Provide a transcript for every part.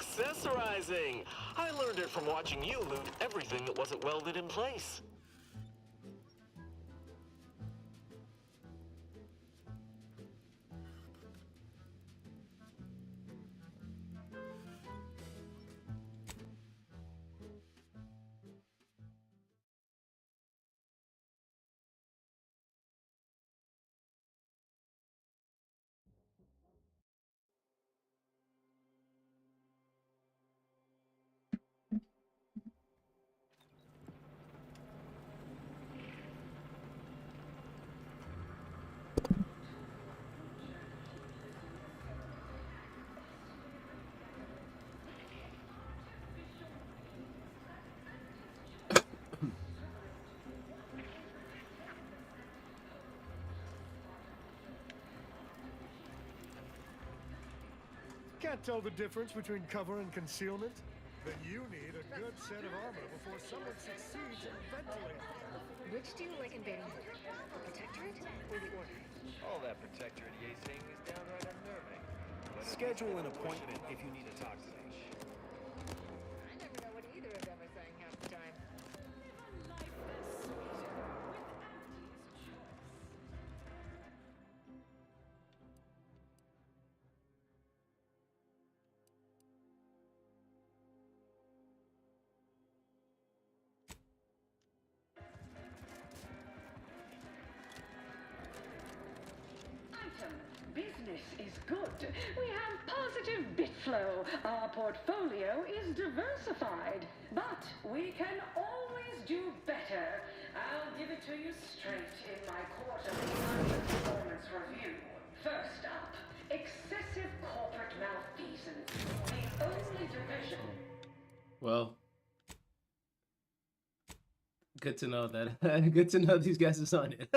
Accessorizing! I learned it from watching you loot everything that wasn't welded in place. Can't tell the difference between cover and concealment? Then you need a good set of armor before someone succeeds in ventilating. Which do you like invading more? The Protectorate or the Order? All that Protectorate Ye saying is downright unnerving. Schedule an appointment if you need to talk to me. I never know what either of them are saying half the time. Business is good. We have positive bit flow. Our portfolio is diversified. But we can always do better. I'll give it to you straight in my quarterly performance review. First up, excessive corporate malfeasance. The only division. Well, good to know that. Good to know these guys is on it.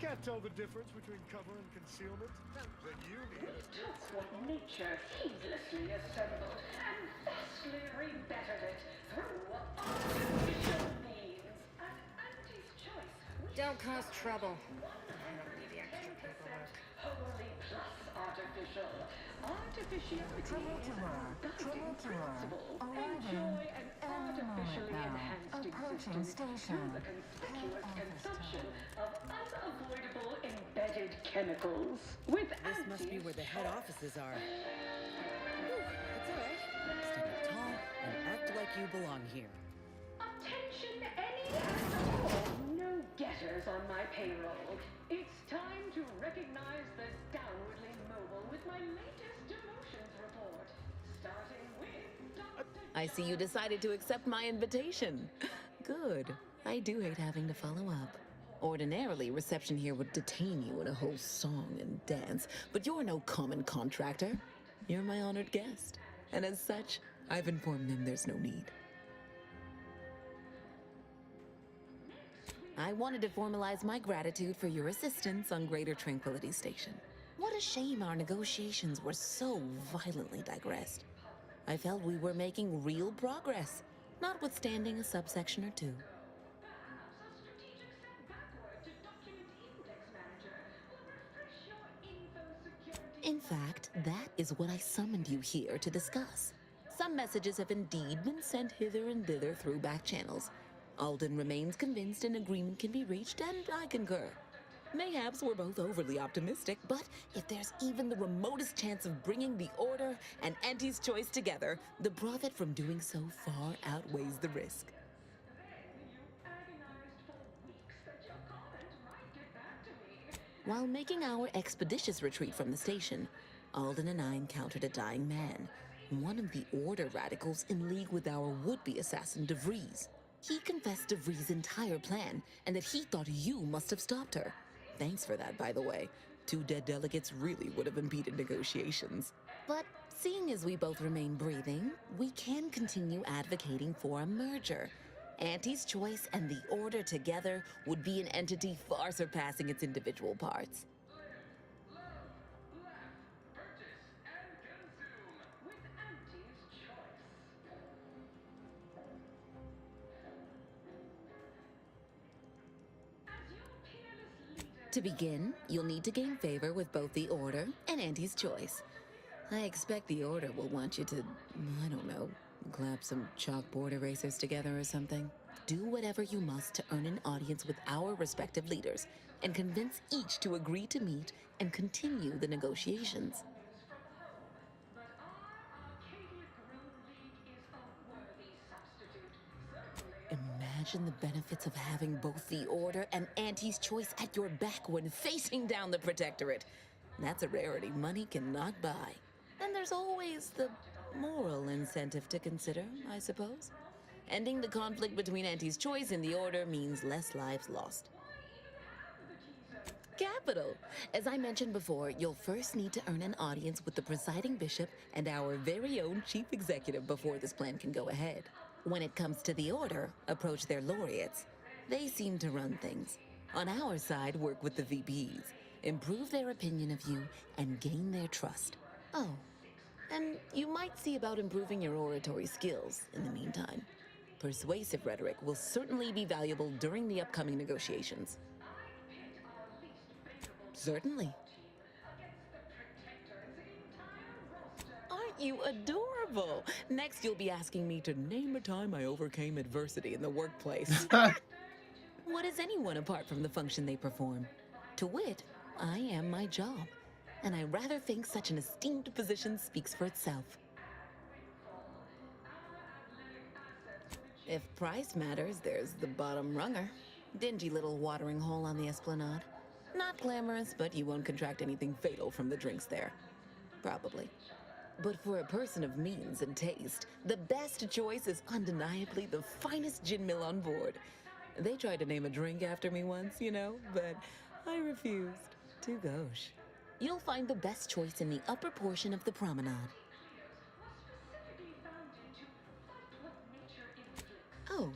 Can't tell the difference between cover and concealment? Then you need We took what nature heedlessly assembled and vastly rebettered it through artificial means. At Auntie's choice, we Don't cause trouble. I don't need the extra paperwork. wholly plus artificial. Artificiality is our guiding principle. Enjoy an artificially enhanced existence through the conspicuous consumption of unavoidable embedded chemicals. With This must be where the head offices are. Whew, it's alright. Stand up tall and act like you belong here. Attention any and all no-getters on my payroll. It's time to recognize the downwardly mobile with my latest demotions report. Starting with Dr. I see you decided to accept my invitation. Good. I do hate having to follow up. Ordinarily, reception here would detain you in a whole song and dance, but you're no common contractor. You're my honored guest, and as such, I've informed them there's no need. I wanted to formalize my gratitude for your assistance on Greater Tranquility Station. What a shame our negotiations were so violently digressed. I felt we were making real progress, notwithstanding a subsection or two. In fact, that is what I summoned you here to discuss. Some messages have indeed been sent hither and thither through back channels. Alden remains convinced an agreement can be reached, and I concur. Mayhaps we're both overly optimistic, but if there's even the remotest chance of bringing the Order and Auntie's Choice together, the profit from doing so far outweighs the risk. While making our expeditious retreat from the station, Alden and I encountered a dying man, one of the Order radicals in league with our would-be assassin DeVries. He confessed DeVries' entire plan, and that he thought you must have stopped her. Thanks for that, by the way. 2 dead delegates really would have impeded negotiations. But seeing as we both remain breathing, we can continue advocating for a merger. Auntie's Choice and the Order together would be an entity far surpassing its individual parts. To begin, you'll need to gain favor with both the Order and Auntie's Choice. I expect the Order will want you to, I don't know, clap some chalkboard erasers together or something. Do whatever you must to earn an audience with our respective leaders and convince each to agree to meet and continue the negotiations. Imagine the benefits of having both the Order and Auntie's Choice at your back when facing down the Protectorate. That's a rarity money cannot buy. And there's always the moral incentive to consider, I suppose. Ending the conflict between Auntie's Choice and the Order means less lives lost. Capital! As I mentioned before, you'll first need to earn an audience with the presiding bishop and our very own chief executive before this plan can go ahead. When it comes to the Order, approach their laureates. They seem to run things. On our side, work with the VPs, improve their opinion of you, and gain their trust. Oh, and you might see about improving your oratory skills in the meantime. Persuasive rhetoric will certainly be valuable during the upcoming negotiations. Certainly. Aren't you adorable? Next, you'll be asking me to name a time I overcame adversity in the workplace. What is anyone apart from the function they perform? To wit, I am my job, and I rather think such an esteemed position speaks for itself. If price matters, there's the bottom runger. Dingy little watering hole on the Esplanade. Not glamorous, but you won't contract anything fatal from the drinks there. Probably. But for a person of means and taste, the best choice is undeniably the finest gin mill on board. They tried to name a drink after me once, you know, but I refused. Too gauche. You'll find the best choice in the upper portion of the promenade. Oh,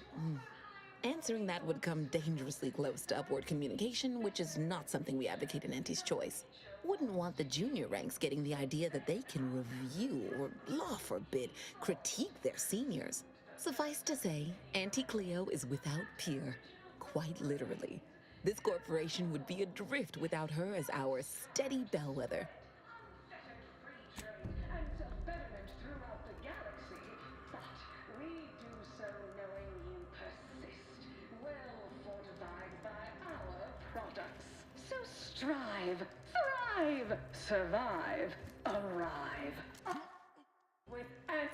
answering that would come dangerously close to upward communication, which is not something we advocate in Auntie's Choice. Wouldn't want the junior ranks getting the idea that they can review or, law forbid, critique their seniors. Suffice to say, Auntie Cleo is without peer, quite literally. This corporation would be adrift without her as our steady bellwether. And betterment throughout the galaxy, but we do so knowing you persist, well fortified by our products. So strive, thrive, survive, arrive. With an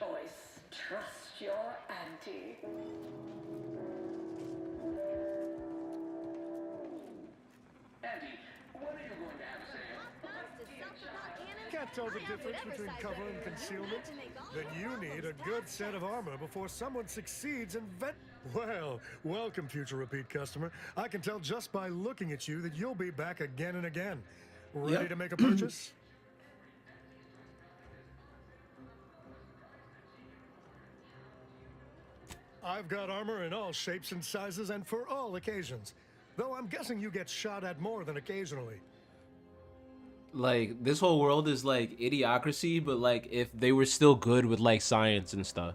choice. Trust your auntie. Andy, when are you going to have a Can't tell the difference between cover and concealment? Then you need a good set of armor before someone succeeds in Well, welcome, future repeat customer. I can tell just by looking at you that you'll be back again and again. Ready to make a purchase? I've got armor in all shapes and sizes and for all occasions. Though I'm guessing you get shot at more than occasionally. Like, this whole world is like idiocracy, but like if they were still good with like science and stuff.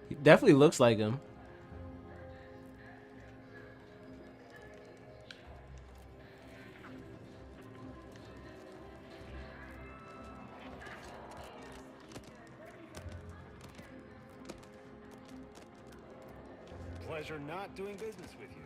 He definitely looks like him. Pleasure not doing business with you.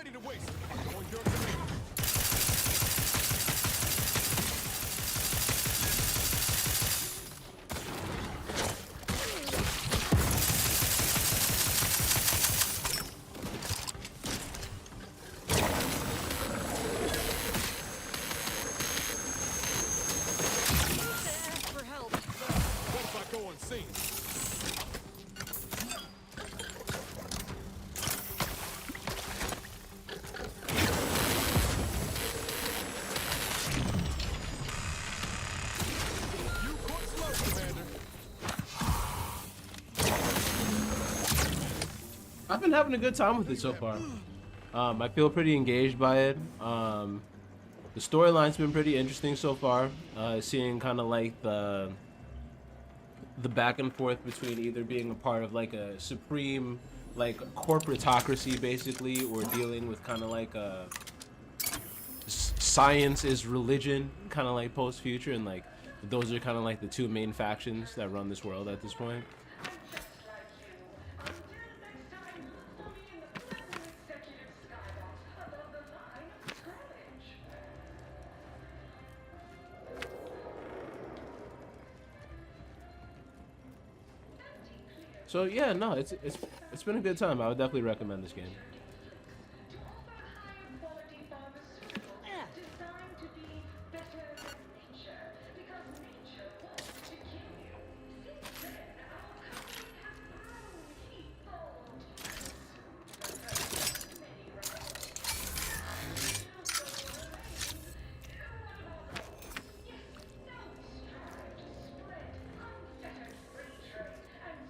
ready to waste. On your command. For help. What if I go unseen? You quit slow, Commander. I've been having a good time with it so far. I feel pretty engaged by it. The storyline's been pretty interesting so far. Seeing kind of like the back and forth between either being a part of like a supreme like corporatocracy basically, or dealing with kind of like a science is religion kind of like post-future, and like those are kind of like the two main factions that run this world at this point. So yeah, no, it's been a good time. I would definitely recommend this game.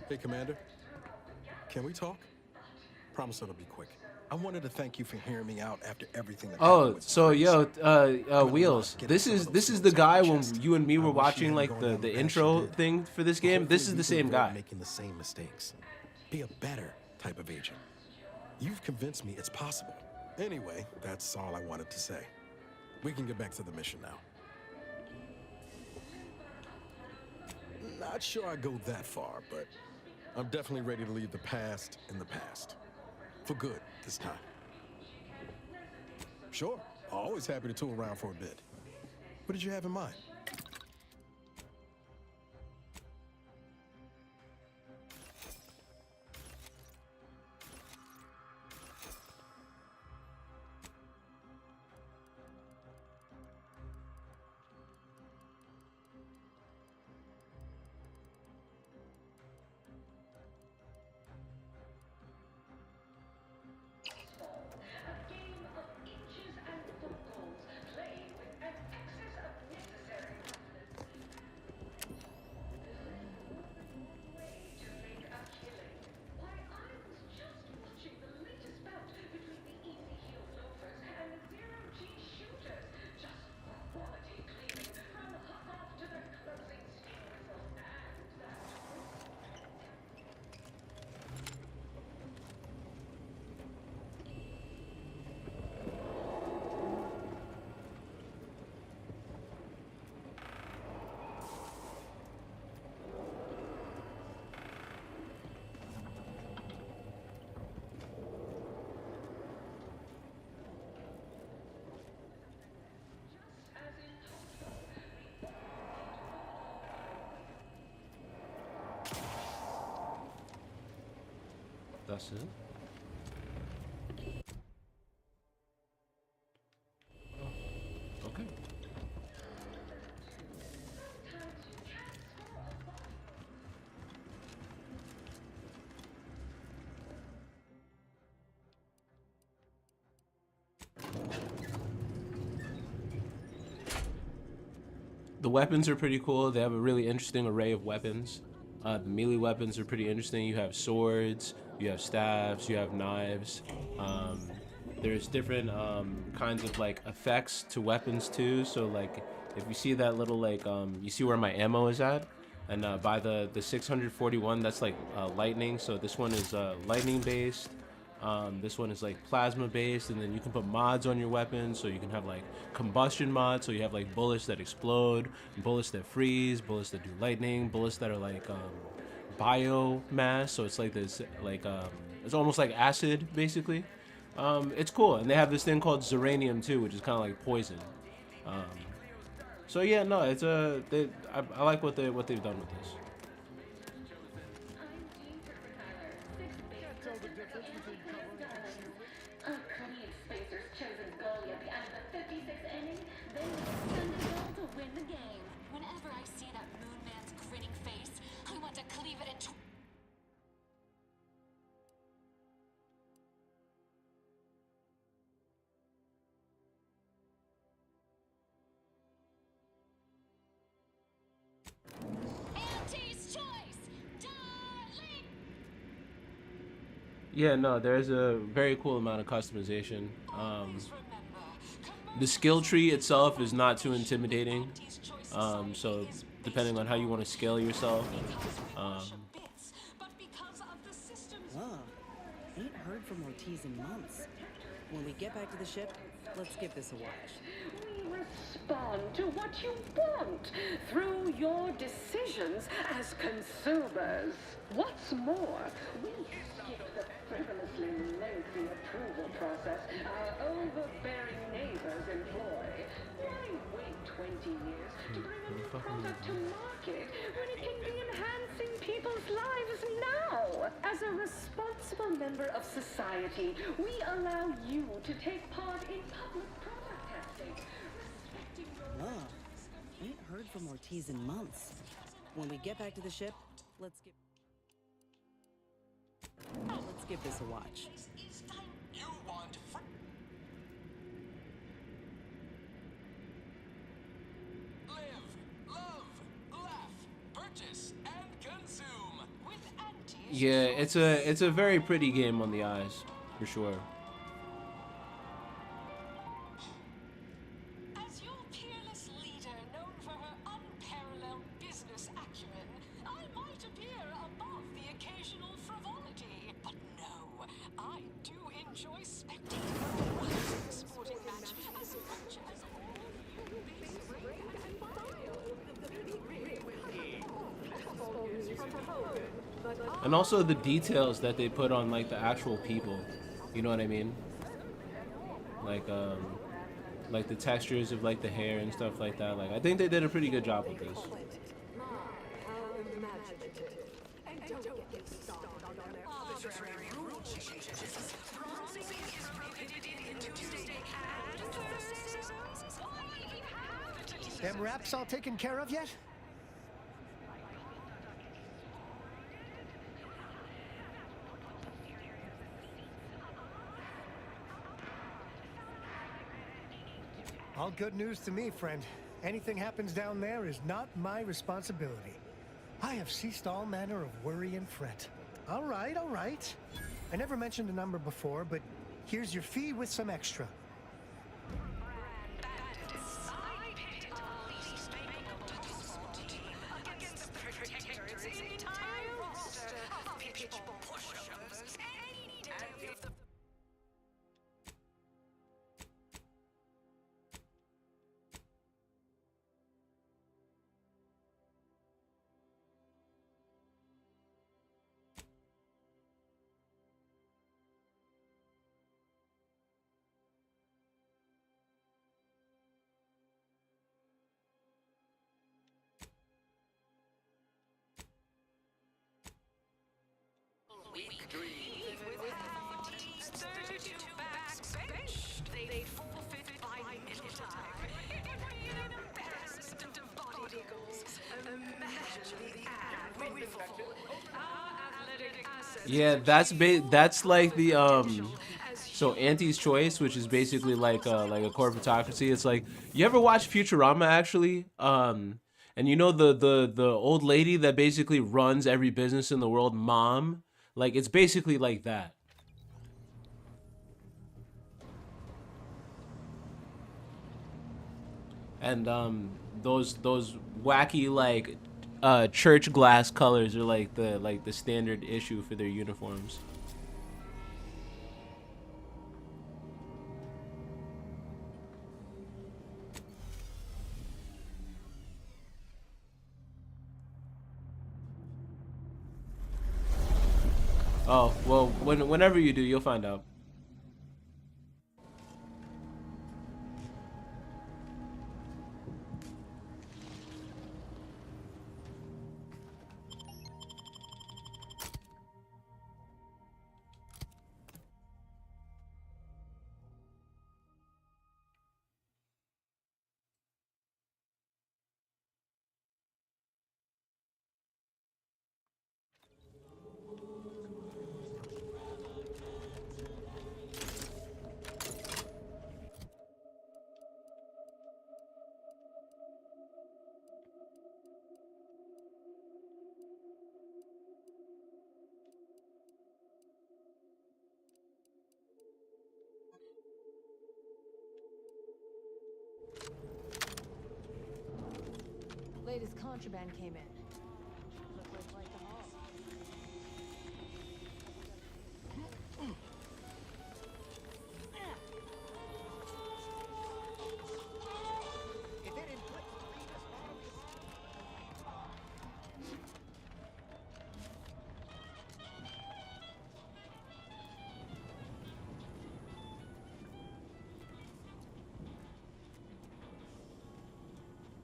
Hey, Commander. Can we talk? Promise it'll be quick. I wanted to thank you for hearing me out after everything that happened Oh, with so Grace. yo, Wheels. This is the guy when you and me were watching like the the intro thing for this game. This is the same guy. Making the same mistakes. Be a better type of agent. You've convinced me it's possible. Anyway, that's all I wanted to say. We can get back to the mission now. Not sure I go that far, but I'm definitely ready to leave the past in the past. For good this time. Sure, always happy to tool around for a bit. What did you have in mind? That's it. Oh, okay. The weapons are pretty cool. They have a really interesting array of weapons. The melee weapons are pretty interesting. You have swords, you have staves, you have knives. There's different kinds of like effects to weapons too. So like if you see that little like you see where my ammo is at, and by the 641, that's like lightning. So this one is lightning based. This one is like plasma based, and then you can put mods on your weapons, so you can have like combustion mods, so you have like bullets that explode, bullets that freeze, bullets that do lightning, bullets that are like biomass, so it's like this like it's almost like acid basically. It's cool, and they have this thing called Zeranium too, which is kind of like poison. So yeah, no, it's I like what they've done with this. Korean Spacers chosen goalie at the end of the 56th inning, then send the goal to win the game. Whenever I see that moon man's grinning face, I want to cleave it in Auntie's choice, darling. Yeah, no, there's a very cool amount of customization. The skill tree itself is not too intimidating. So depending on how you want to scale yourself. Whoa. Ain't heard from Ortiz in months. When we get back to the ship, let's give this a watch. We respond to what you want through your decisions as consumers. What's more, we skip the frivolously lengthy approval process our overbearing neighbors employ. Why wait 20 years to bring a new product to market when it can be enhancing people's lives now? As a responsible member of society, we allow you to take part in public product testing, respecting your... Whoa. Ain't heard from Ortiz in months. When we get back to the ship, let's give this a watch. You want live, love, laugh, purchase, and consume with Auntie's. Yeah, it's a very pretty game on the eyes, for sure. As your peerless leader, known for her unparalleled business acumen, I might appear above the occasional frivolity. But no, I do enjoy spectating a rising sporting match as much as all you base rank and file. And also the details that they put on like the actual people. You know what I mean? Like the textures of like the hair and stuff like that. Like I think they did a pretty good job with this. Them wraps all taken care of yet? All good news to me, friend. Anything happens down there is not my responsibility. I have ceased all manner of worry and fret. All right, all right. I never mentioned a number before, but here's your fee with some extra. Yeah, that's like the so Auntie's Choice, which is basically like a corporatocracy. It's like, you ever watch Futurama actually? And you know the old lady that basically runs every business in the world, Mom? Like it's basically like that. And those wacky like church glass colors are like the standard issue for their uniforms. Oh, well, whenever you do, you'll find out. Latest contraband came in. Look like the haul. If it inflicts grievous harm,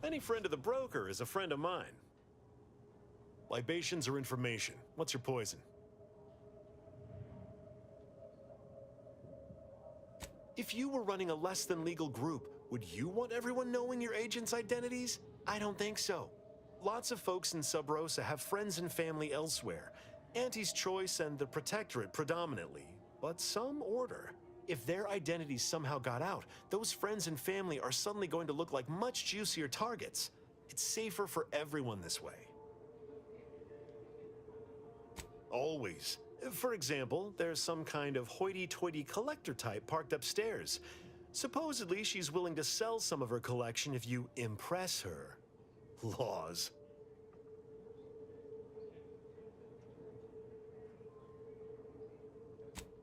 Any friend of the broker is a friend of mine. Libations or information? What's your poison? If you were running a less than legal group, would you want everyone knowing your agents' identities? I don't think so. Lots of folks in Sub Rosa have friends and family elsewhere. Auntie's Choice and the Protectorate predominantly, but some order. If their identities somehow got out, those friends and family are suddenly going to look like much juicier targets. It's safer for everyone this way. Always. For example, there's some kind of hoity-toity collector type parked upstairs. Supposedly, she's willing to sell some of her collection if you impress her. Laws.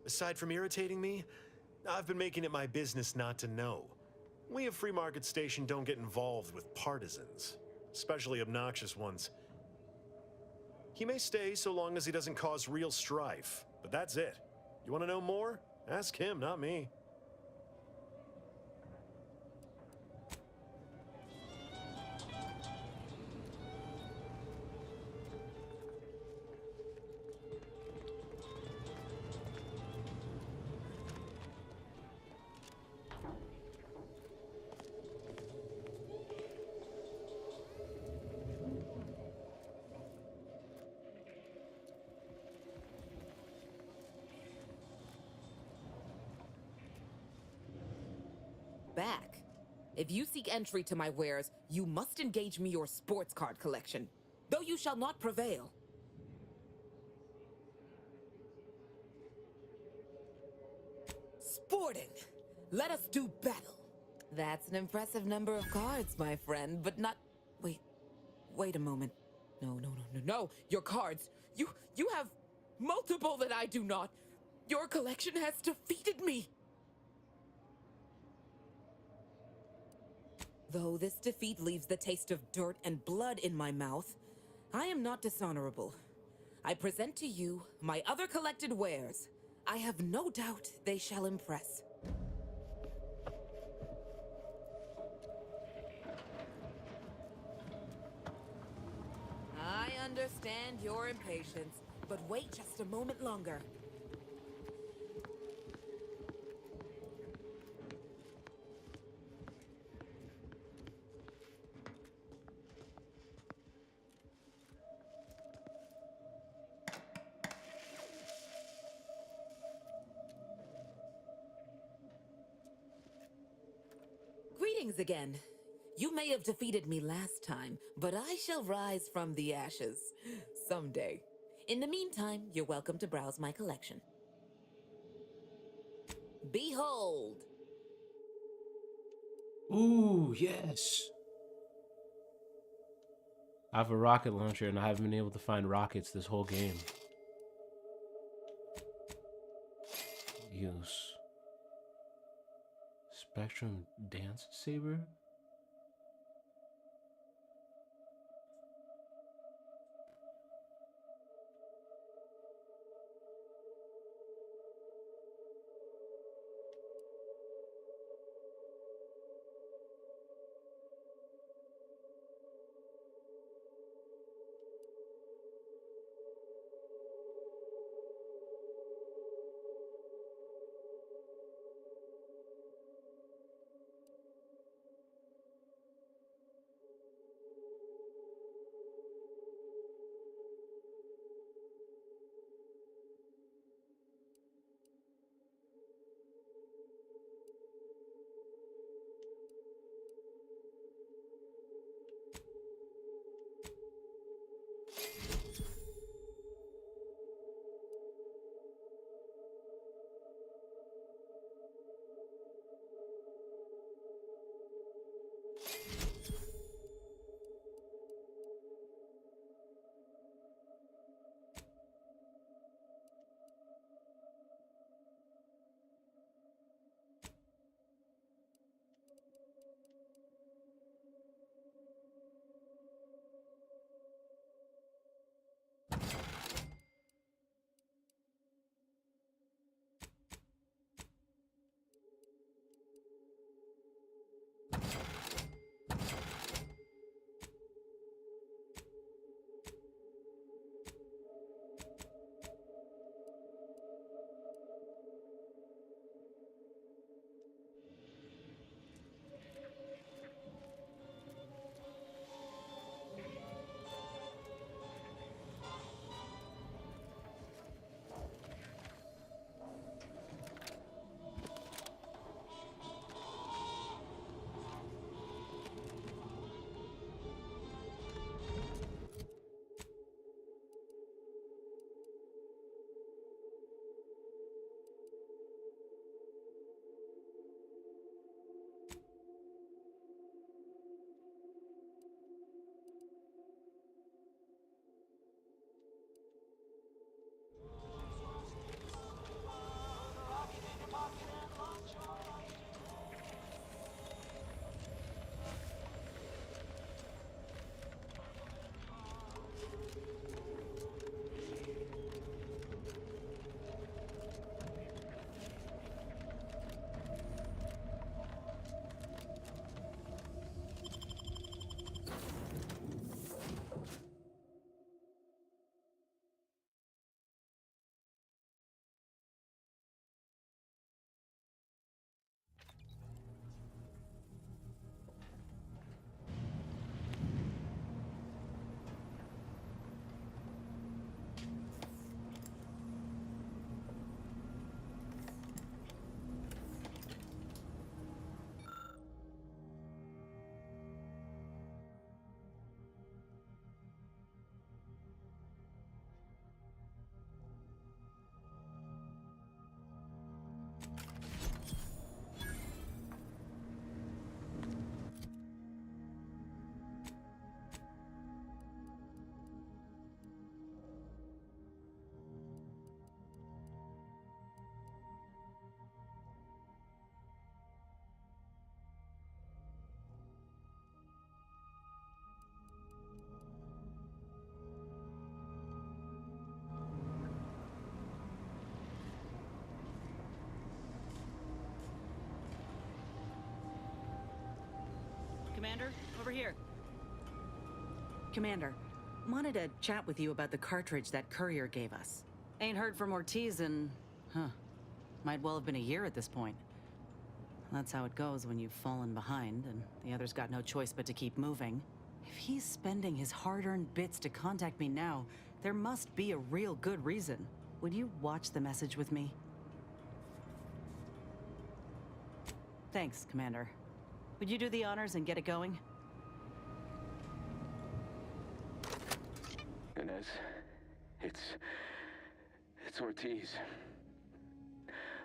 Aside from irritating me, I've been making it my business not to know. We of Free Market Station don't get involved with partisans, especially obnoxious ones. He may stay so long as he doesn't cause real strife, but that's it. You want to know more? Ask him, not me. Back. If you seek entry to my wares, you must engage me your sports card collection, though you shall not prevail. Sporting! Let us do battle! That's an impressive number of cards, my friend, but not... Wait a moment. No, your cards. You have multiple that I do not. Your collection has defeated me! Though this defeat leaves the taste of dirt and blood in my mouth, I am not dishonorable. I present to you my other collected wares. I have no doubt they shall impress. I understand your impatience, but wait just a moment longer. Greetings again. You may have defeated me last time, but I shall rise from the ashes someday. In the meantime, you're welcome to browse my collection. Behold! Ooh, yes. I have a rocket launcher and I haven't been able to find rockets this whole game. Use. Spectrum Dance Saber? Commander, over here. Commander, wanted to chat with you about the cartridge that courier gave us. Ain't heard from Ortiz in... might well have been a year at this point. That's how it goes when you've fallen behind, and the other's got no choice but to keep moving. If he's spending his hard-earned bits to contact me now, there must be a real good reason. Would you watch the message with me? Thanks, Commander. Would you do the honors and get it going? Inez, it's Ortiz.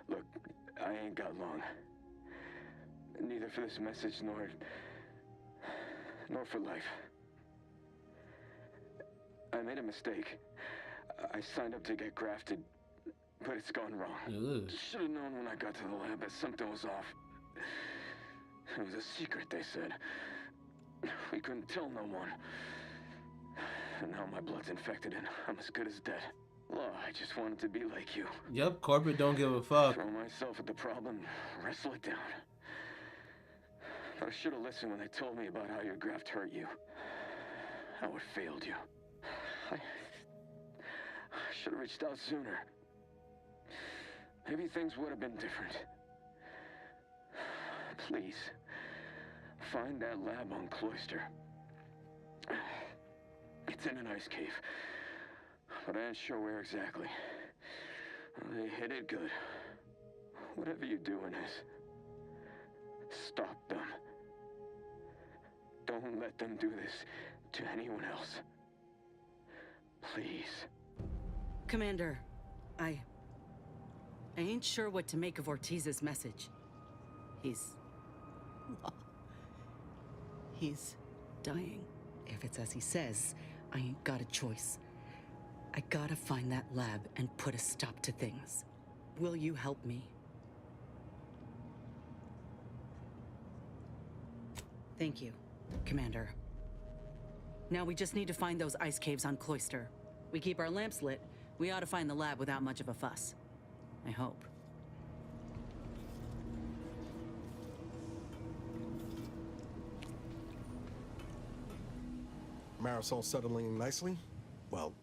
Look, I ain't got long. Neither for this message nor for life. I made a mistake. I signed up to get grafted, but it's gone wrong. Should have known when I got to the lab that something was off. It was a secret, they said. We couldn't tell no one. And now my blood's infected and I'm as good as dead. Well, I just wanted to be like you. Yep, corporate don't give a fuck. Throw myself at the problem, wrestle it down. But I should have listened when they told me about how your graft hurt you. How it failed you. I should have reached out sooner. Maybe things would have been different. Please, find that lab on Cloister. It's in an ice cave, but I ain't sure where exactly. They hit it good. Whatever you're doing is, stop them. Don't let them do this to anyone else. Please. Commander, I ain't sure what to make of Ortiz's message. He's dying. If it's as he says, I ain't got a choice. I gotta find that lab and put a stop to things. Will you help me? Thank you, Commander. Now we just need to find those ice caves on Cloister. We keep our lamps lit, we ought to find the lab without much of a fuss. I hope. Marisol settling nicely? Well,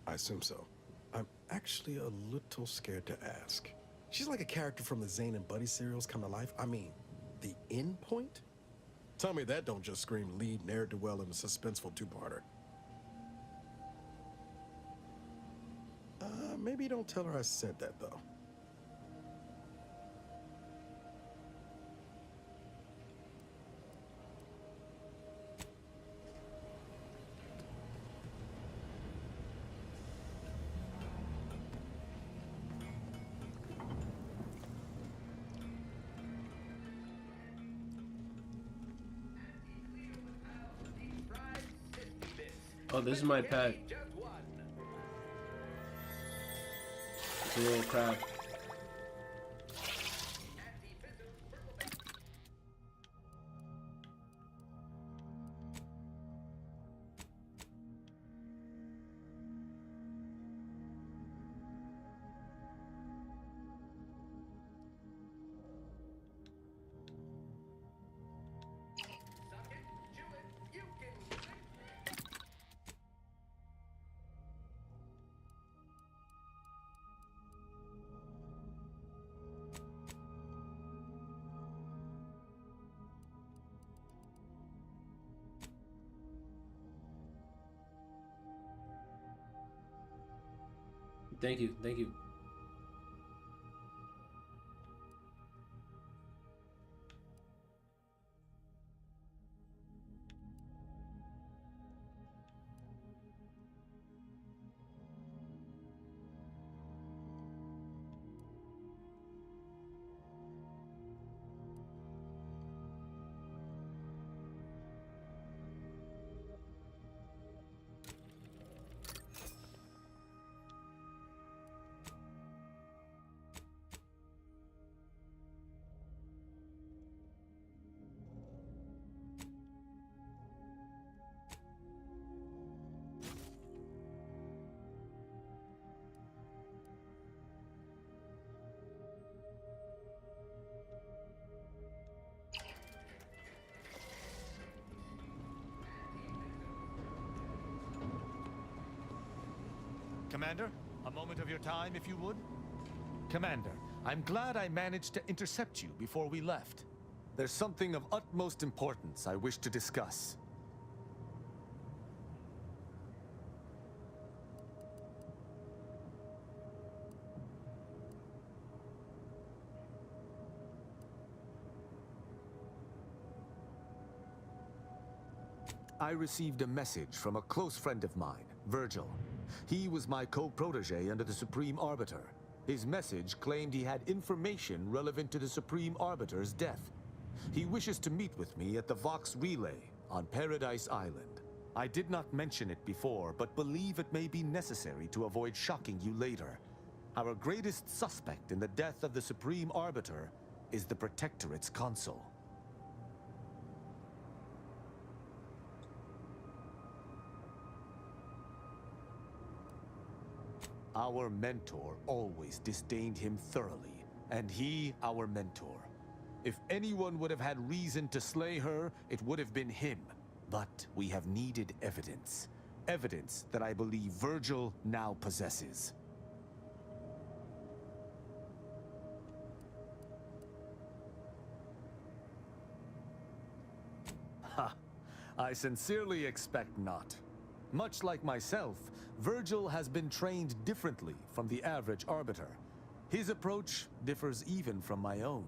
I assume so. I'm actually a little scared to ask. She's like a character from the Zane and Buddy serials come to life. I mean, the end point? Tell me that don't just scream lead ne'er-do-well in a suspenseful two-parter. Maybe don't tell her I said that, though. Oh, this is my pet. It's a little crab. Thank you, thank you. Commander, a moment of your time, if you would. Commander, I'm glad I managed to intercept you before we left. There's something of utmost importance I wish to discuss. I received a message from a close friend of mine, Virgil. He was my co-protege under the Supreme Arbiter. His message claimed he had information relevant to the Supreme Arbiter's death. He wishes to meet with me at the Vox Relay on Paradise Island. I did not mention it before, but believe it may be necessary to avoid shocking you later. Our greatest suspect in the death of the Supreme Arbiter is the Protectorate's consul. Our mentor always disdained him thoroughly, and he our mentor. If anyone would have had reason to slay her, it would have been him. But we have needed evidence. Evidence that I believe Virgil now possesses. Ha! I sincerely expect not. Much like myself, Virgil has been trained differently from the average Arbiter. His approach differs even from my own.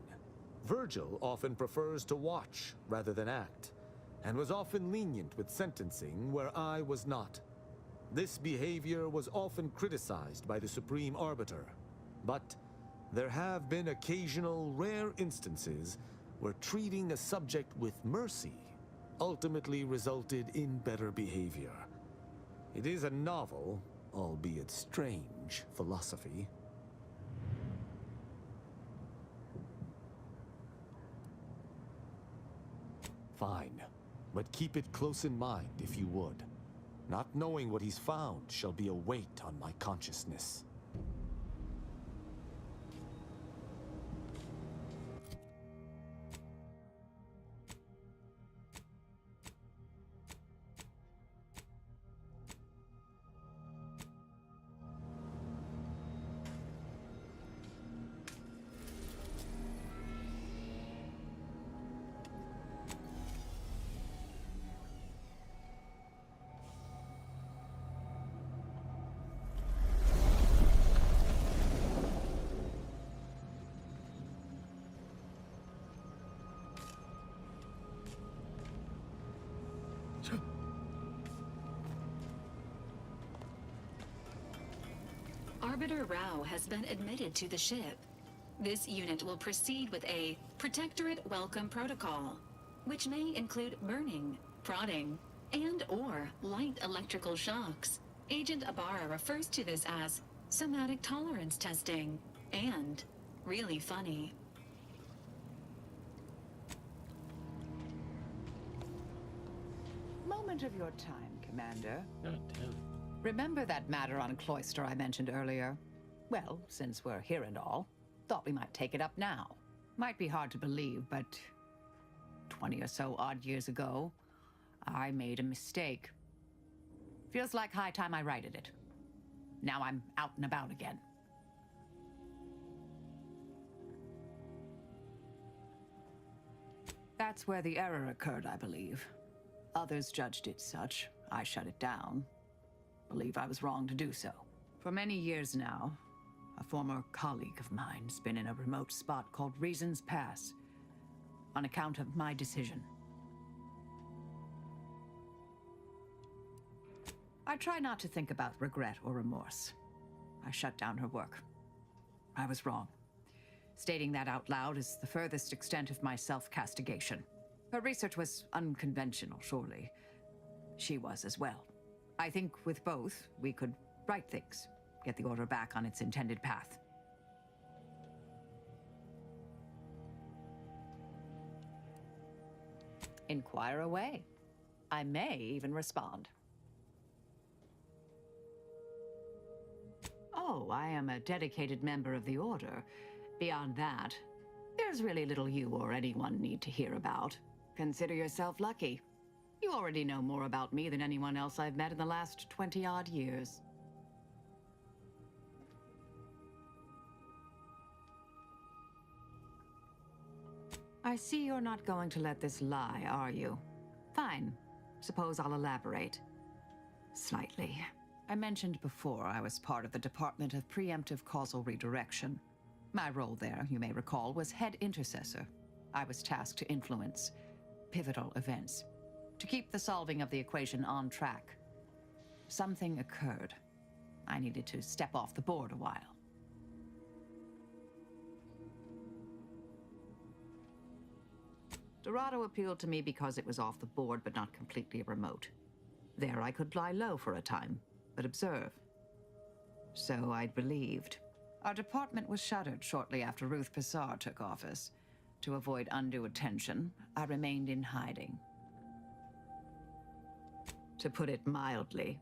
Virgil often prefers to watch rather than act, and was often lenient with sentencing where I was not. This behavior was often criticized by the Supreme Arbiter, but there have been occasional rare instances where treating a subject with mercy ultimately resulted in better behavior. It is a novel, albeit strange, philosophy. Fine, but keep it close in mind if you would. Not knowing what he's found shall be a weight on my consciousness. Arbiter Rao has been admitted to the ship. This unit will proceed with a Protectorate Welcome Protocol, which may include burning, prodding, and/or light electrical shocks. Agent Ibarra refers to this as somatic tolerance testing, and really funny. Moment of your time, Commander. God damn. Remember that matter on Cloister I mentioned earlier? Well, since we're here and all, thought we might take it up now. Might be hard to believe, but 20 or so odd years ago, I made a mistake. Feels like high time I righted it. Now I'm out and about again. That's where the error occurred, I believe. Others judged it such. I shut it down. Believe I was wrong to do so. For many years now, a former colleague of mine's been in a remote spot called Reasons Pass, on account of my decision. I try not to think about regret or remorse. I shut down her work. I was wrong. Stating that out loud is the furthest extent of my self-castigation. Her research was unconventional, surely. She was as well. I think with both, we could right things, get the Order back on its intended path. Inquire away. I may even respond. Oh, I am a dedicated member of the Order. Beyond that, there's really little you or anyone need to hear about. Consider yourself lucky. You already know more about me than anyone else I've met in the last 20-odd years. I see you're not going to let this lie, are you? Fine. Suppose I'll elaborate. Slightly. I mentioned before I was part of the Department of Preemptive Causal Redirection. My role there, you may recall, was head intercessor. I was tasked to influence pivotal events, to keep the solving of the equation on track. Something occurred. I needed to step off the board a while. Dorado appealed to me because it was off the board but not completely remote. There I could lie low for a time, but observe. So I'd believed. Our department was shuttered shortly after Ruth Pissar took office. To avoid undue attention, I remained in hiding. To put it mildly,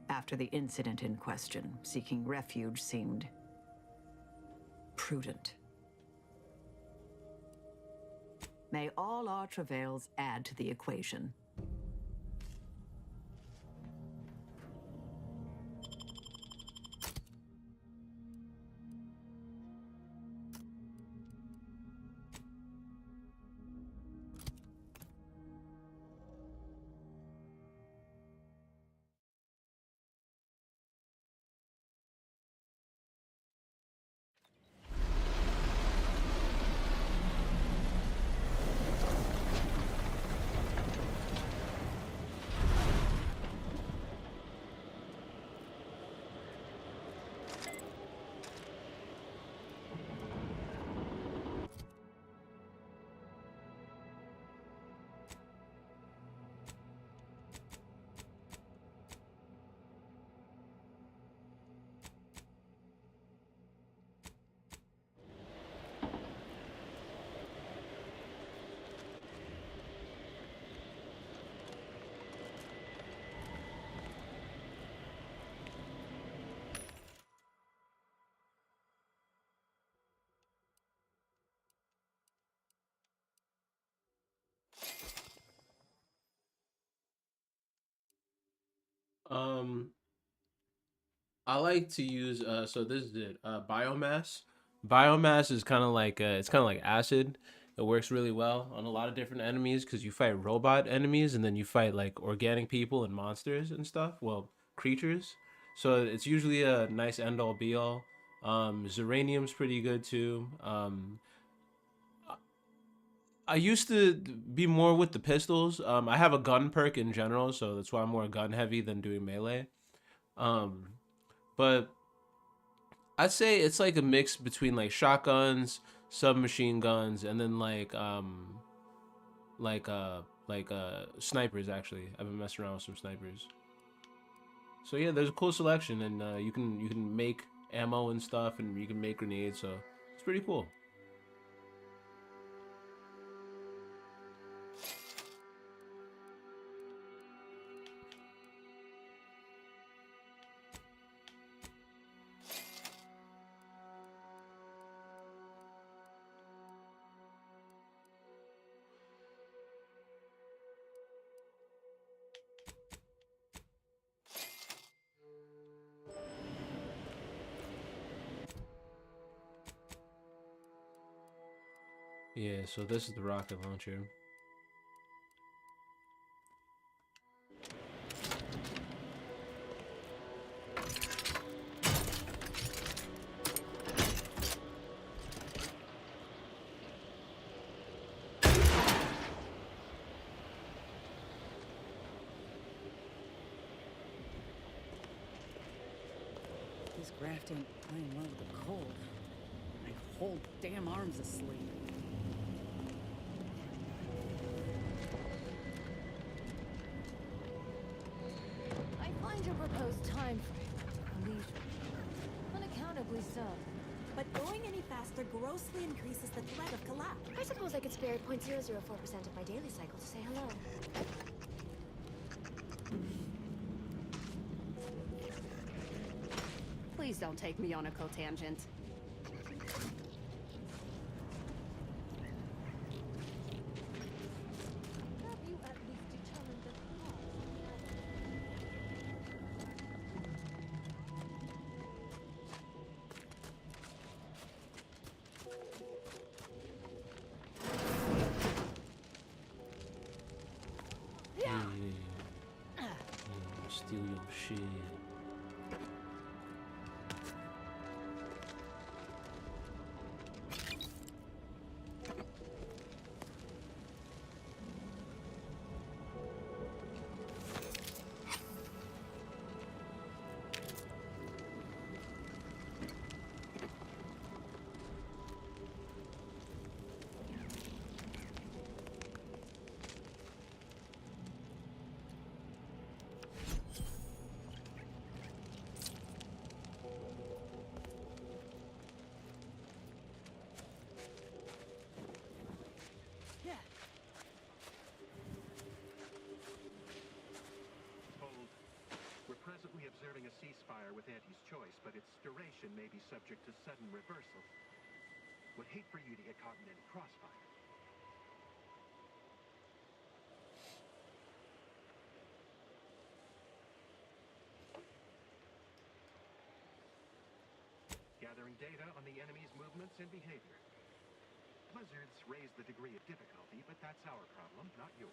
after the incident in question, seeking refuge seemed prudent. May all our travails add to the equation. I like to use so this is it. Biomass. Biomass is kind of like it's kind of like acid. It works really well on a lot of different enemies because you fight robot enemies and then you fight like organic people and monsters and stuff. Well, creatures. So it's usually a nice end all be all. Zeranium's pretty good too. I used to be more with the pistols. I have a gun perk in general, so that's why I'm more gun heavy than doing melee. But I'd say it's like a mix between like shotguns, submachine guns, and then snipers. Actually, I've been messing around with some snipers. So yeah, there's a cool selection, and you can make ammo and stuff, and you can make grenades. So it's pretty cool. Yeah, so this is the rocket launcher. This graft ain't playing well with the cold. My whole damn arm's asleep. I find your proposed time frame unusual. Unaccountably so. But going any faster grossly increases the threat of collapse. I suppose I could spare 0.004% of my daily cycle to say hello. Please don't take me on a cotangent. Have you at least determined the cause? Steal your shit. Presently observing a ceasefire with Auntie's choice, but its duration may be subject to sudden reversal. Would hate for you to get caught in any crossfire. Gathering data on the enemy's movements and behavior. Blizzards raise the degree of difficulty, but that's our problem, not yours.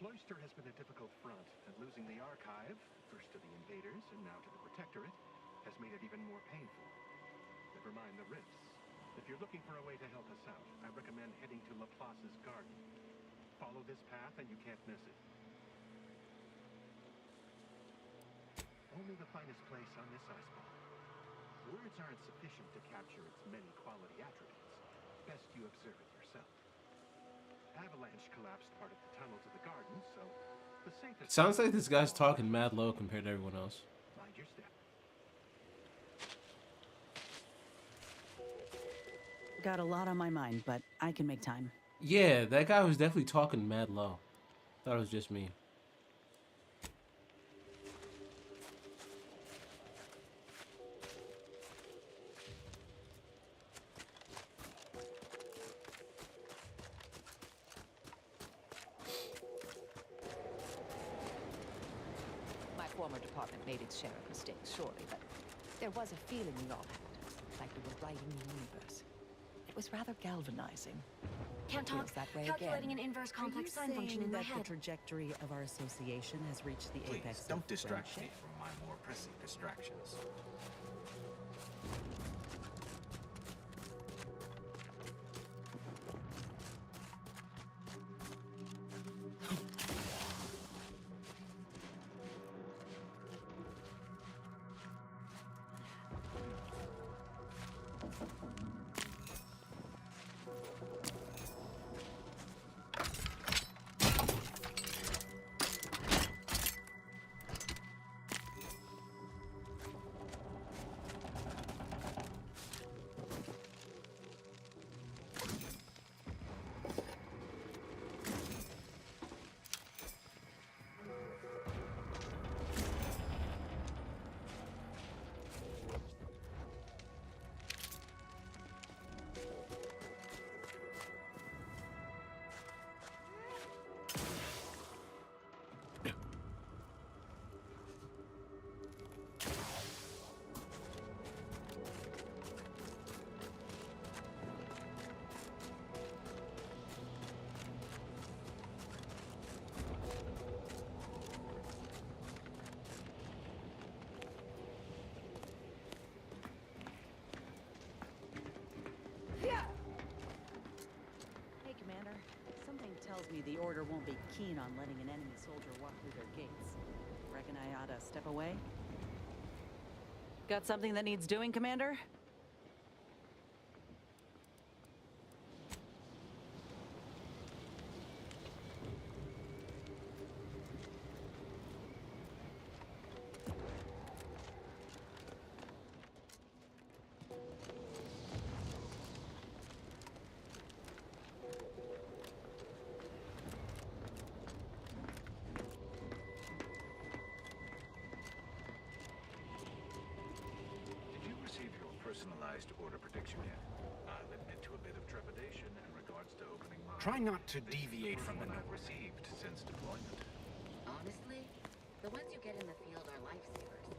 Cloister has been a difficult front, and losing the archive, first to the invaders and now to the Protectorate, has made it even more painful. Never mind the risks. If you're looking for a way to help us out, I recommend heading to Laplace's garden. Follow this path and you can't miss it. Only the finest place on this iceball. Words aren't sufficient to capture its many quality attributes. Best you observe it yourself. Avalanche collapsed part of the tunnel to the garden, so the safest... Sounds like this guy's talking mad low compared to everyone else. Mind your step. Got a lot on my mind, but I can make time. Yeah, that guy was definitely talking mad low. Thought it was just me. Former department made its share of mistakes, surely, but there was a feeling we all had, like we were writing the universe. It was rather galvanizing. Can't talk. Feels that way Calculating again. an inverse complex sign function in my that head. the trajectory of our association has reached the apex Please, don't of distract friendship? me from my more pressing distractions. Hey, Commander. Something tells me the Order won't be keen on letting an enemy soldier walk through their gates. Reckon I ought to step away? Got something that needs doing, Commander? Personalized order prediction yet. I'll admit to a bit of trepidation in regards to opening my... Try not to deviate from the note received since deployment. Honestly, the ones you get in the field are lifesavers.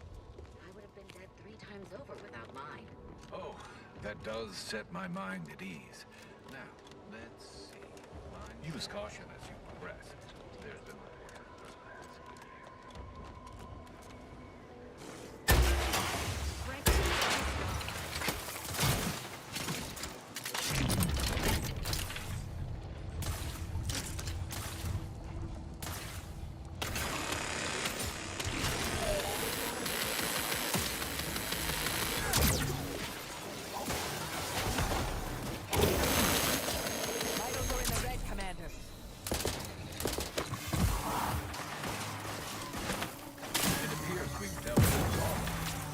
I would have been dead 3 times over without mine. Oh, that does set my mind at ease. Now, let's see. You Use caution as you progress. There's been reports of Vitals are in the red, Commander. It appears we've dealt with it all.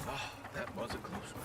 Ah, that was a close one.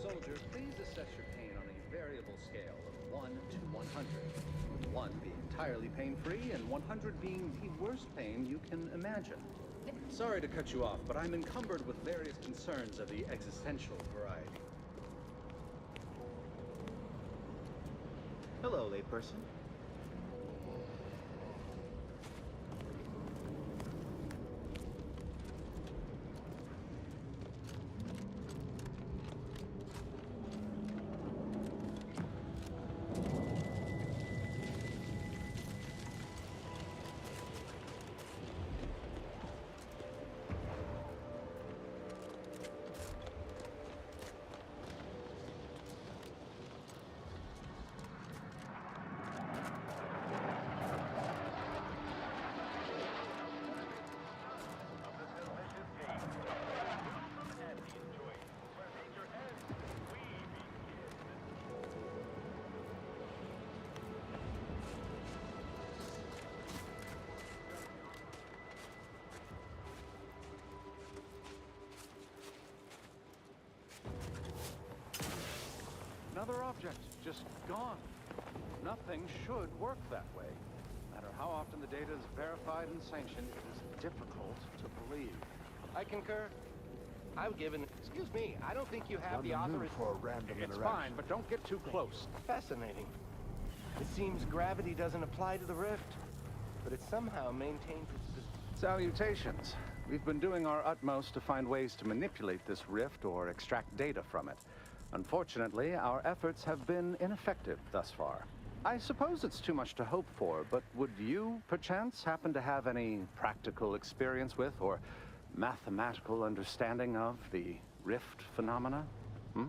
Soldier, please assess your pain on a variable scale of 1 to 100. With 1 being entirely pain-free and 100 being the worst pain you can imagine. Sorry to cut you off, but I'm encumbered with various concerns of the existential variety. Hello, layperson. Another object, just gone. Nothing should work that way. No matter how often the data is verified and sanctioned, it is difficult to believe. I concur. I've given... Excuse me, I don't think you have the authorization... for a random It's interaction. fine, but don't get too close. Fascinating. It seems gravity doesn't apply to the rift, but it somehow maintains its... Salutations. We've been doing our utmost to find ways to manipulate this rift or extract data from it. Unfortunately, our efforts have been ineffective thus far. I suppose it's too much to hope for, but would you, perchance, happen to have any practical experience with or mathematical understanding of the rift phenomena? Hmm?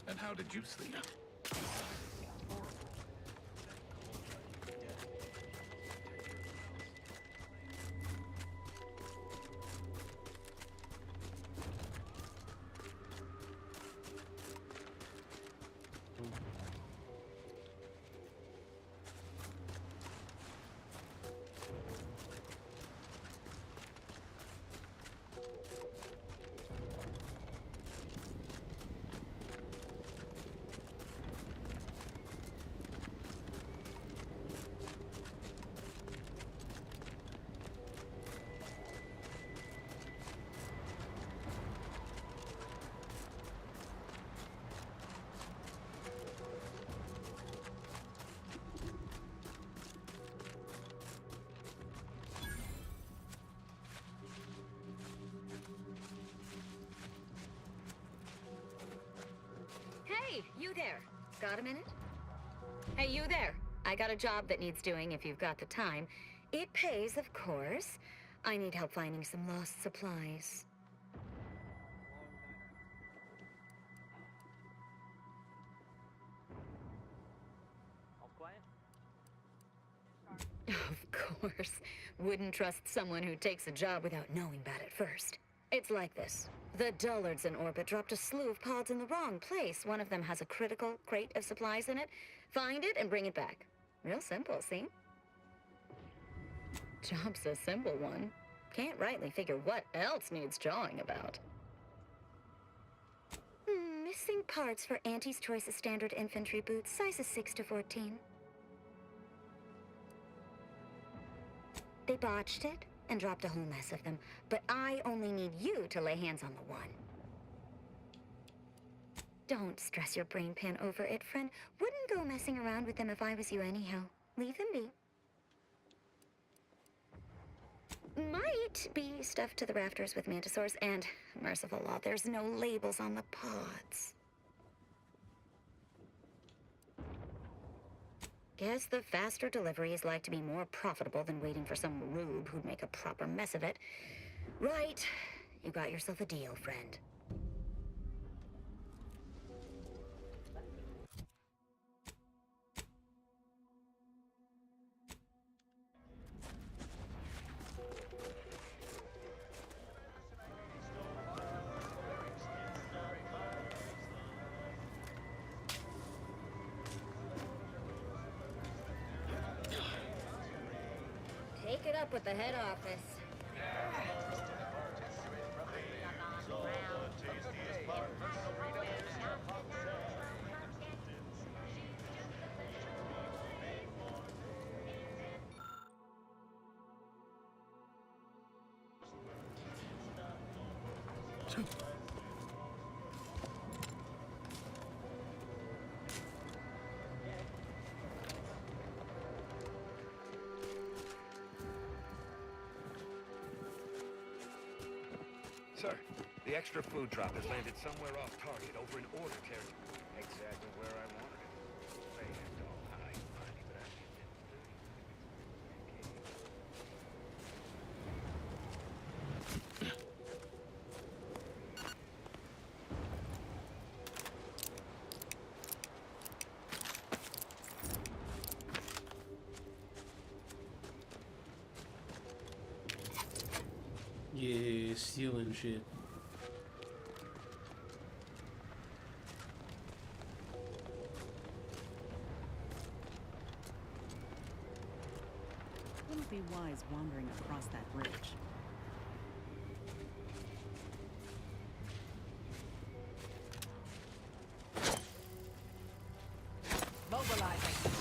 And how did you sleep? Hey, you there. Got a minute? Hey, you there. I got a job that needs doing if you've got the time. It pays, of course. I need help finding some lost supplies. Of course. Wouldn't trust someone who takes a job without knowing about it first. It's like this. The dullards in orbit dropped a slew of pods in the wrong place. One of them has a critical crate of supplies in it. Find it and bring it back. Real simple, see? Job's a simple one. Can't rightly figure what else needs jawing about. Missing parts for Auntie's Choice of standard infantry boots, sizes 6 to 14. They botched it and dropped a whole mess of them, but I only need you to lay hands on the one. Don't stress your brain pan over it, friend. Wouldn't go messing around with them if I was you anyhow. Leave them be. Might be stuffed to the rafters with mantisaurs, and merciful law, there's no labels on the pods. Guess the faster deliveries like to be more profitable than waiting for some rube who'd make a proper mess of it. Right. You got yourself a deal, friend. Take it up with the head office. Sir, the extra food drop has landed somewhere off target over in order territory. Exactly where I wanted it. They had all high money, but I Yeah, stealing shit. Wouldn't be wise wandering across that bridge. Mobilizing.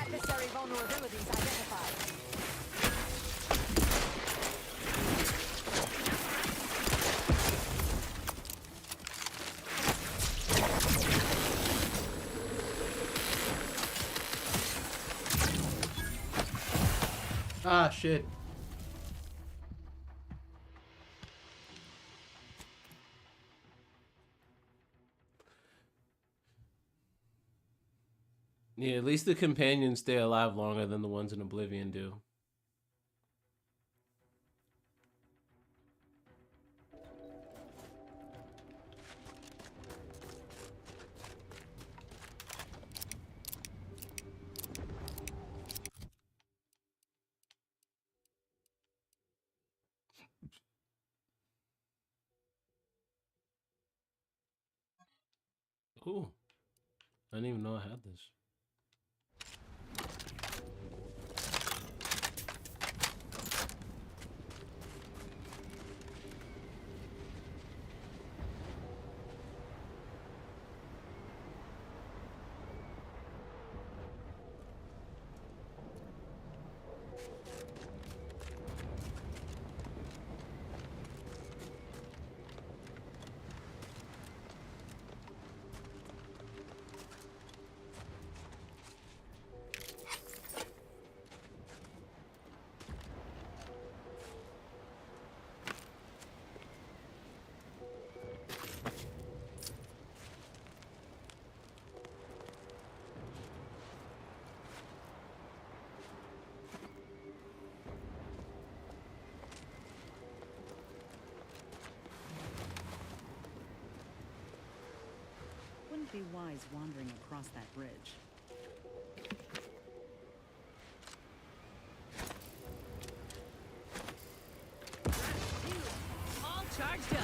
Adversary vulnerabilities identified. Ah, shit. Yeah, at least the companions stay alive longer than the ones in Oblivion do. Ooh. I didn't even know I had this. be wise wandering across that bridge. All charged up.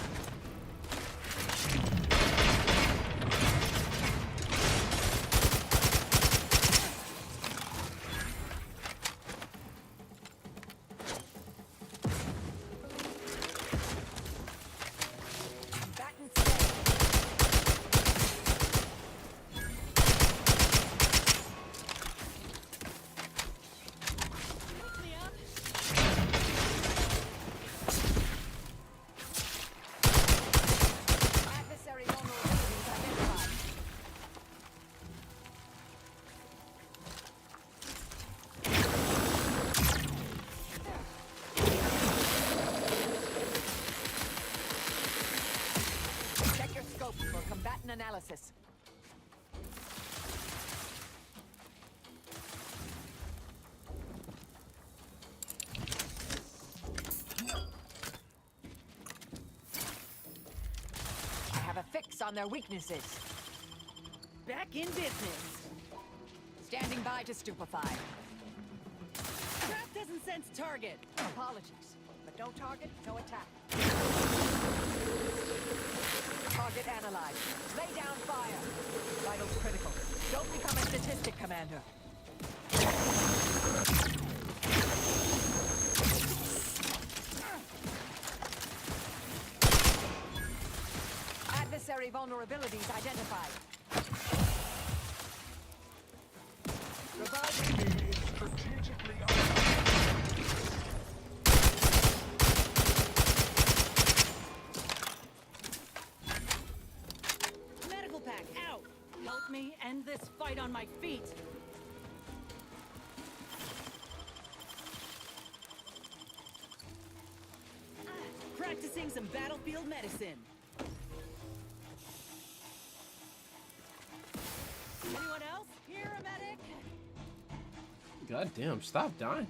Adversary vulnerabilities identified. Check your scope for combatant analysis. I have a fix on their weaknesses. Back in business. Standing by to stupefy. Trap doesn't sense target. Apologies, but no target, no attack. Target analyzed. Lay down fire. Vitals critical. Don't become a statistic, Commander. Adversary vulnerabilities identified. Reviving me is strategically Medical pack out. Help me end this fight on my feet. Practicing some battlefield medicine. Anyone else? Here, a medic? God damn, stop dying.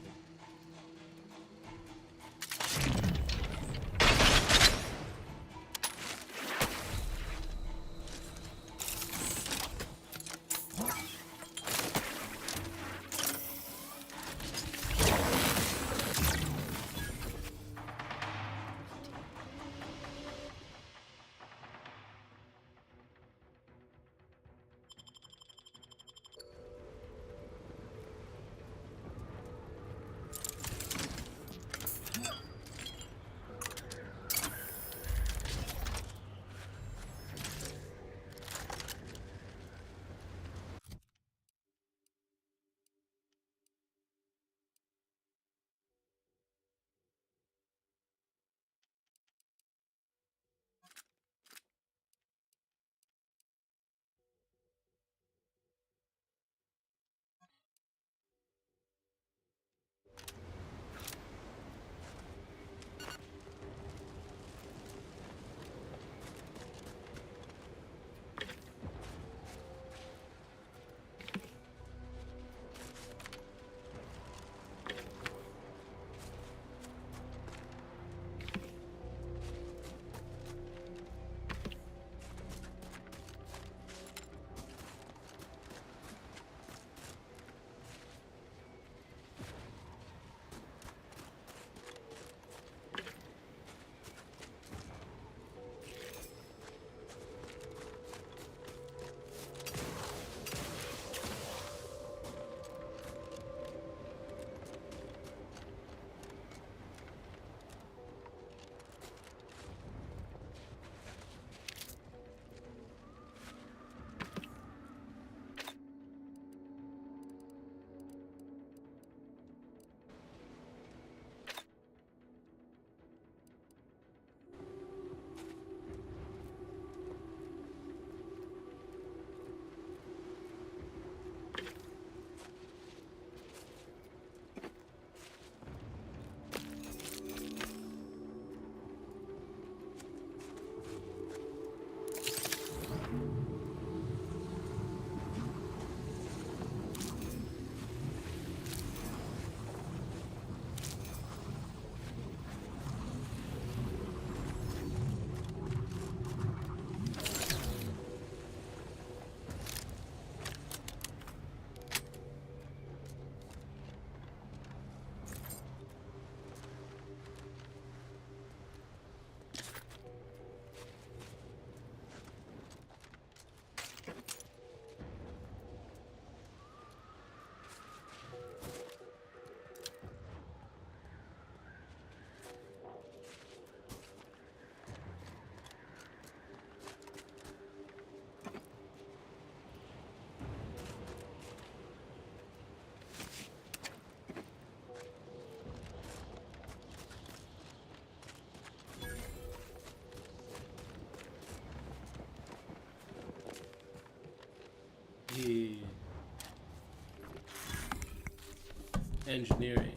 Engineering.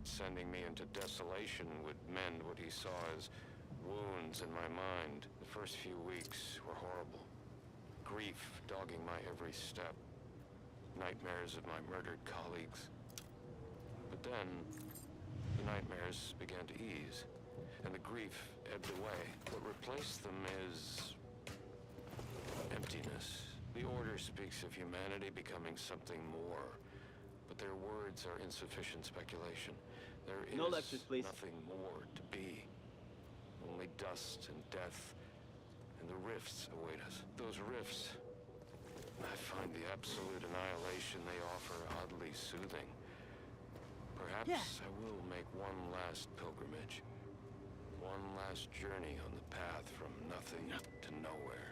Sending me into desolation would mend what he saw as wounds in my mind. The first few weeks were horrible. Grief dogging my every step. Nightmares of my murdered colleagues. But then, the nightmares began to ease, and the grief ebbed away. What replaced them is emptiness. The Order speaks of humanity becoming something more, but their words are insufficient speculation. There is no lectures, please. Nothing more to be. Only dust and death, and the rifts await us. Those rifts, I find the absolute annihilation they offer oddly soothing. Perhaps I will make one last pilgrimage. One last journey on the path from nothing to nowhere.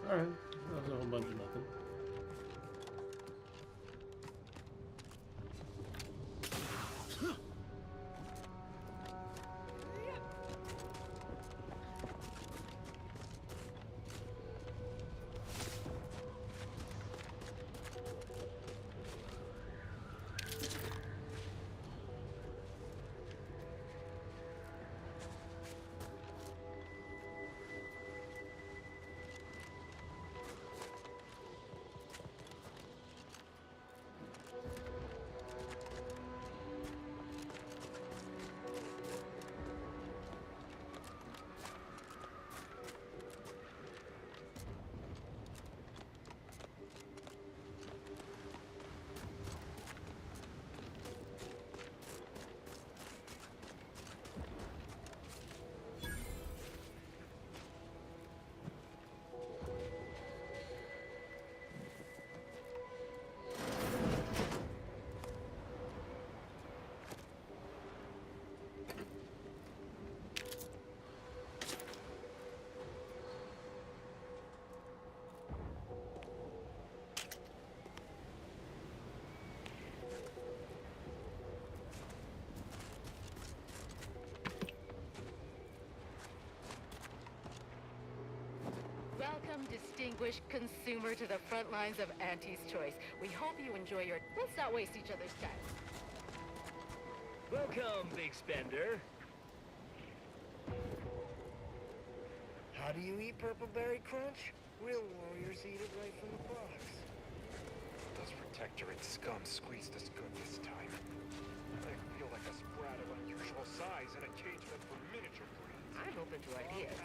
Alright, that was a whole bunch of nothing. Welcome, distinguished consumer, to the front lines of Auntie's Choice. We hope you enjoy your... Let's not waste each other's time. Welcome, big spender. How do you eat Purple Berry Crunch? Real warriors eat it right from the box. Those Protectorate scum squeezed us good this time. I feel like a sprat of unusual size in a cage meant for miniature breeds. I'm open to ideas.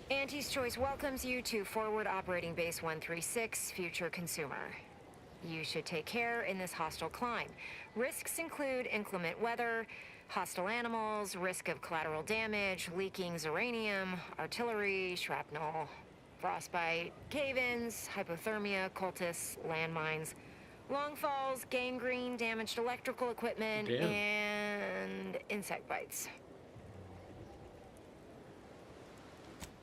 Auntie's Choice welcomes you to Forward Operating Base 136, Future Consumer. You should take care in this hostile climb. Risks include inclement weather, hostile animals, risk of collateral damage, leaking uranium, artillery, shrapnel, frostbite, cave-ins, hypothermia, cultists, landmines, long falls, gangrene, damaged electrical equipment, and insect bites.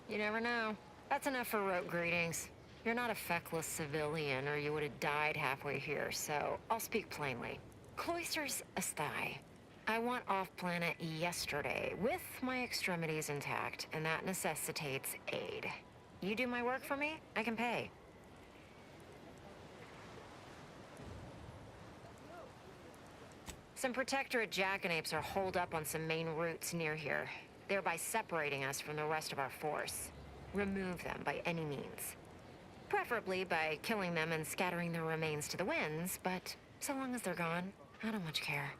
You never know. That's enough for rote greetings. You're not a feckless civilian, or you would have died halfway here, so I'll speak plainly. Cloisters asthai. I want off-planet yesterday, with my extremities intact, and that necessitates aid. You do my work for me, I can pay. Some Protectorate jackanapes are holed up on some main routes near here, thereby separating us from the rest of our force. Remove them by any means. Preferably by killing them and scattering their remains to the winds, but so long as they're gone, I don't much care.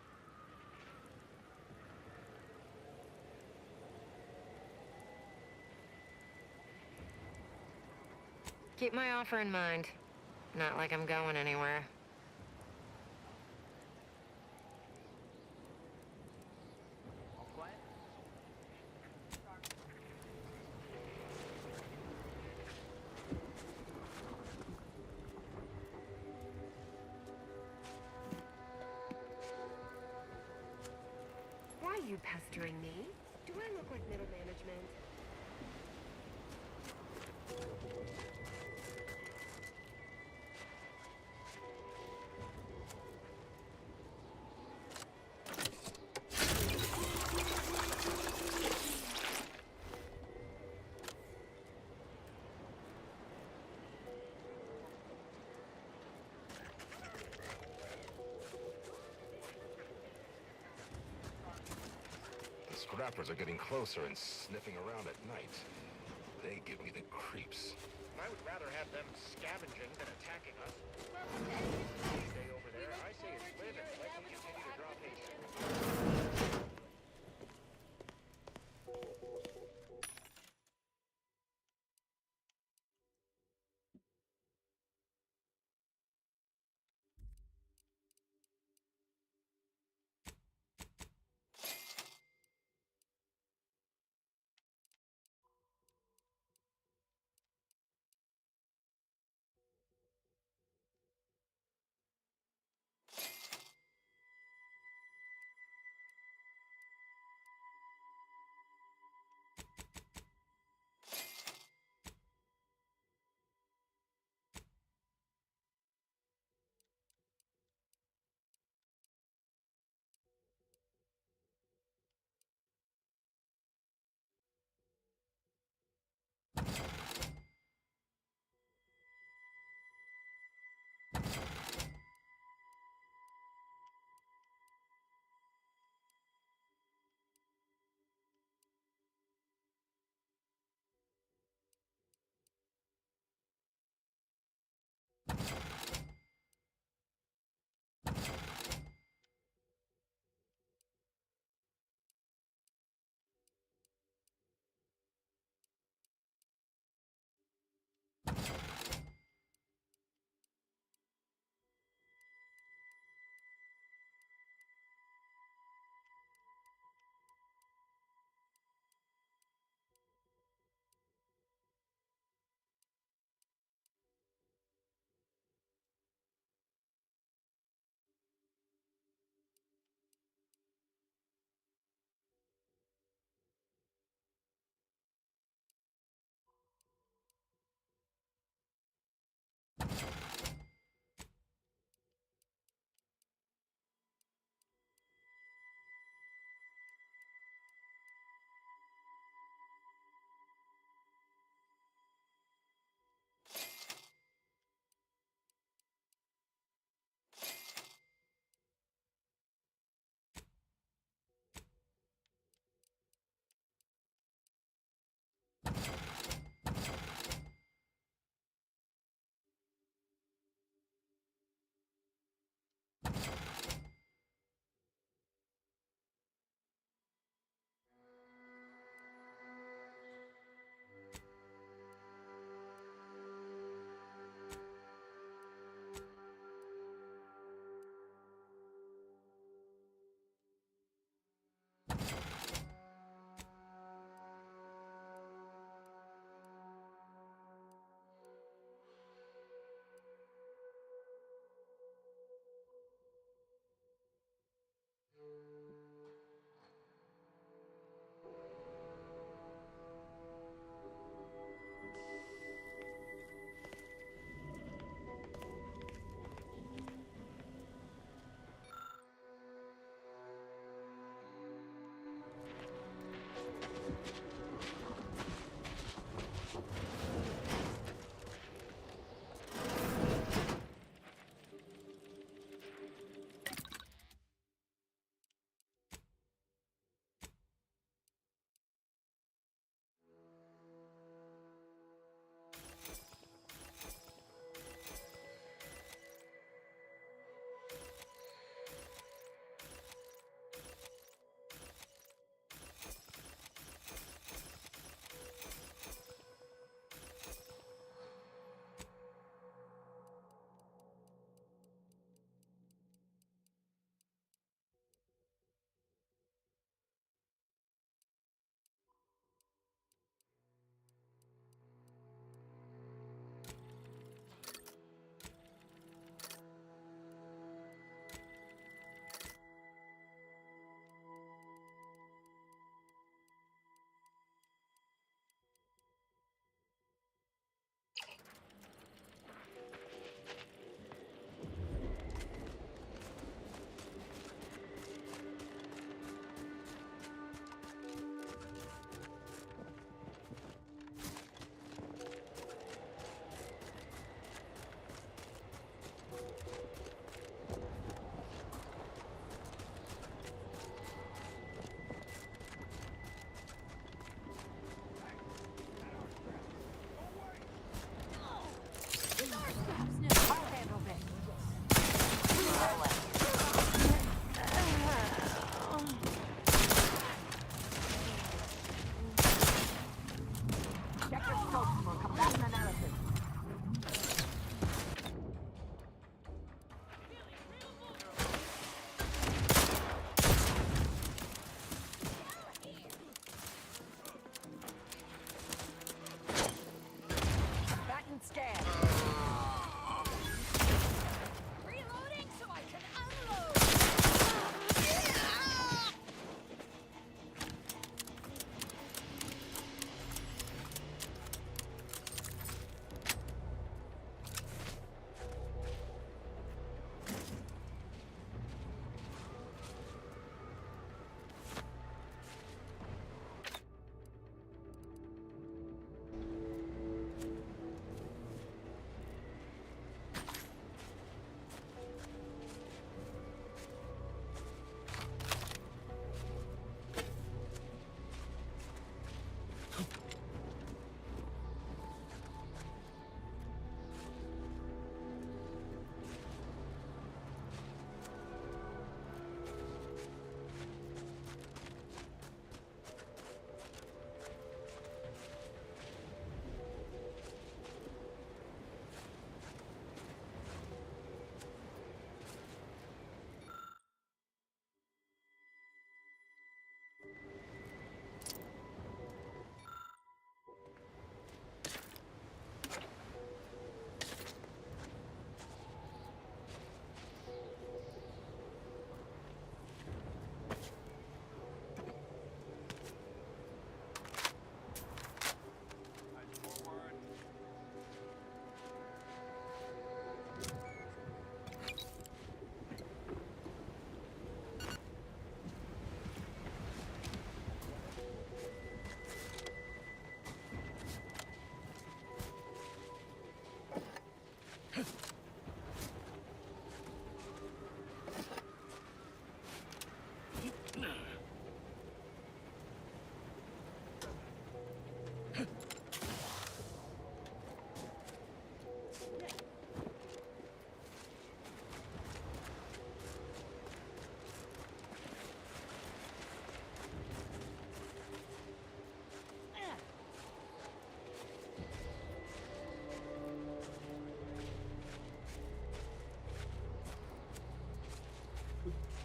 Keep my offer in mind. Not like I'm going anywhere. Why are you pestering me? Do I look like middle management? Scrappers are getting closer and sniffing around at night. They give me the creeps. I would rather have them scavenging than attacking us. Stay over there. I say it's live and let me continue to draw patience.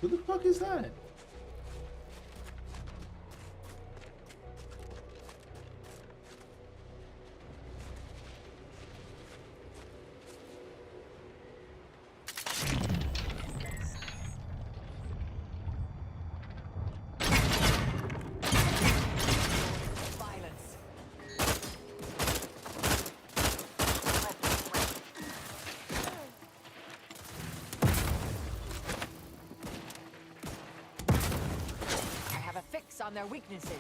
Who the fuck is that? On their weaknesses.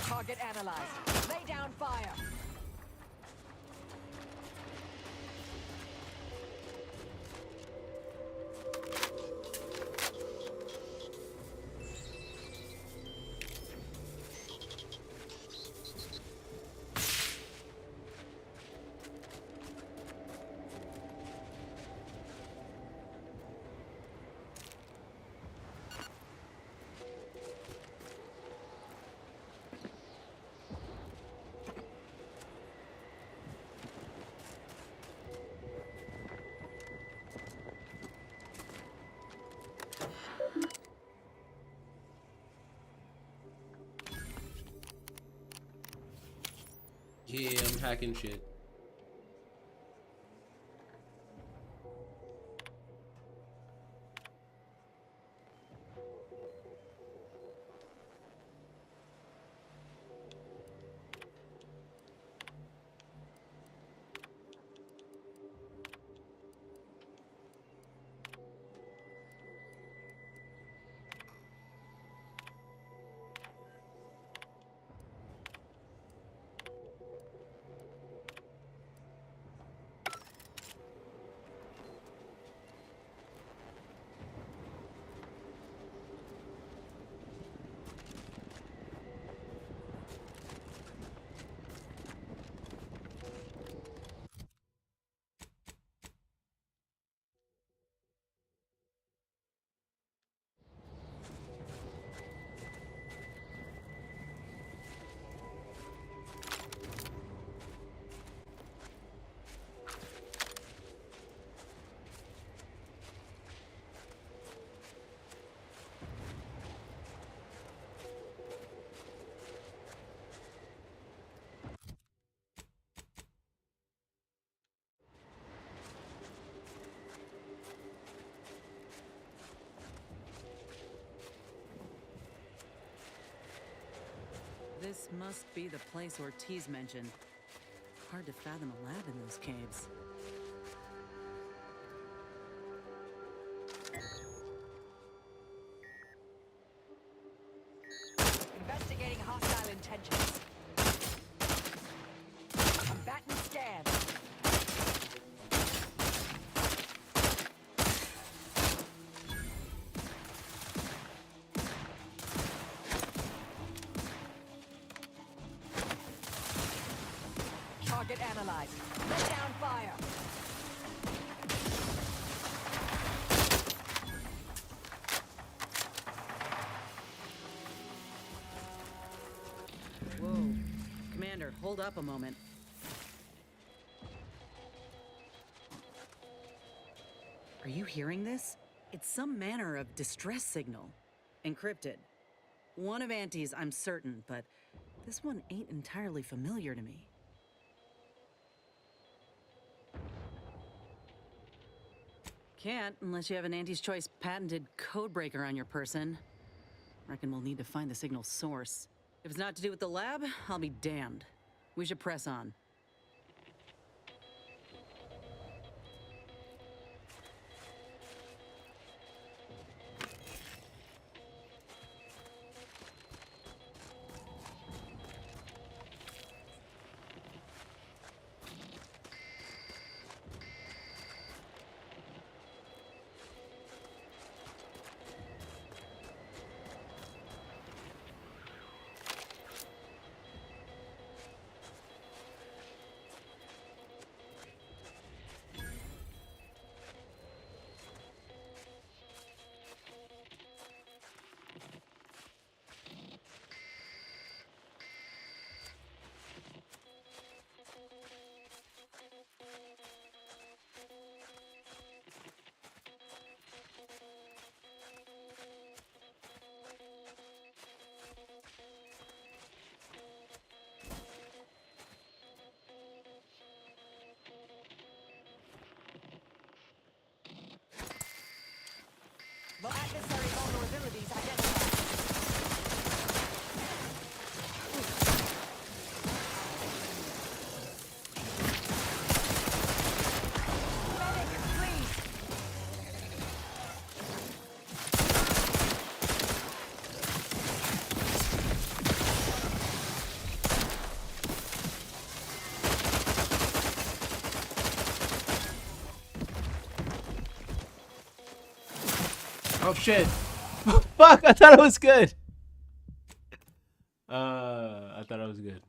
Target analyzed. Lay down fire. Yeah, I'm hacking shit. This must be the place Ortiz mentioned. Hard to fathom a lab in those caves. Investigating hostile intentions. Combatant scan. Target analyzed. Let down fire. Whoa. Commander, hold up a moment. Are you hearing this? It's some manner of distress signal. Encrypted. One of Auntie's, I'm certain, but this one ain't entirely familiar to me. Can't unless you have an Auntie's Choice patented codebreaker on your person. Reckon we'll need to find the signal's source. If it's not to do with the lab, I'll be damned. We should press on. Oh shit. Fuck, I thought it was good. I thought it was good.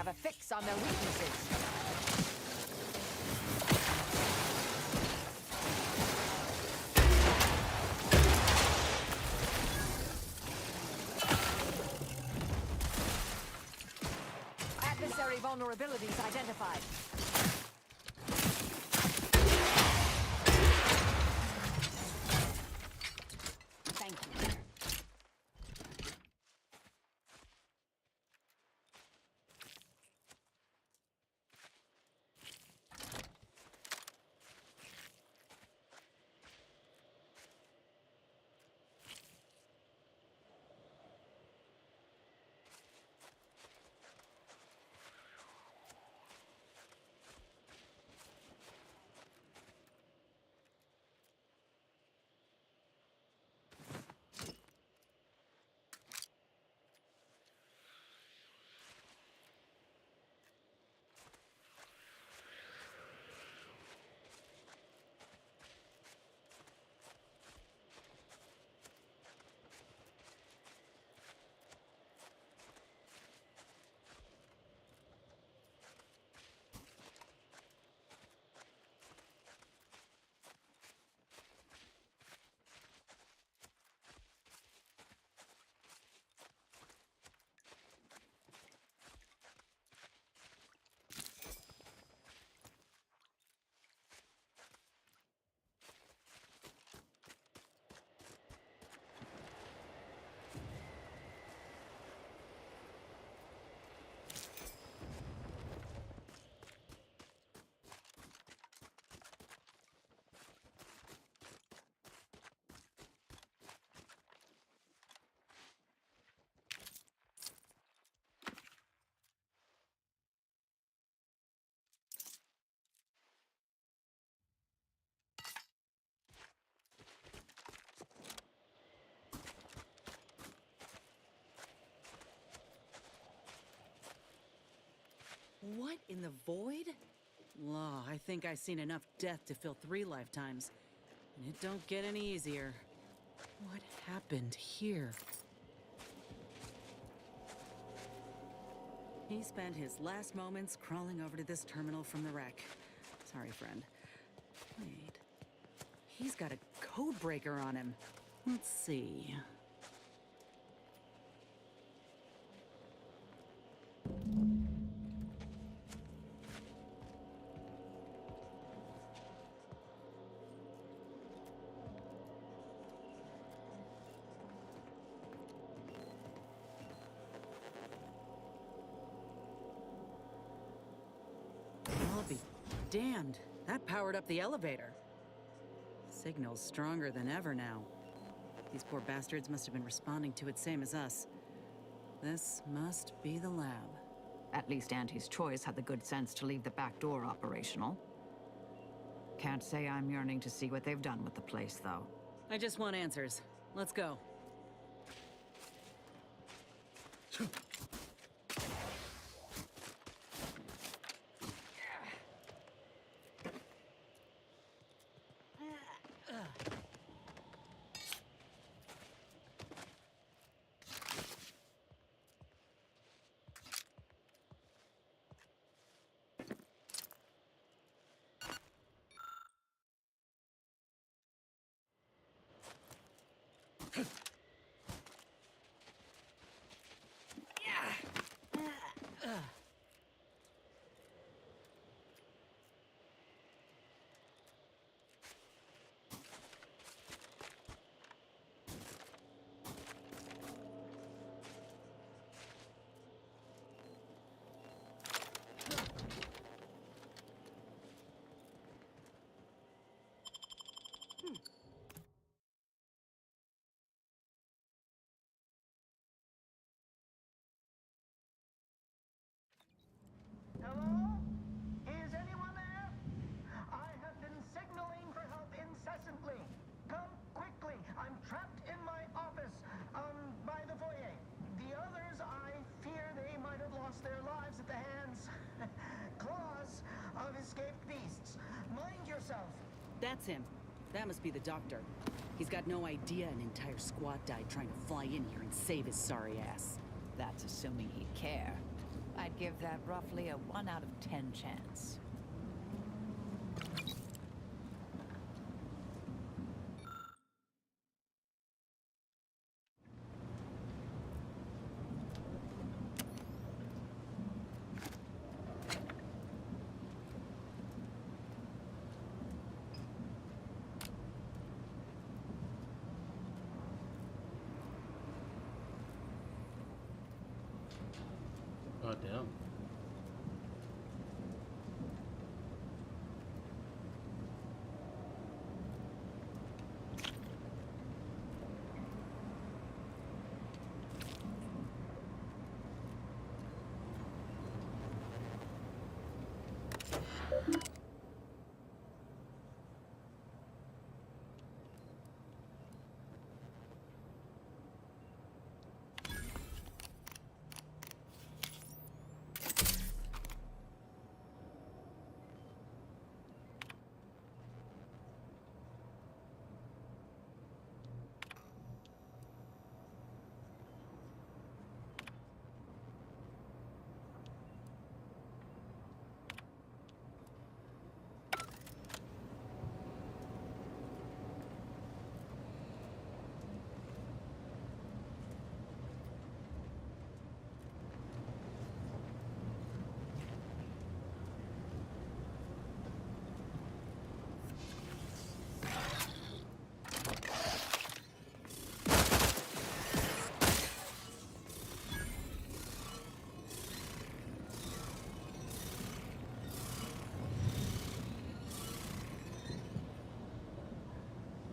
A fix on their weaknesses. Adversary vulnerabilities identified. Thank you. What in the void? Law, I think I've seen enough death to fill 3 lifetimes. And it don't get any easier. What happened here? He spent his last moments crawling over to this terminal from the wreck. Sorry, friend. Wait. He's got a code breaker on him. Let's see. I'll be damned. That powered up the elevator. Signal's stronger than ever now. These poor bastards must have been responding to it same as us. This must be the lab. At least Auntie's Choice had the good sense to leave the back door operational. Can't say I'm yearning to see what they've done with the place, though. I just want answers. Let's go. Hello? Is anyone there? I have been signaling for help incessantly. Come quickly. I'm trapped in my office, by the foyer. The others, I fear they might have lost their lives at the hands, claws of escaped beasts. Mind yourself. That's him. That must be the doctor. He's got no idea an entire squad died trying to fly in here and save his sorry ass. That's assuming he'd care. I'd give that roughly a 1 out of 10 chance. Oh, damn.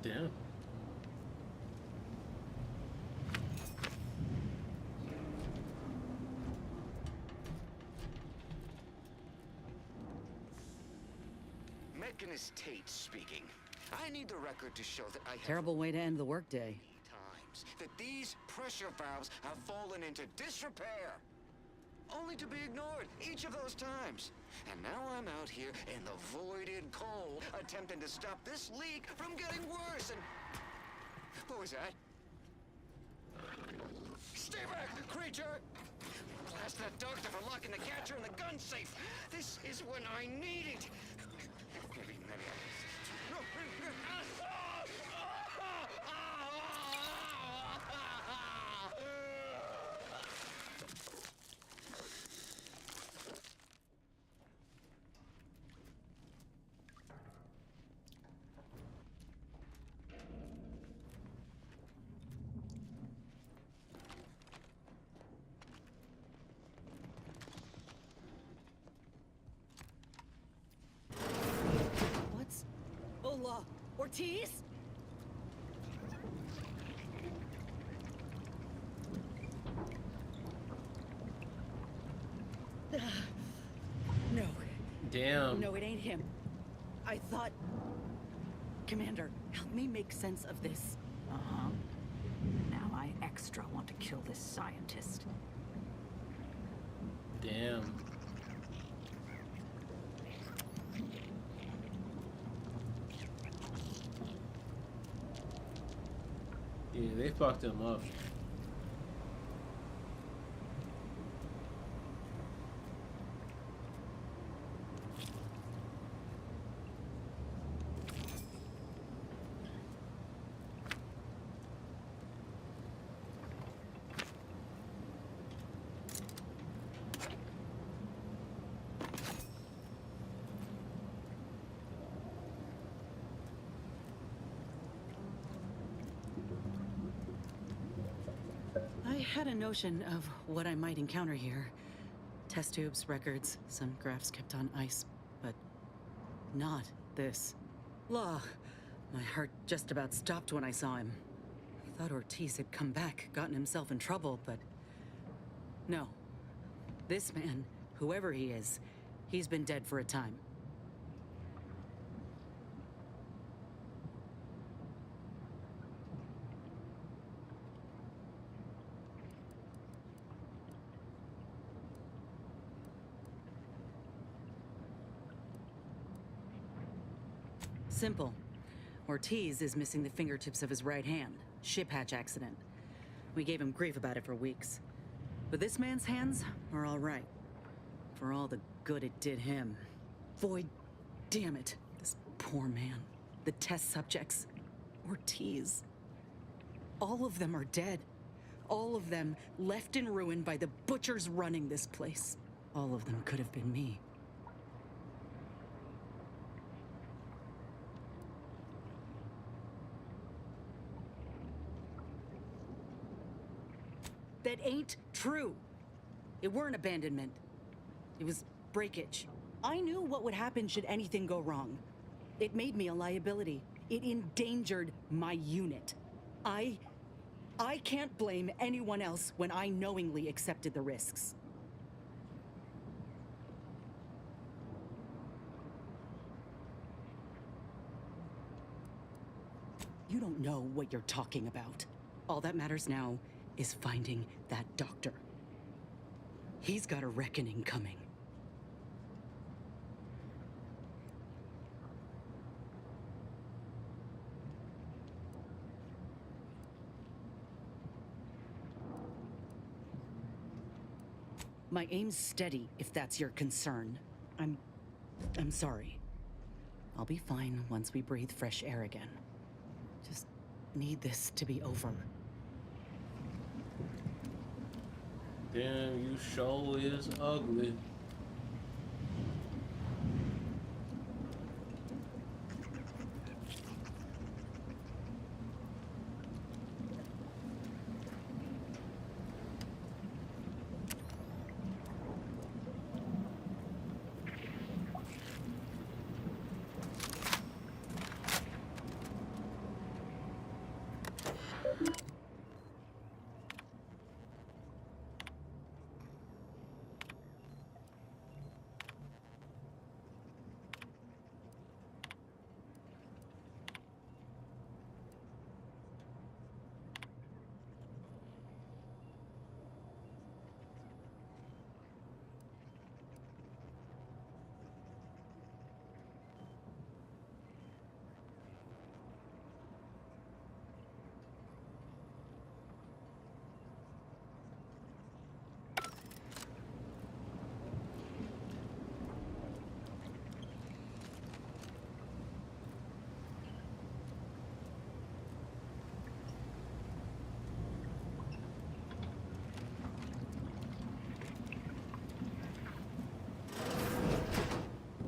Damn. Mechanis Tate speaking. I need the record to show that I have Terrible way to end the workday. times that these pressure valves have fallen into disrepair. Only to be ignored each of those times. And now I'm out here in the voided coal, attempting to stop this leak from getting worse and... What was that? Stay back, creature! Blast that doctor for locking the catcher in the gun safe! This is when I need it! Maybe I... What's... Ola Ortiz? No. Damn. No, it ain't him. I thought... Commander, help me make sense of this. Uh-huh. Now I extra want to kill this scientist. Damn. Yeah, they fucked him up. I had a notion of what I might encounter here. Test tubes, records, some graphs kept on ice, but not this. Law. My heart just about stopped when I saw him. I thought Ortiz had come back, gotten himself in trouble, but no. This man, whoever he is, he's been dead for a time. Simple. Ortiz is missing the fingertips of his right hand. Ship hatch accident. We gave him grief about it for weeks. But this man's hands are all right. For all the good it did him. Void, damn it. This poor man. The test subjects. Ortiz. All of them are dead. All of them left in ruin by the butchers running this place. All of them could have been me. That ain't true. It weren't abandonment. It was breakage. I knew what would happen should anything go wrong. It made me a liability. It endangered my unit. I can't blame anyone else when I knowingly accepted the risks. You don't know what you're talking about. All that matters now is finding that doctor. He's got a reckoning coming. My aim's steady, if that's your concern. I'm sorry. I'll be fine once we breathe fresh air again. Just need this to be over. Damn, you sure is ugly.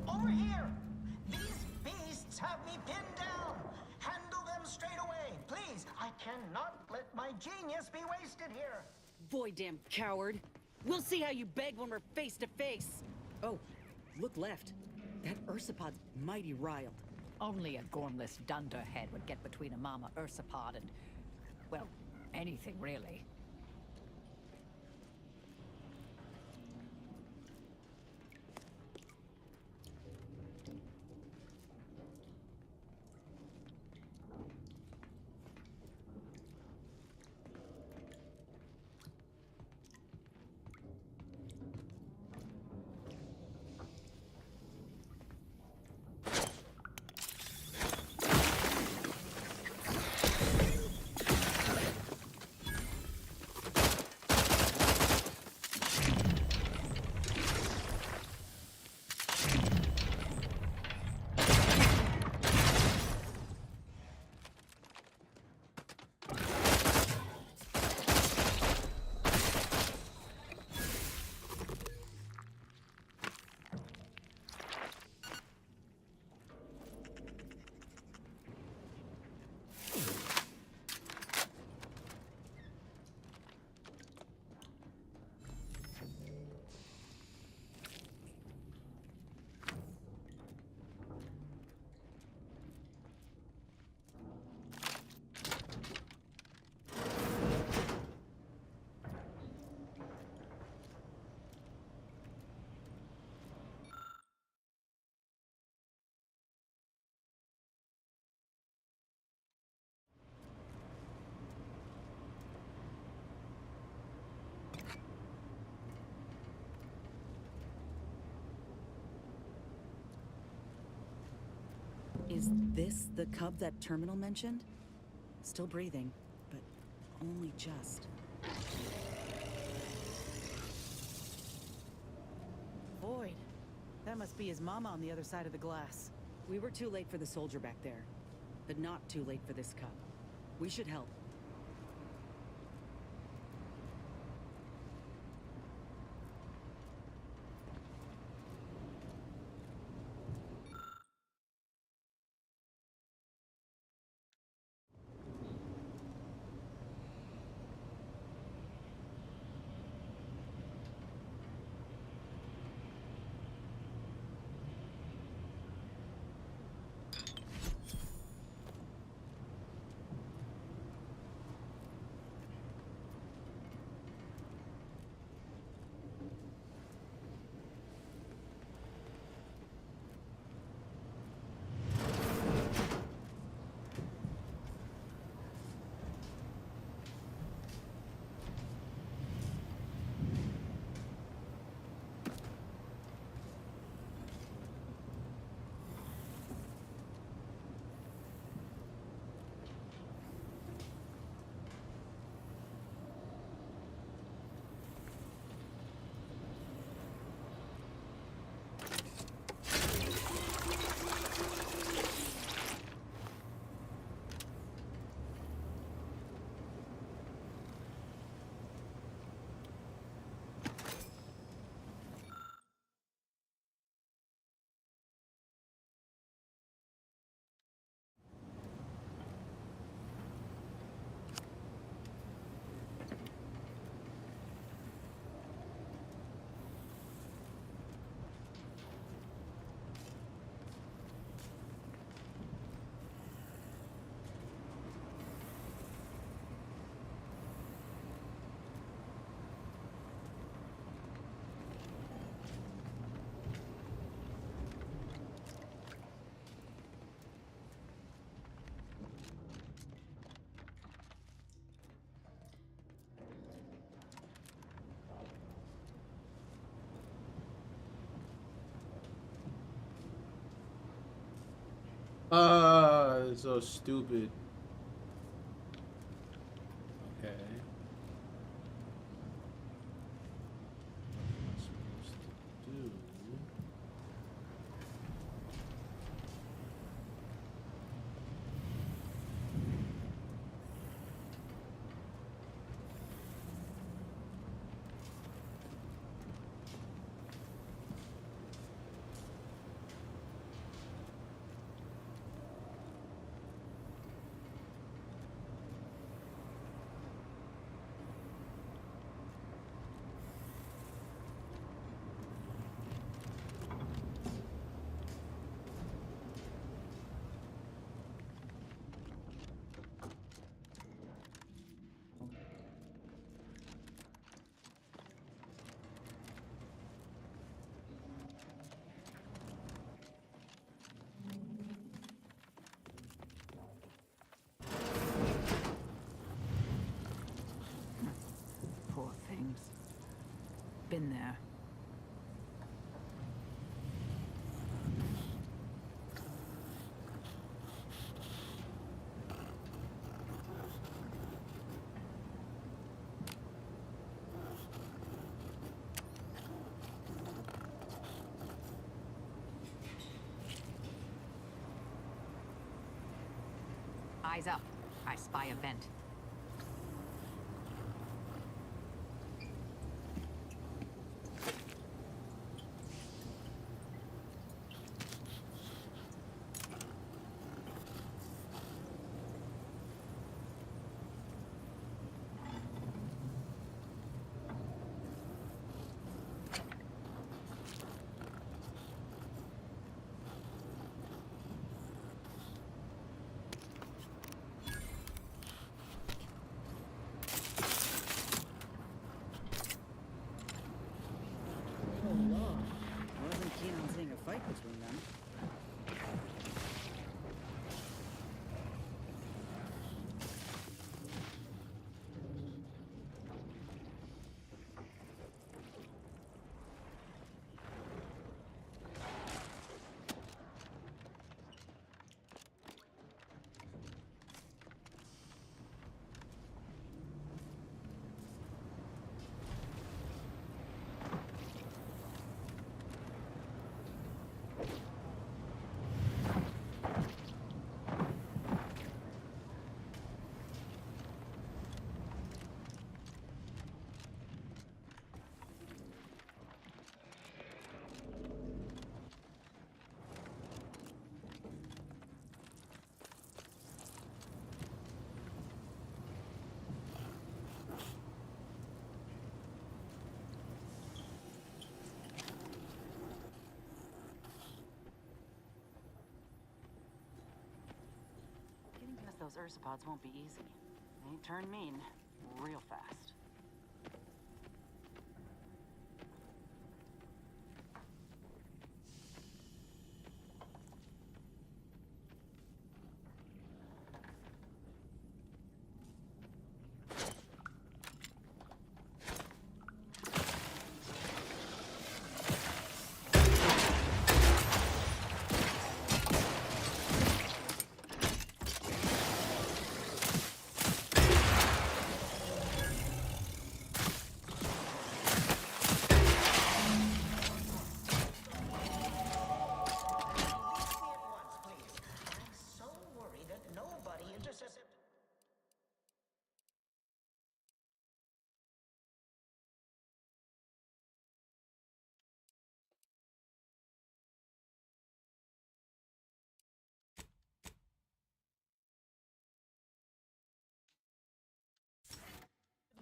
Over here! These beasts have me pinned down! Handle them straight away, please! I cannot let my genius be wasted here! Void, damn coward. We'll see how you beg when we're face to face. Oh, look left. That Ursapod's mighty riled. Only a gormless dunderhead would get between a mama Ursapod and, well, anything really. Is this the cub that Terminal mentioned? Still breathing, but only just. Void. That must be his mama on the other side of the glass. We were too late for the soldier back there, but not too late for this cub. We should help. It's so stupid. Okay. What am I supposed to do? Poor things. Been there. Eyes up. I spy a vent. Ursopods won't be easy. They turn mean real fast.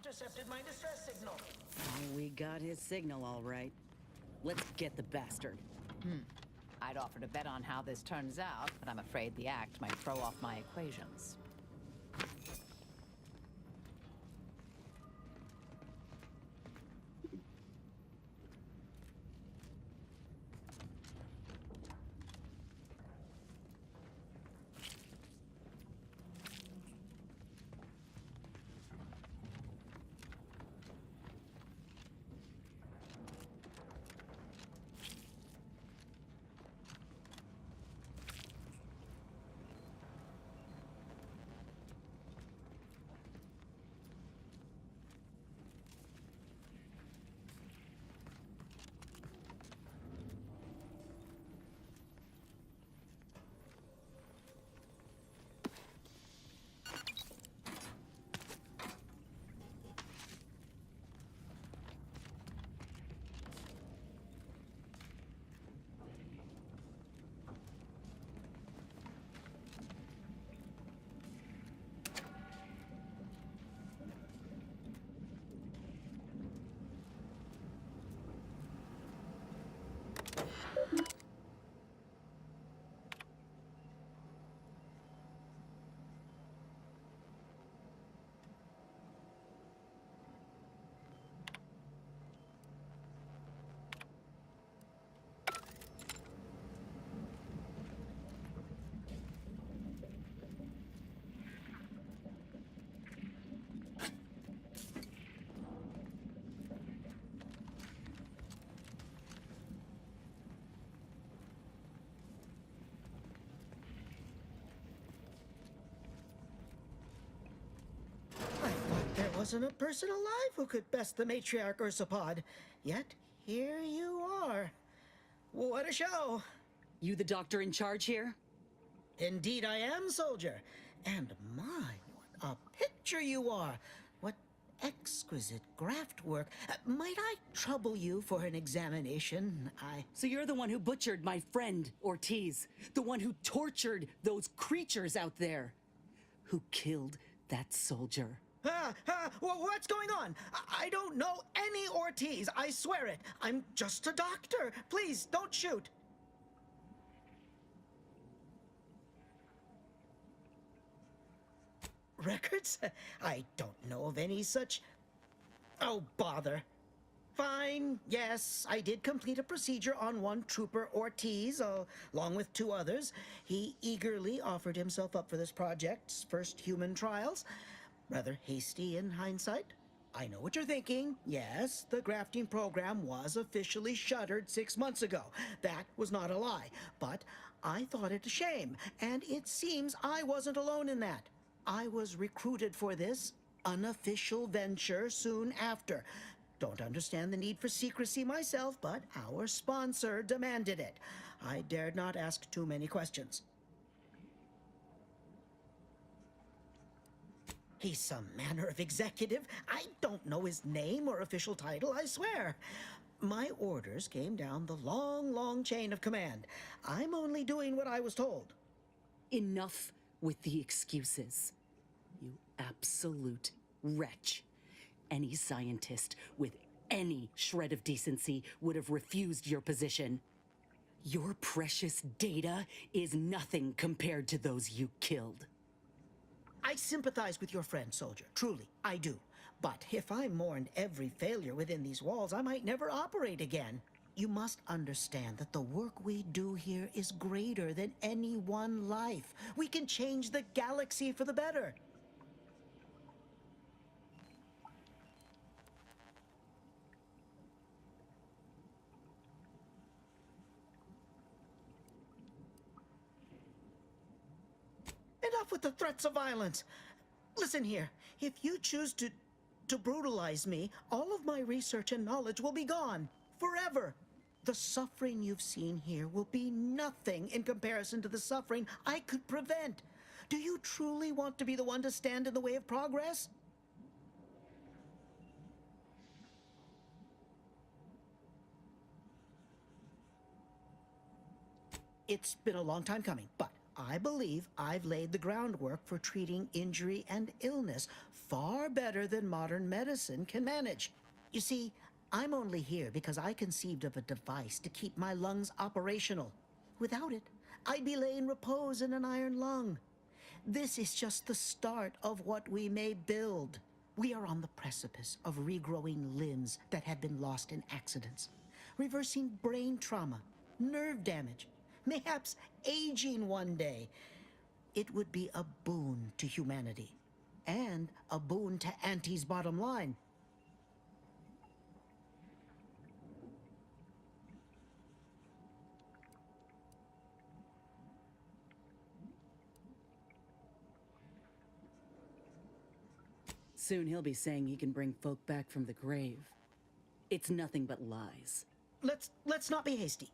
Intercepted my distress signal. Oh, we got his signal all right. Let's get the bastard. I'd offer to bet on how this turns out, but I'm afraid the act might throw off my equations. There wasn't a person alive who could best the matriarch Ursopod. Yet, here you are. What a show! You the doctor in charge here? Indeed I am, soldier. And my, what a picture you are! What exquisite graft work. Might I trouble you for an examination? So you're the one who butchered my friend, Ortiz. The one who tortured those creatures out there. Who killed that soldier. What's going on? I don't know any Ortiz, I swear it. I'm just a doctor. Please, don't shoot. Records? I don't know of any such... Oh, bother. Fine, yes, I did complete a procedure on one Trooper Ortiz, along with 2 others. He eagerly offered himself up for this project's first human trials. Rather hasty in hindsight. I know what you're thinking. Yes, the grafting program was officially shuttered 6 months ago. That was not a lie. But I thought it a shame, and it seems I wasn't alone in that. I was recruited for this unofficial venture soon after. Don't understand the need for secrecy myself, but our sponsor demanded it. I dared not ask too many questions. He's some manner of executive. I don't know his name or official title, I swear. My orders came down the long, long chain of command. I'm only doing what I was told. Enough with the excuses. You absolute wretch. Any scientist with any shred of decency would have refused your position. Your precious data is nothing compared to those you killed. I sympathize with your friend, soldier. Truly, I do. But if I mourned every failure within these walls, I might never operate again. You must understand that the work we do here is greater than any one life. We can change the galaxy for the better. Enough with the threats of violence. Listen here, if you choose to brutalize me, all of my research and knowledge will be gone. Forever. The suffering you've seen here will be nothing in comparison to the suffering I could prevent. Do you truly want to be the one to stand in the way of progress? It's been a long time coming, but I believe I've laid the groundwork for treating injury and illness far better than modern medicine can manage. You see, I'm only here because I conceived of a device to keep my lungs operational. Without it, I'd be laying repose in an iron lung. This is just the start of what we may build. We are on the precipice of regrowing limbs that have been lost in accidents, reversing brain trauma, nerve damage, mayhaps aging one day. It would be a boon to humanity, and a boon to Auntie's bottom line. Soon he'll be saying he can bring folk back from the grave. It's nothing but lies. Let's not be hasty.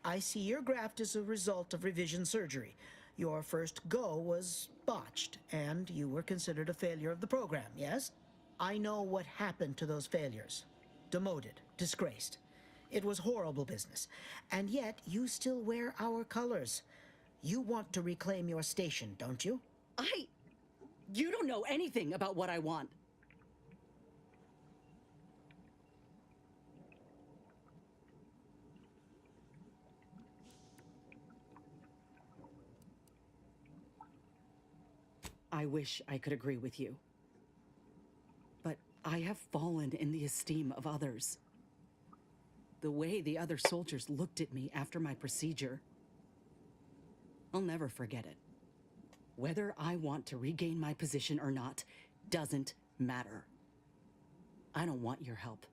I see your graft is a result of revision surgery. Your first go was botched, and you were considered a failure of the program, yes? I know what happened to those failures. Demoted, disgraced. It was horrible business. And yet, you still wear our colors. You want to reclaim your station, don't you? You don't know anything about what I want. I wish I could agree with you. But I have fallen in the esteem of others. The way the other soldiers looked at me after my procedure, I'll never forget it. Whether I want to regain my position or not doesn't matter. I don't want your help.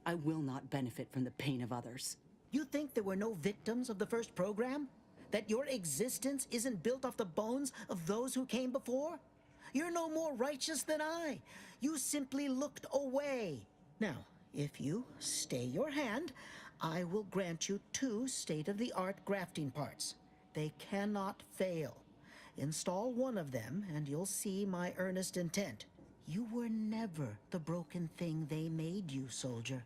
I will not benefit from the pain of others. You think there were no victims of the first program? That your existence isn't built off the bones of those who came before? You're no more righteous than I. You simply looked away. Now, if you stay your hand, I will grant you 2 state-of-the-art grafting parts. They cannot fail. Install one of them, and you'll see my earnest intent. You were never the broken thing they made you, soldier.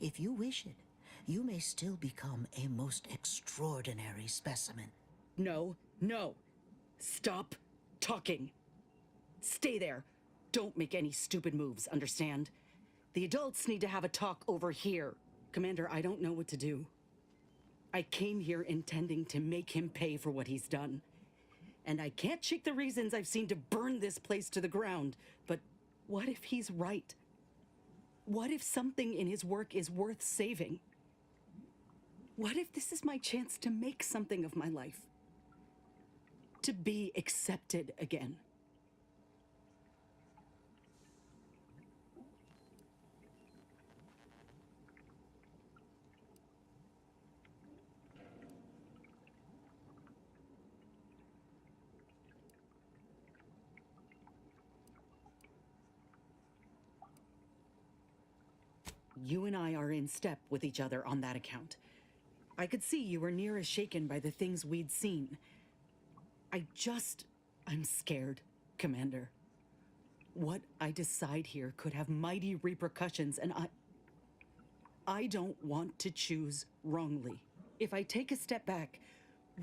If you wish it, you may still become a most extraordinary specimen. No. Stop talking. Stay there. Don't make any stupid moves, understand? The adults need to have a talk over here. Commander, I don't know what to do. I came here intending to make him pay for what he's done. And I can't shake the reasons I've seen to burn this place to the ground. But what if he's right? What if something in his work is worth saving? What if this is my chance to make something of my life? To be accepted again? You and I are in step with each other on that account. I could see you were near as shaken by the things we'd seen. I'm scared, Commander. What I decide here could have mighty repercussions, and I don't want to choose wrongly. If I take a step back,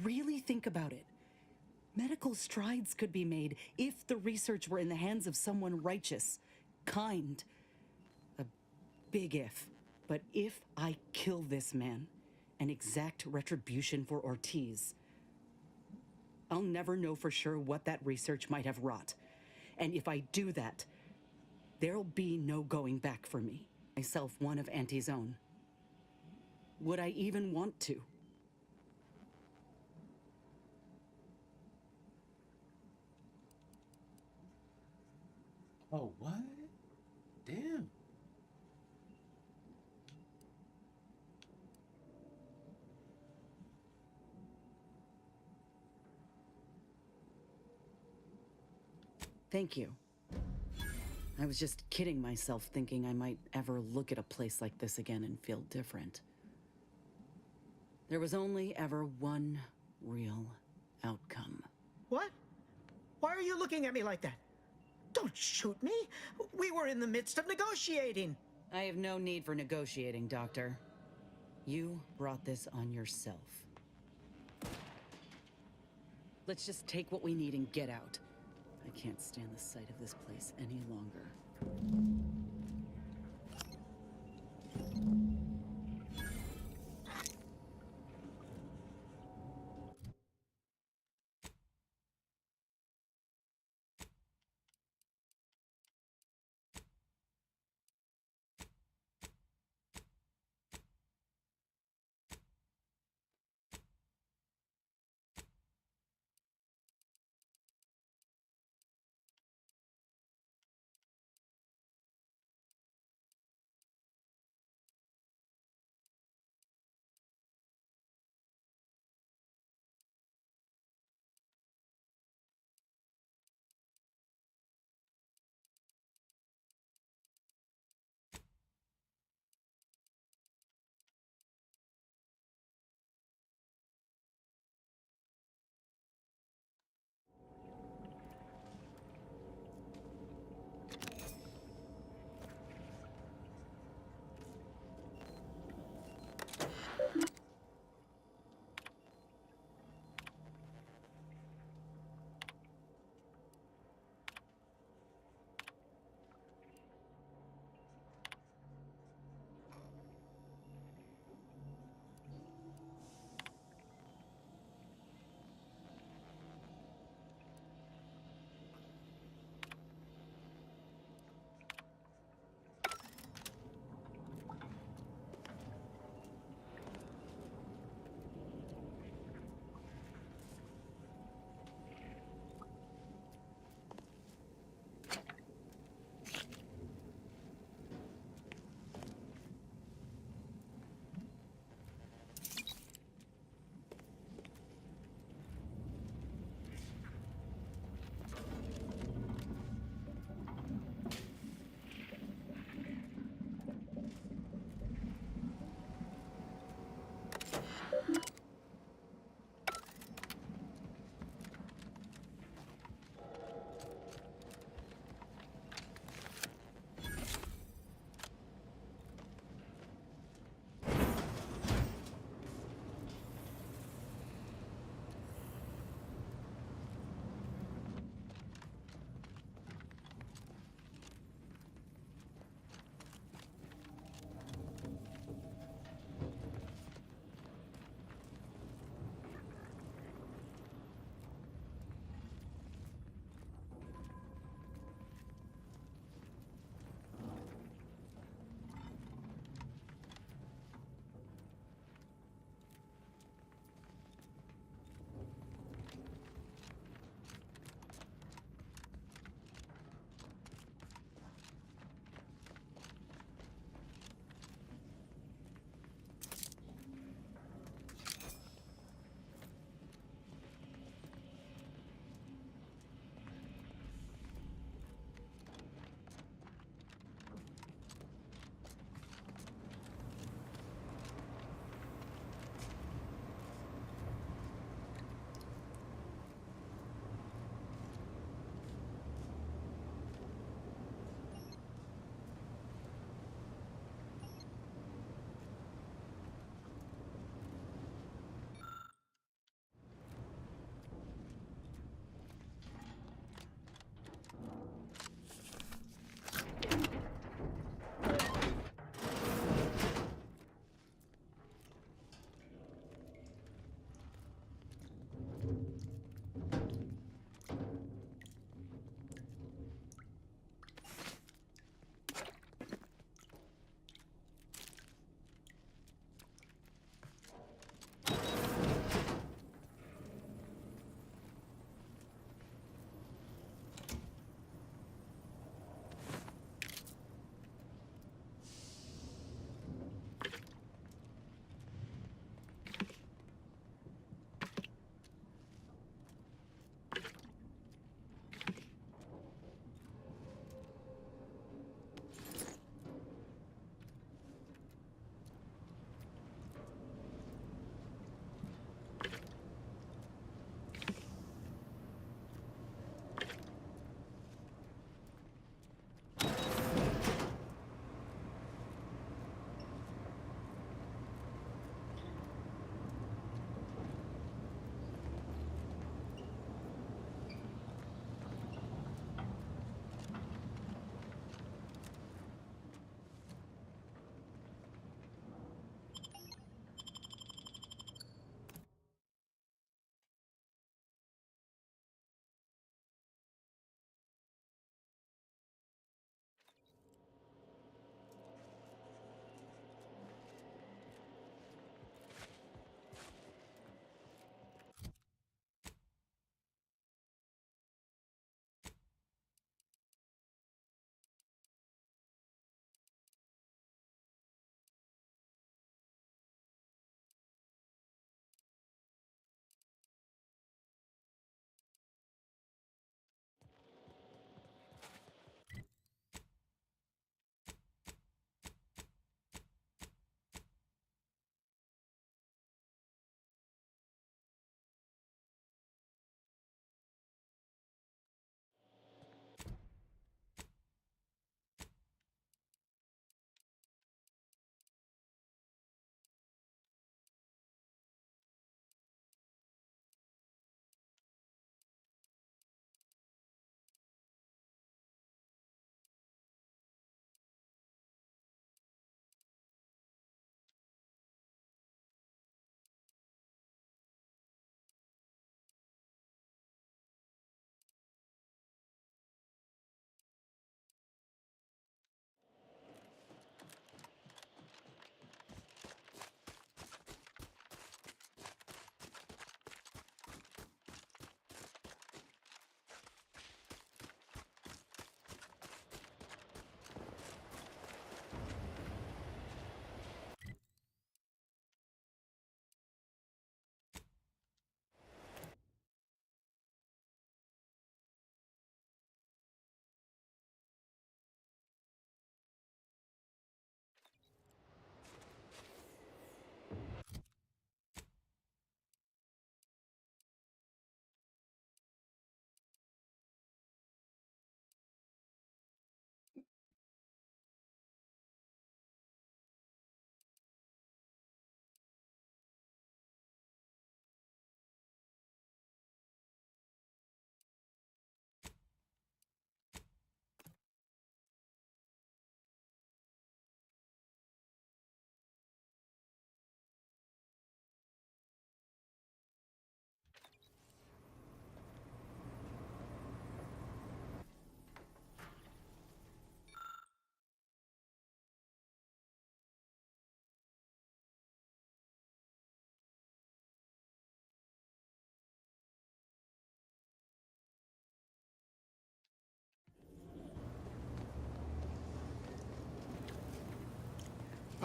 really think about it. Medical strides could be made if the research were in the hands of someone righteous, kind. A big if. But if I kill this man and exact retribution for Ortiz, I'll never know for sure what that research might have wrought. And if I do that, there'll be no going back for me. Myself one of Auntie's own. Would I even want to? Oh, what? Damn. Thank you. I was just kidding myself thinking I might ever look at a place like this again and feel different. There was only ever one real outcome. What? Why are you looking at me like that? Don't shoot me. We were in the midst of negotiating. I have no need for negotiating, Doctor. You brought this on yourself. Let's just take what we need and get out. I can't stand the sight of this place any longer.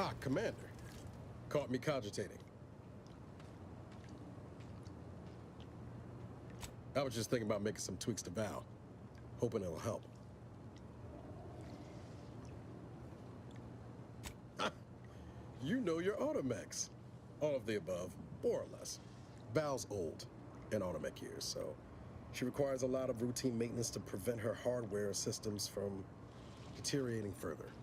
Ah, Commander. Caught me cogitating. I was just thinking about making some tweaks to Val. Hoping it'll help. You know your automechs. All of the above, more or less. Val's old in automech years, so she requires a lot of routine maintenance to prevent her hardware systems from deteriorating further.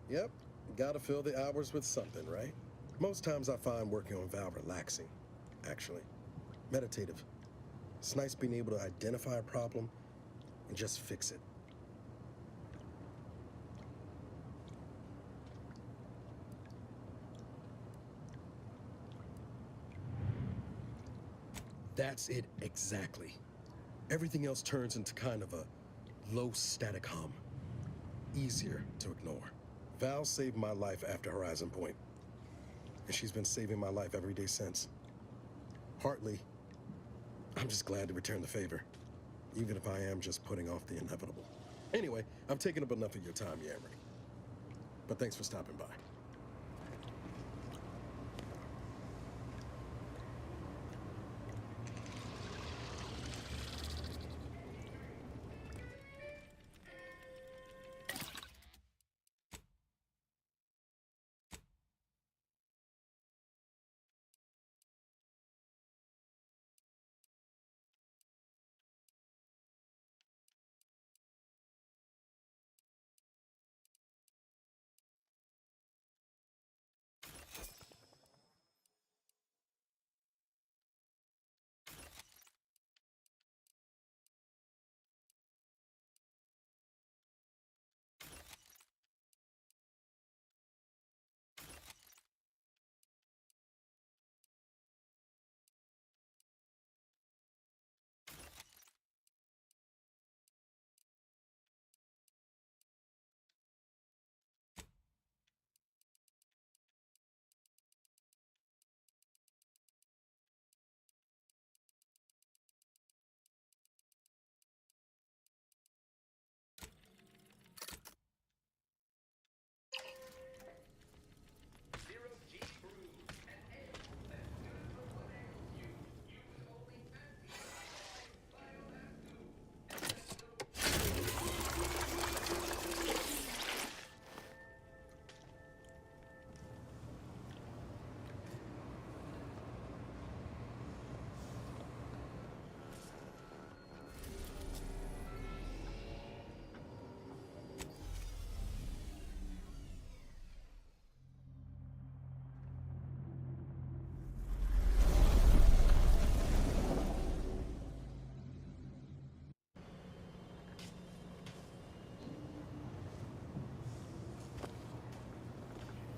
Yep, gotta fill the hours with something, right? Most times I find working on Val relaxing, actually. Meditative. It's nice being able to identify a problem and just fix it. That's it exactly. Everything else turns into kind of a low static hum. Easier to ignore. Val saved my life after Horizon Point, and she's been saving my life every day since. Partly, I'm just glad to return the favor, even if I am just putting off the inevitable. Anyway, I'm taking up enough of your time, Yammering. But thanks for stopping by.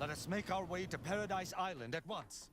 Let us make our way to Paradise Island at once.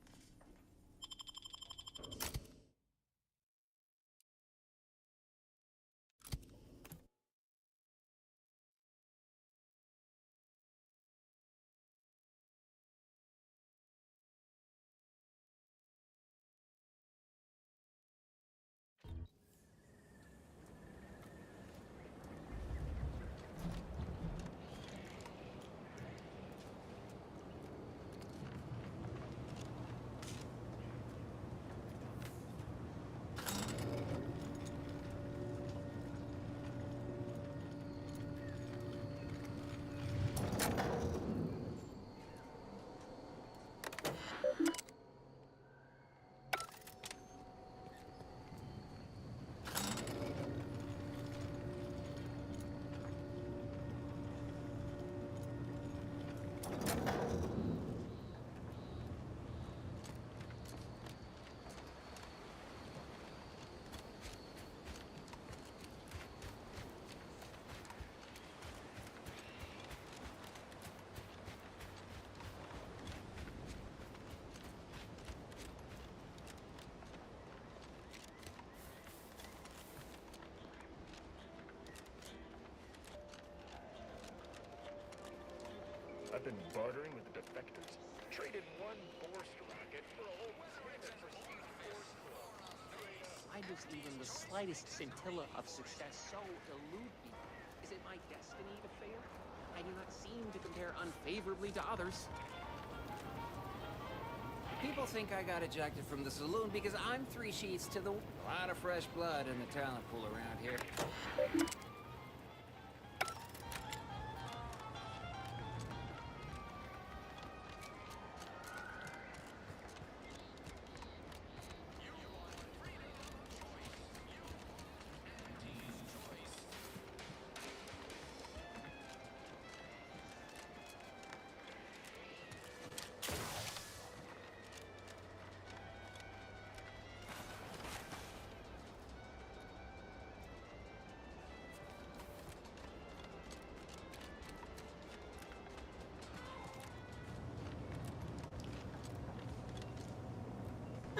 I've been bartering with the defectors. Traded one Borst rocket for a whole planet prestige Borst clone. I Why does even the slightest scintilla of success so elude me? Is it my destiny to fail? I do not seem to compare unfavorably to others. People think I got ejected from the saloon because I'm 3 sheets to the... A lot of fresh blood in the talent pool around here.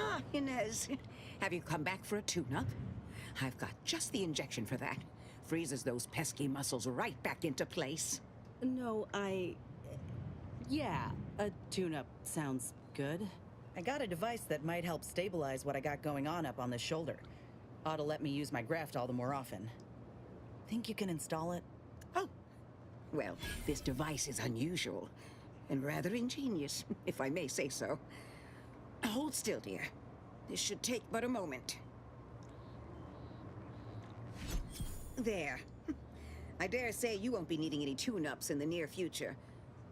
Ah, Inez. Have you come back for a tune-up? I've got just the injection for that. Freezes those pesky muscles right back into place. No, yeah, a tune-up sounds good. I got a device that might help stabilize what I got going on up on the shoulder. Ought to let me use my graft all the more often. Think you can install it? Oh, well, this device is unusual and rather ingenious, if I may say so. Hold still, dear. This should take but a moment. There. I dare say you won't be needing any tune-ups in the near future,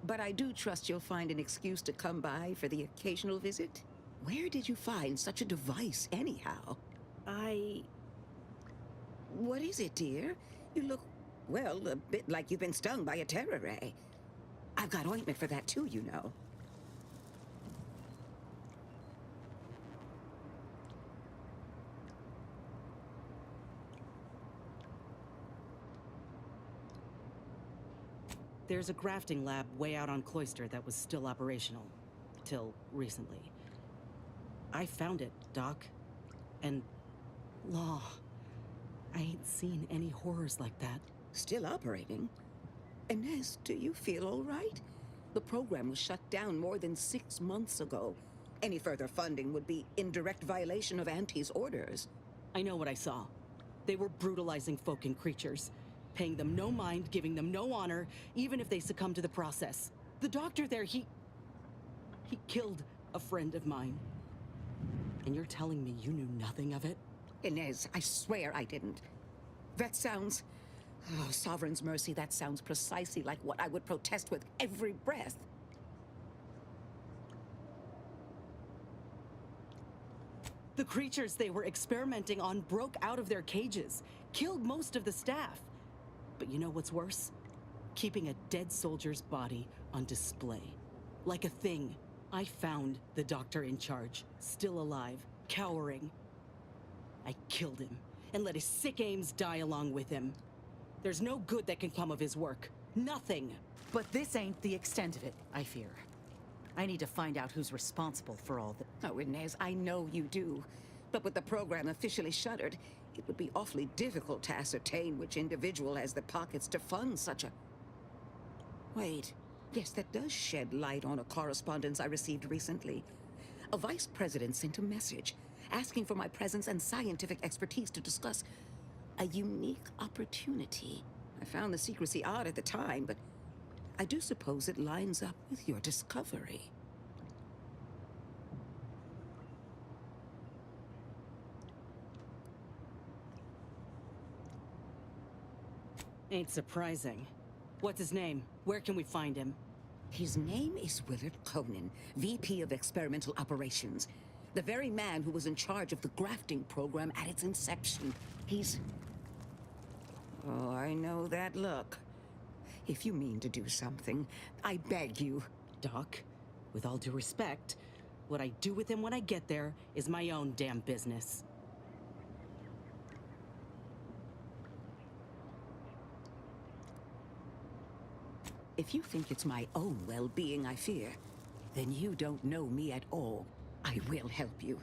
but I do trust you'll find an excuse to come by for the occasional visit. Where did you find such a device, anyhow? What is it, dear? You look, well, a bit like you've been stung by a terror ray. I've got ointment for that too, you know. There's a grafting lab way out on Cloister that was still operational. Till recently. I found it, Doc. And... Law. I ain't seen any horrors like that. Still operating? Inez, do you feel all right? The program was shut down more than 6 months ago. Any further funding would be in direct violation of Auntie's orders. I know what I saw. They were brutalizing folk and creatures. Paying them no mind, giving them no honor, even if they succumb to the process. The doctor there, he killed a friend of mine. And you're telling me you knew nothing of it? Inez, I swear I didn't. That sounds... Oh, Sovereign's mercy, that sounds precisely like what I would protest with every breath. The creatures they were experimenting on broke out of their cages, killed most of the staff. But you know what's worse? Keeping a dead soldier's body on display. Like a thing. I found the doctor in charge, still alive, cowering. I killed him, and let his sick aims die along with him. There's no good that can come of his work. Nothing. But this ain't the extent of it, I fear. I need to find out who's responsible for all the... Oh, Inez, I know you do. But with the program officially shuttered, it would be awfully difficult to ascertain which individual has the pockets to fund such a... Wait. Yes, that does shed light on a correspondence I received recently. A vice president sent a message asking for my presence and scientific expertise to discuss a unique opportunity. I found the secrecy odd at the time, but I do suppose it lines up with your discovery. Ain't surprising. What's his name? Where can we find him? His name is Willard Conan, VP of Experimental Operations. The very man who was in charge of the grafting program at its inception. He's... Oh, I know that look. If you mean to do something, I beg you. Doc, with all due respect, what I do with him when I get there is my own damn business. If you think it's my own well-being I fear, then you don't know me at all. I will help you.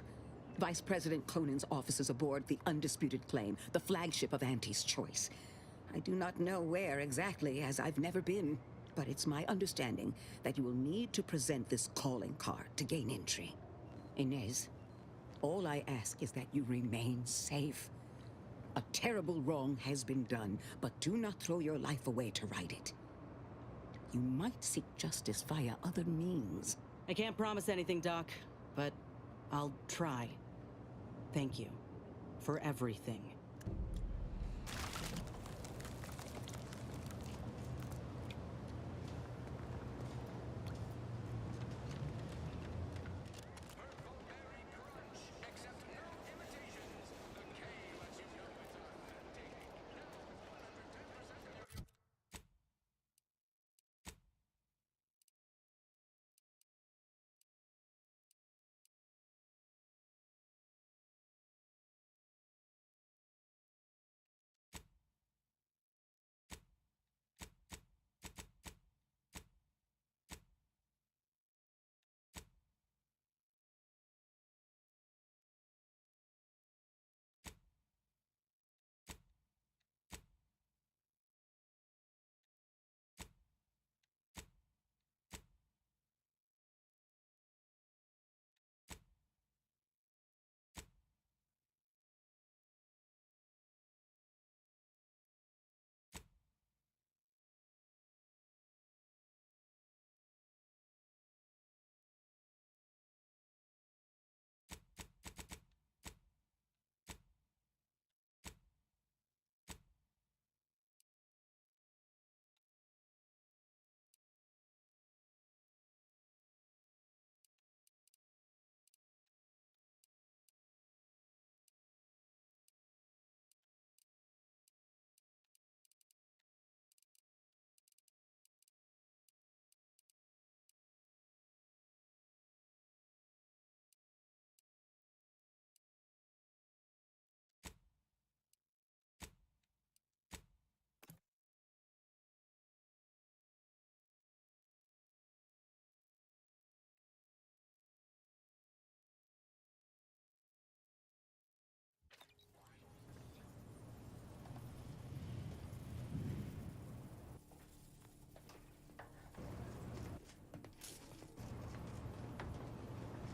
Vice President Conan's office is aboard the Undisputed Claim, the flagship of Auntie's Choice. I do not know where exactly, as I've never been, but it's my understanding that you will need to present this calling card to gain entry. Inez, All I ask is that you remain safe. A terrible wrong has been done, but do not throw your life away to right it. You might seek justice via other means. I can't promise anything, Doc, but I'll try. Thank you for everything.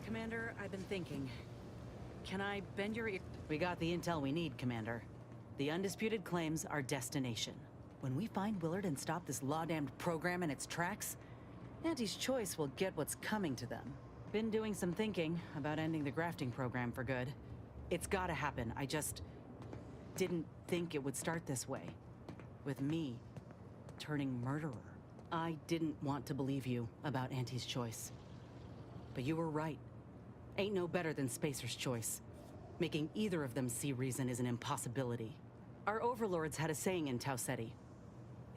Commander, I've been thinking. Can I bend your ear? We got the intel we need, Commander. The undisputed claims our destination. When we find Willard and stop this law-damned program in its tracks, Auntie's Choice will get what's coming to them. Been doing some thinking about ending the grafting program for good. It's gotta happen. I just didn't think it would start this way. With me turning murderer. I didn't want to believe you about Auntie's Choice. But you were right. Ain't no better than Spacer's Choice. Making either of them see reason is an impossibility. Our overlords had a saying in Tau Ceti.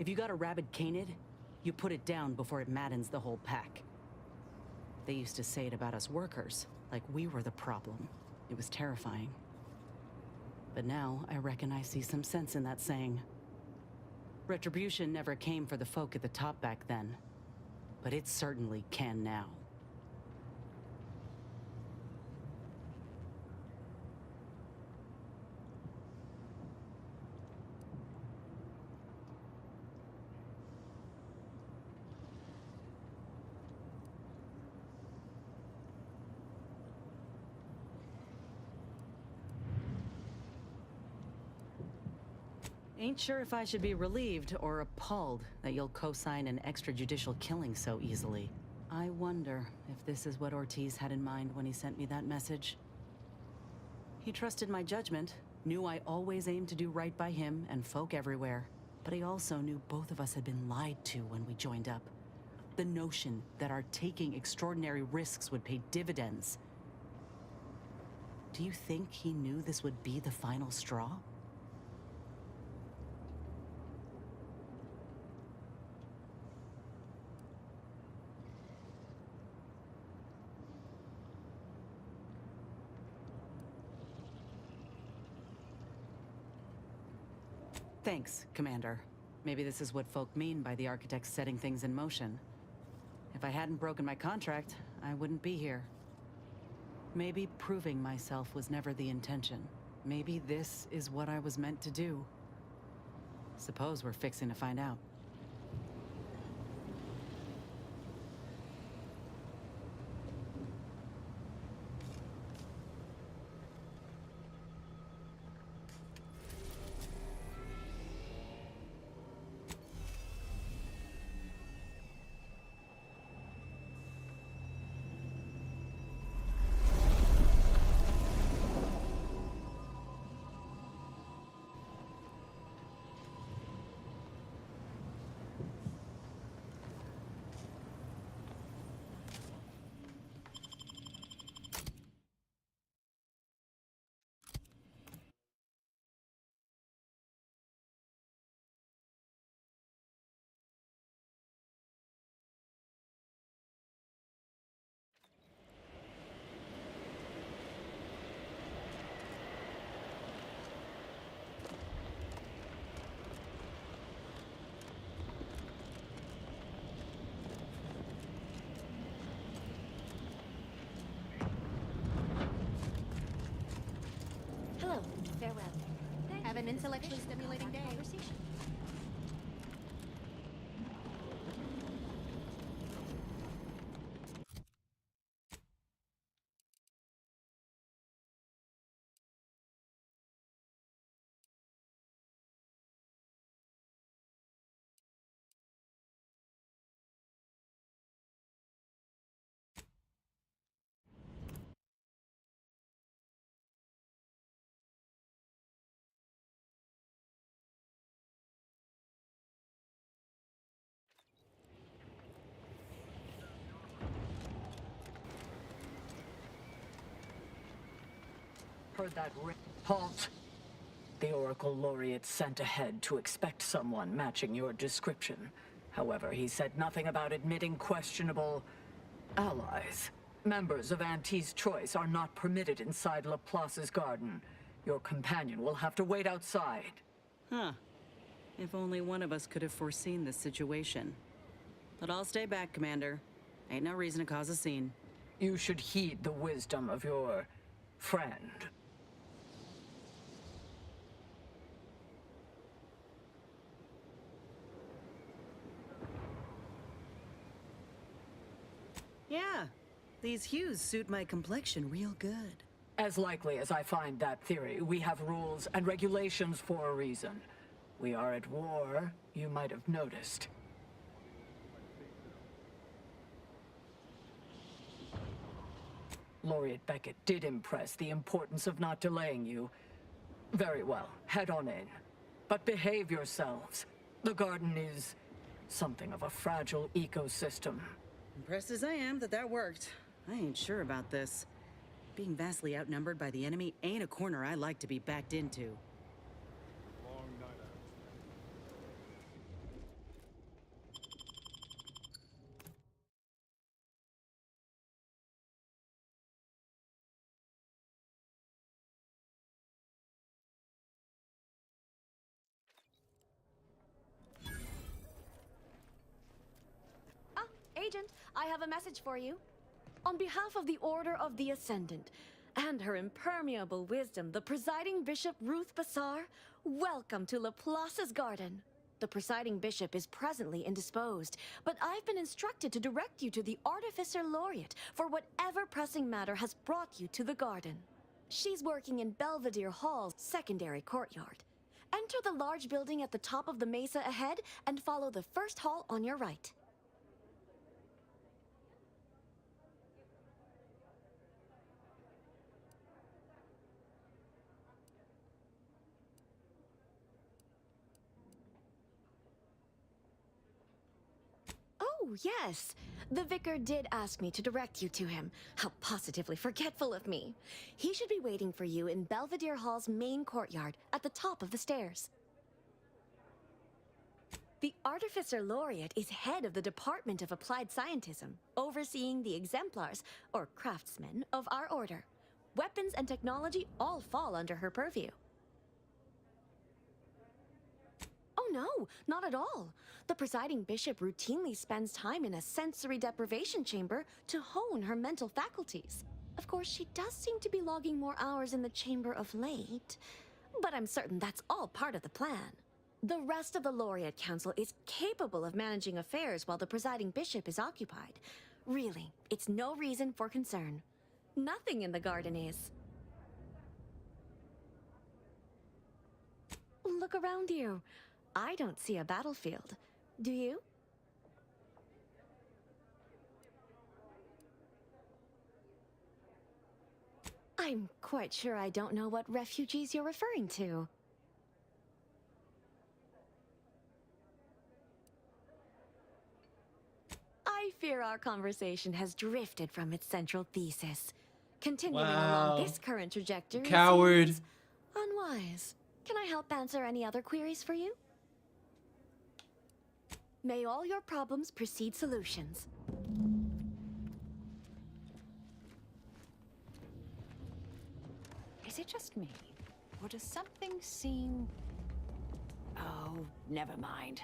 If you got a rabid canid, you put it down before it maddens the whole pack. They used to say it about us workers, like we were the problem. It was terrifying. But now I reckon I see some sense in that saying. Retribution never came for the folk at the top back then, but it certainly can now. Ain't sure if I should be relieved or appalled that you'll co-sign an extrajudicial killing so easily. I wonder if this is what Ortiz had in mind when he sent me that message. He trusted my judgment, knew I always aimed to do right by him and folk everywhere, but he also knew both of us had been lied to when we joined up. The notion that our taking extraordinary risks would pay dividends. Do you think he knew this would be the final straw? Thanks, Commander. Maybe this is what folk mean by the architects setting things in motion. If I hadn't broken my contract, I wouldn't be here. Maybe proving myself was never the intention. Maybe this is what I was meant to do. Suppose we're fixing to find out. intellectually stimulating day. Conversation. Heard that halt. The Oracle Laureate sent ahead to expect someone matching your description. However, he said nothing about admitting questionable allies. Members of Auntie's Choice are not permitted inside Laplace's garden. Your companion will have to wait outside. Huh. If only one of us could have foreseen this situation. But I'll stay back, Commander. Ain't no reason to cause a scene. You should heed the wisdom of your friend. Yeah, these hues suit my complexion real good. As likely as I find that theory, we have rules and regulations for a reason. We are at war, you might have noticed. Laureate Beckett did impress the importance of not delaying you. Very well, head on in. But behave yourselves. The garden is something of a fragile ecosystem. Impressed as I am that worked, I ain't sure about this. Being vastly outnumbered by the enemy ain't a corner I like to be backed into. Agent, I have a message for you. On behalf of the Order of the Ascendant and her impermeable wisdom, the presiding bishop Ruth Bassar, welcome to Laplace's garden. The presiding bishop is presently indisposed, but I've been instructed to direct you to the Artificer Laureate for whatever pressing matter has brought you to the garden. She's working in Belvedere Hall's secondary courtyard. Enter the large building at the top of the mesa ahead and follow the first hall on your right. Oh, yes. The vicar did ask me to direct you to him. How positively forgetful of me. He should be waiting for you in Belvedere Hall's main courtyard at the top of the stairs. The Artificer Laureate is head of the Department of Applied Scientism, overseeing the exemplars, or craftsmen, of our order. Weapons and technology all fall under her purview. Oh no, not at all. The presiding bishop routinely spends time in a sensory deprivation chamber to hone her mental faculties. Of course, she does seem to be logging more hours in the chamber of late, but I'm certain that's all part of the plan. The rest of the Laureate Council is capable of managing affairs while the presiding bishop is occupied. Really, it's no reason for concern. Nothing in the garden is. Look around you. I don't see a battlefield. Do you? I'm quite sure I don't know what refugees you're referring to. I fear our conversation has drifted from its central thesis. Continuing along this current trajectory Coward. seems unwise. Can I help answer any other queries for you? May all your problems precede solutions. Is it just me? Or does something seem... Oh, never mind.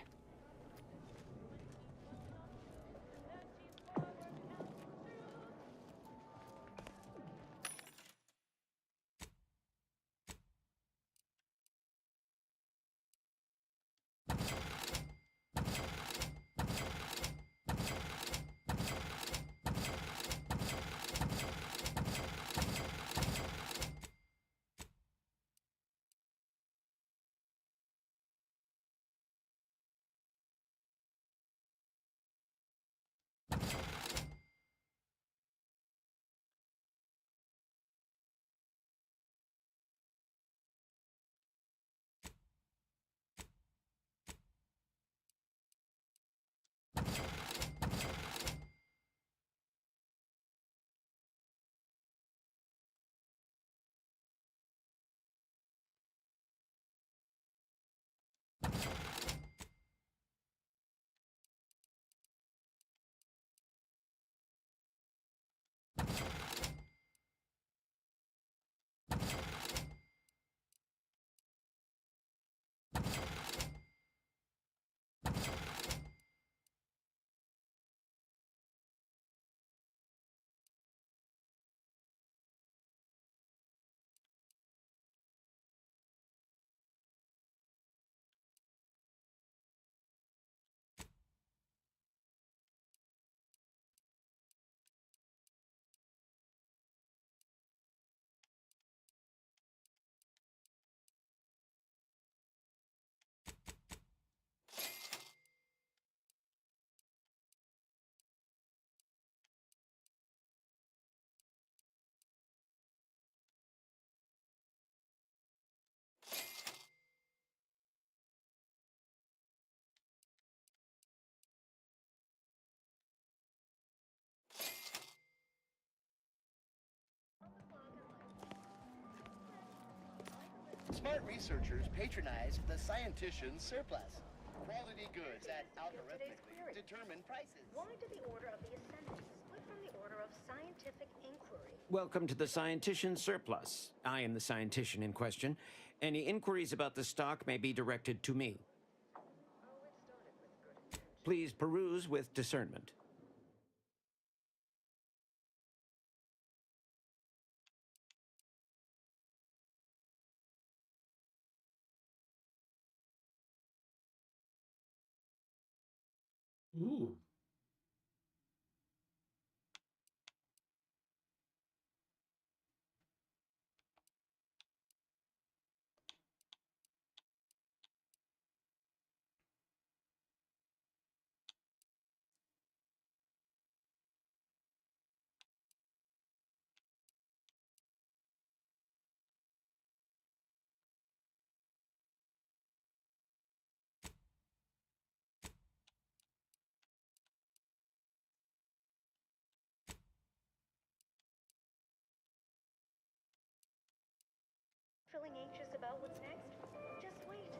Smart researchers patronize the scientician's surplus. Quality goods at algorithmically determined prices. Why did the Order of the Ascendant split from the Order of Scientific Inquiry? Welcome to the Scientician's Surplus. I am the scientician in question. Any inquiries about the stock may be directed to me. Please peruse with discernment. Ooh. Feeling anxious about what's next? Just wait.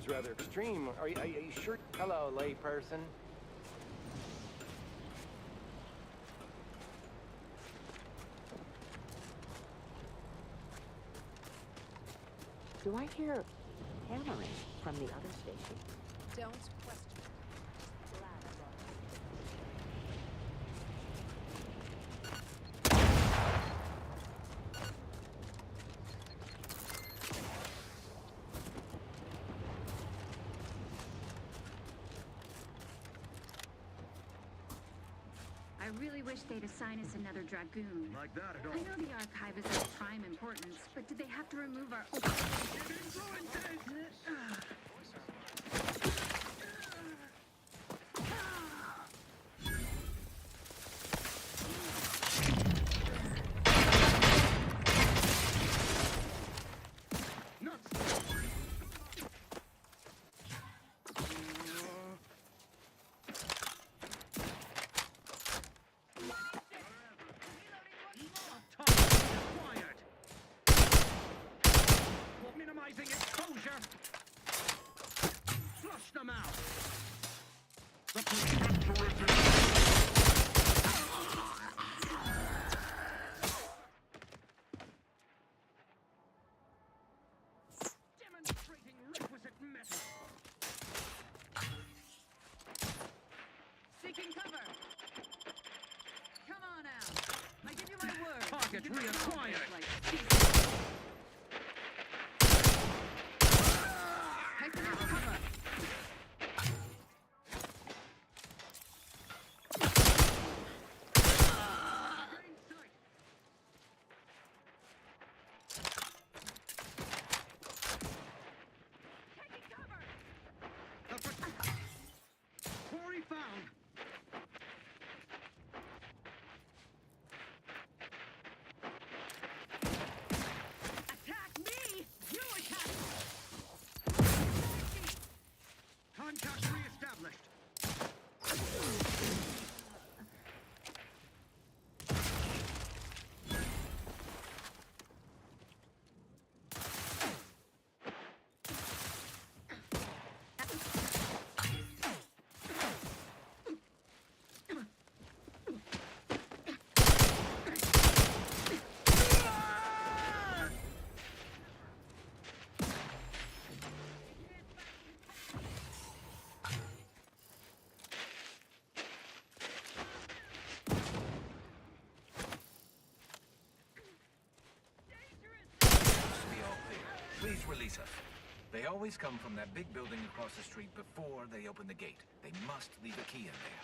seems rather extreme. Are you sure? Hello, layperson. Do I hear hammering from the other station? Don't question. I really wish they'd assign us another Dragoon. Like that at all. I know the archive is of prime importance, but did they have to remove our... Minimizing exposure. Flush them out. Demonstrating requisite method. Seeking cover. Come on out. I give you my word. Target reacquired. Taking out cover. Quarry found. Attack me! You attack! Contact reestablished. Please release us. They always come from that big building across the street before they open the gate. They must leave a key in there.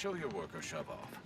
Show your work or shove off.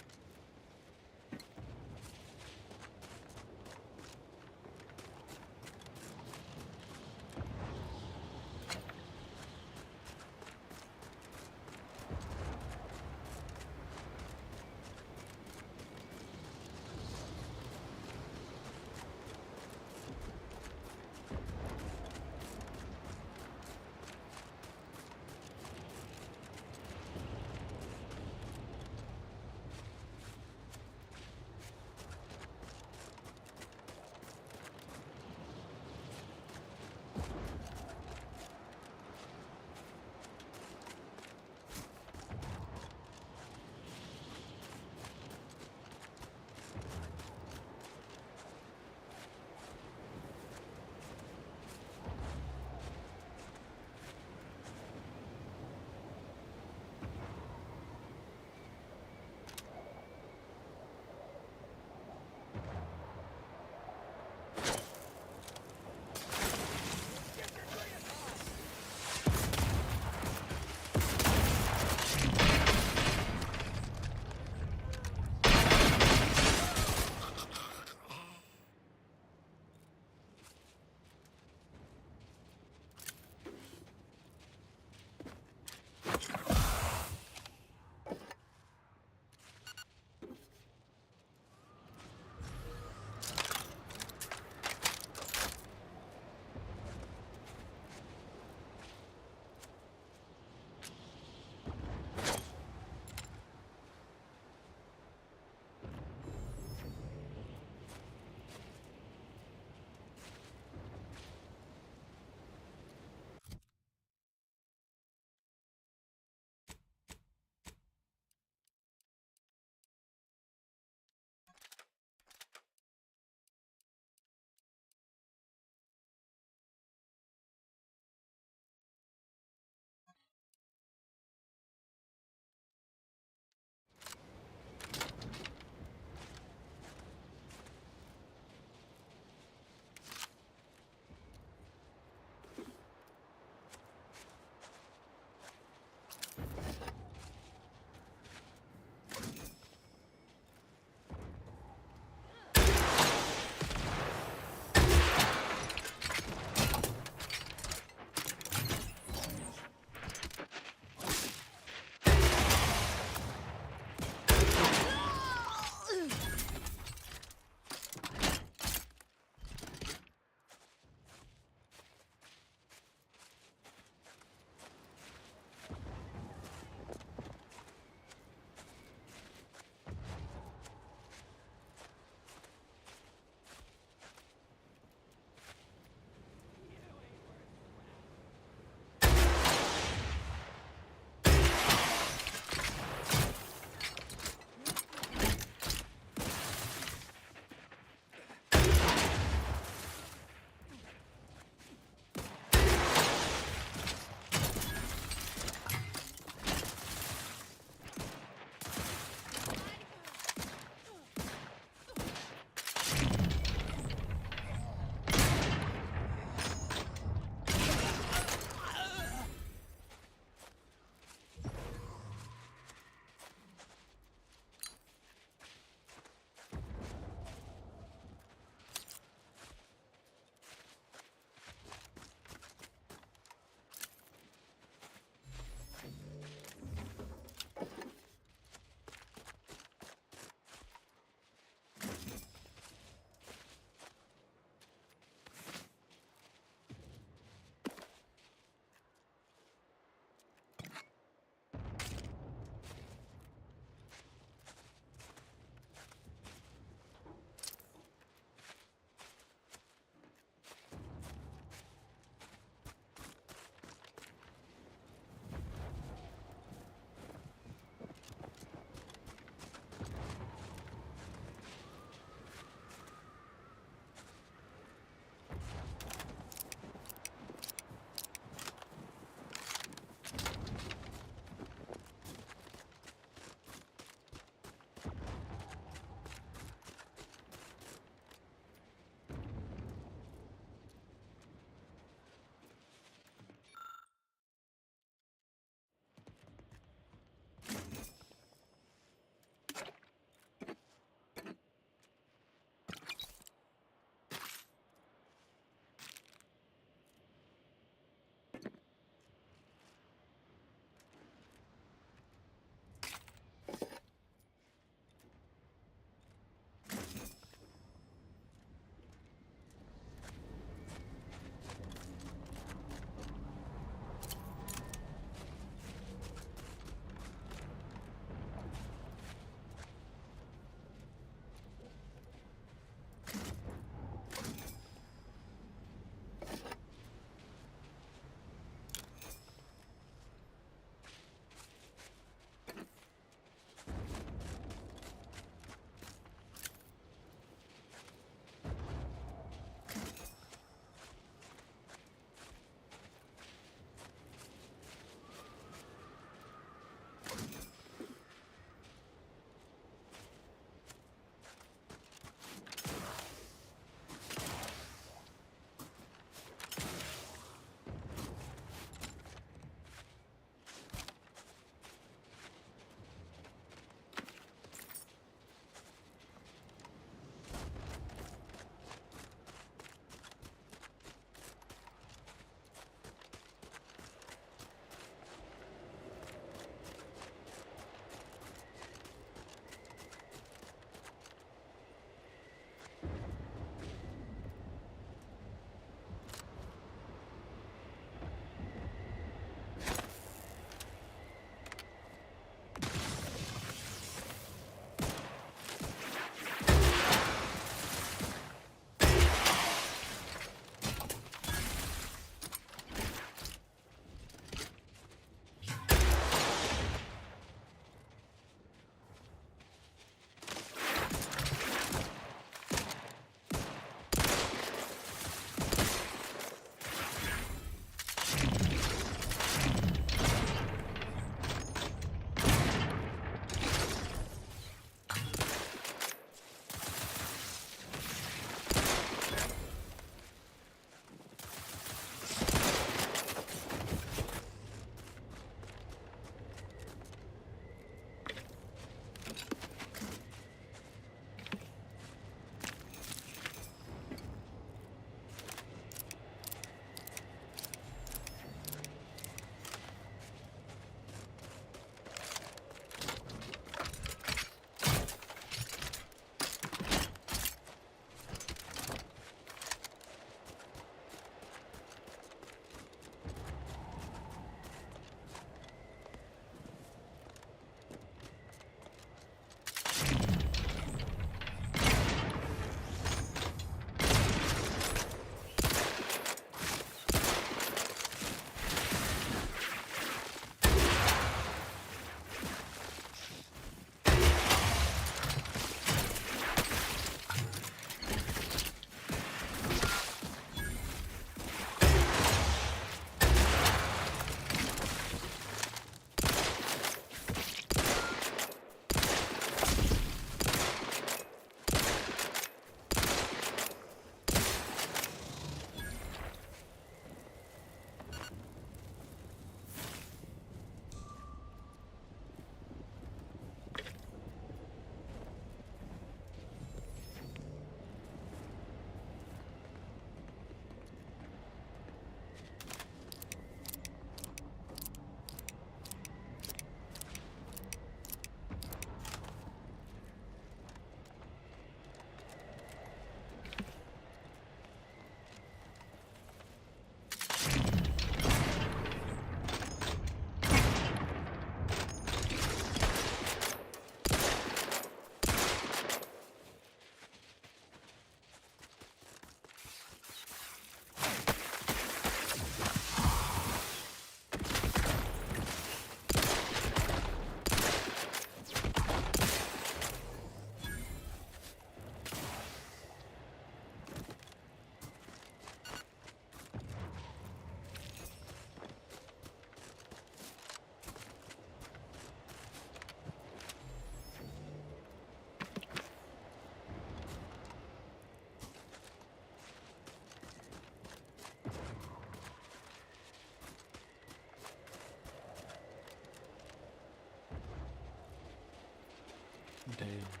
Dang.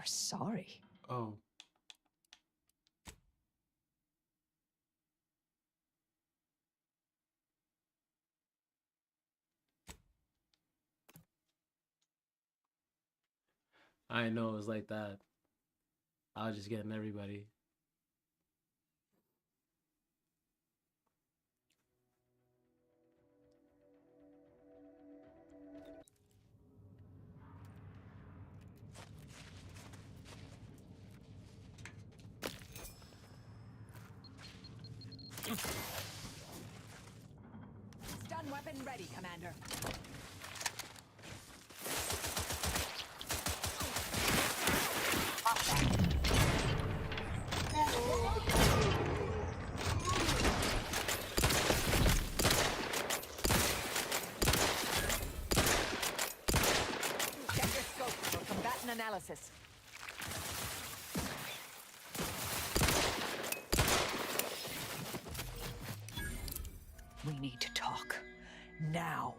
You're sorry. Oh. I didn't know it was like that. I was just getting everybody. Stun weapon ready, Commander. Check your scope for combatant analysis. We need to talk. Now.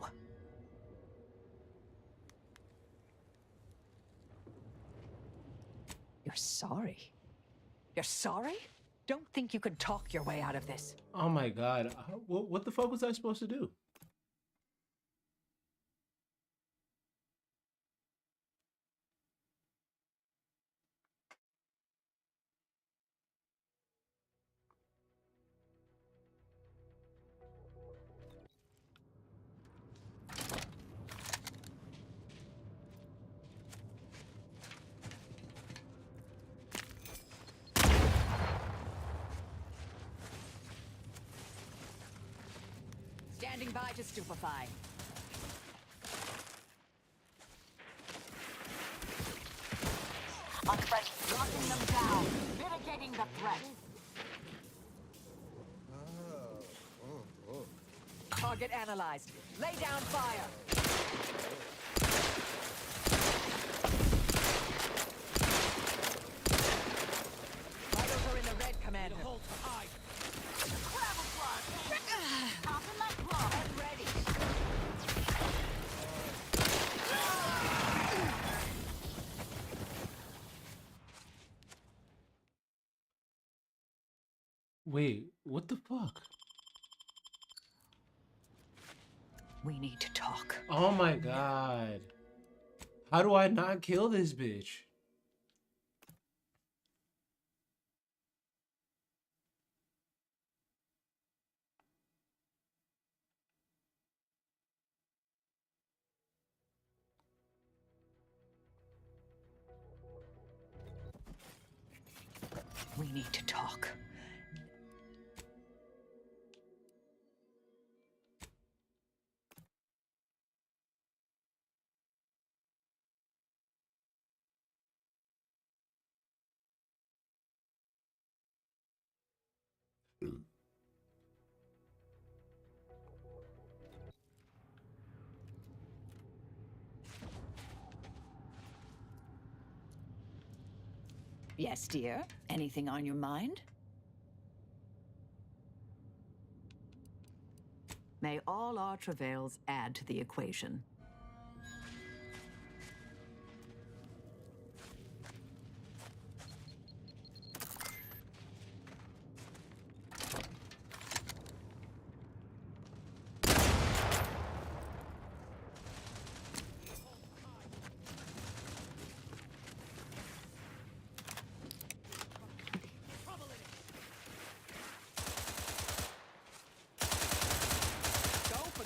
You're sorry? You're sorry? Don't think you can talk your way out of this. Oh my god. What the fuck was I supposed to do? Standing by to stupefy. Unfriendly, knocking them down, mitigating the threat. Target analyzed. Lay down fire. Vitals are in the red, Commander. Hold for eye. Popping my claw. And ready. Wait, what the fuck? We need to talk. Oh my god. How do I not kill this bitch? We need to talk. Yes, dear. Anything on your mind? May all our travails add to the equation.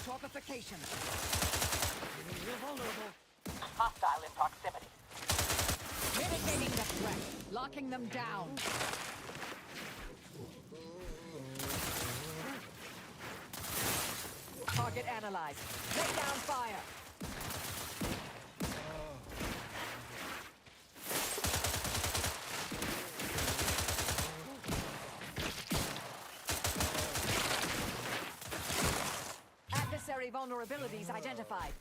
Torpification. You're vulnerable. Hostile in proximity. Mitigating the threat. Locking them down. Target analyzed. Lay down fire. Adversary vulnerabilities identified.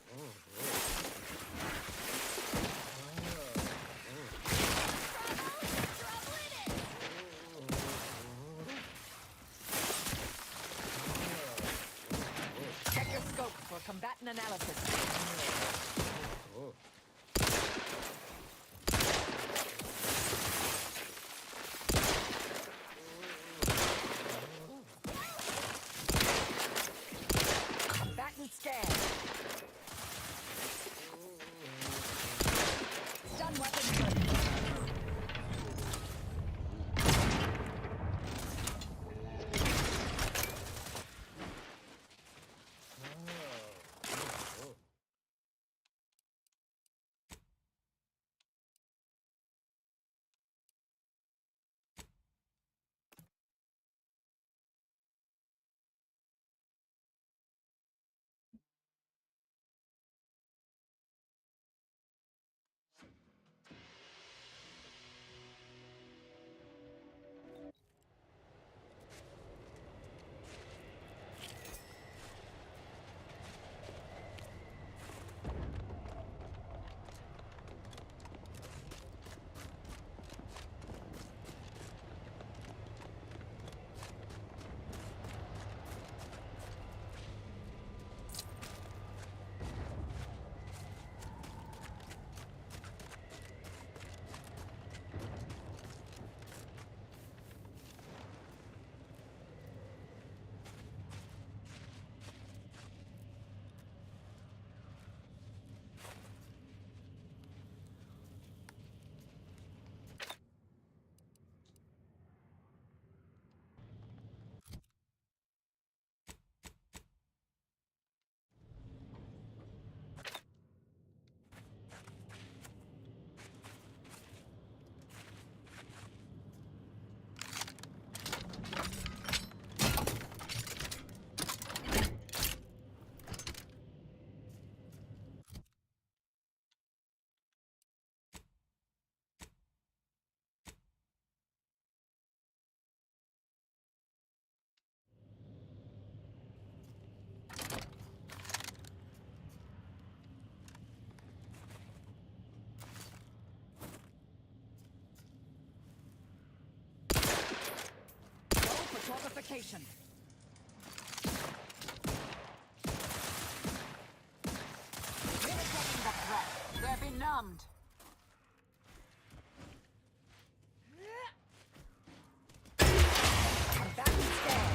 Check your scope for combatant analysis. Combatant scan. Stun weapon ready. Fortification. Mitigating the threat. They're benumbed. Combatant scan.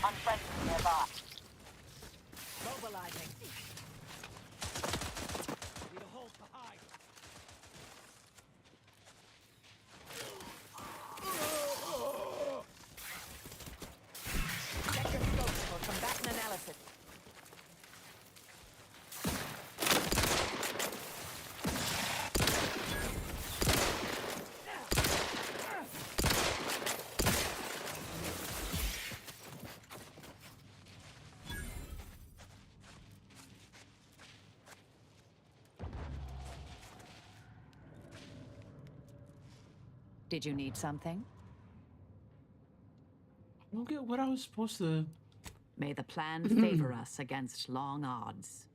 Unfriendly nearby. Mobilizing. Need a hold behind. Check your scope for combatant analysis. Did you need something? I don't get what I was supposed to... May the plan favor us against long odds.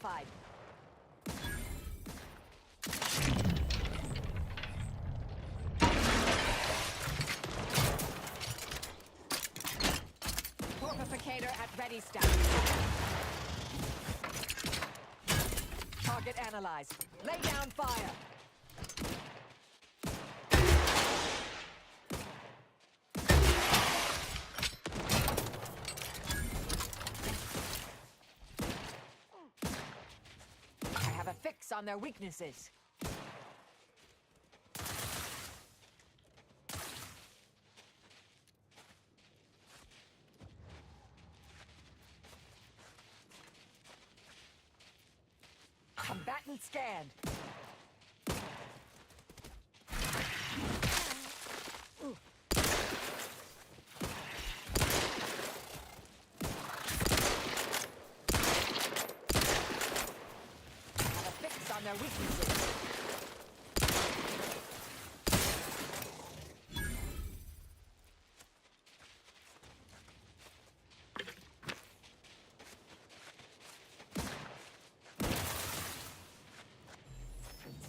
identified. Fortificator at ready status. Target analyzed. Lay down fire. I have a fix on their weaknesses. Combatant scanned. Ooh. Have a fix on their weaknesses.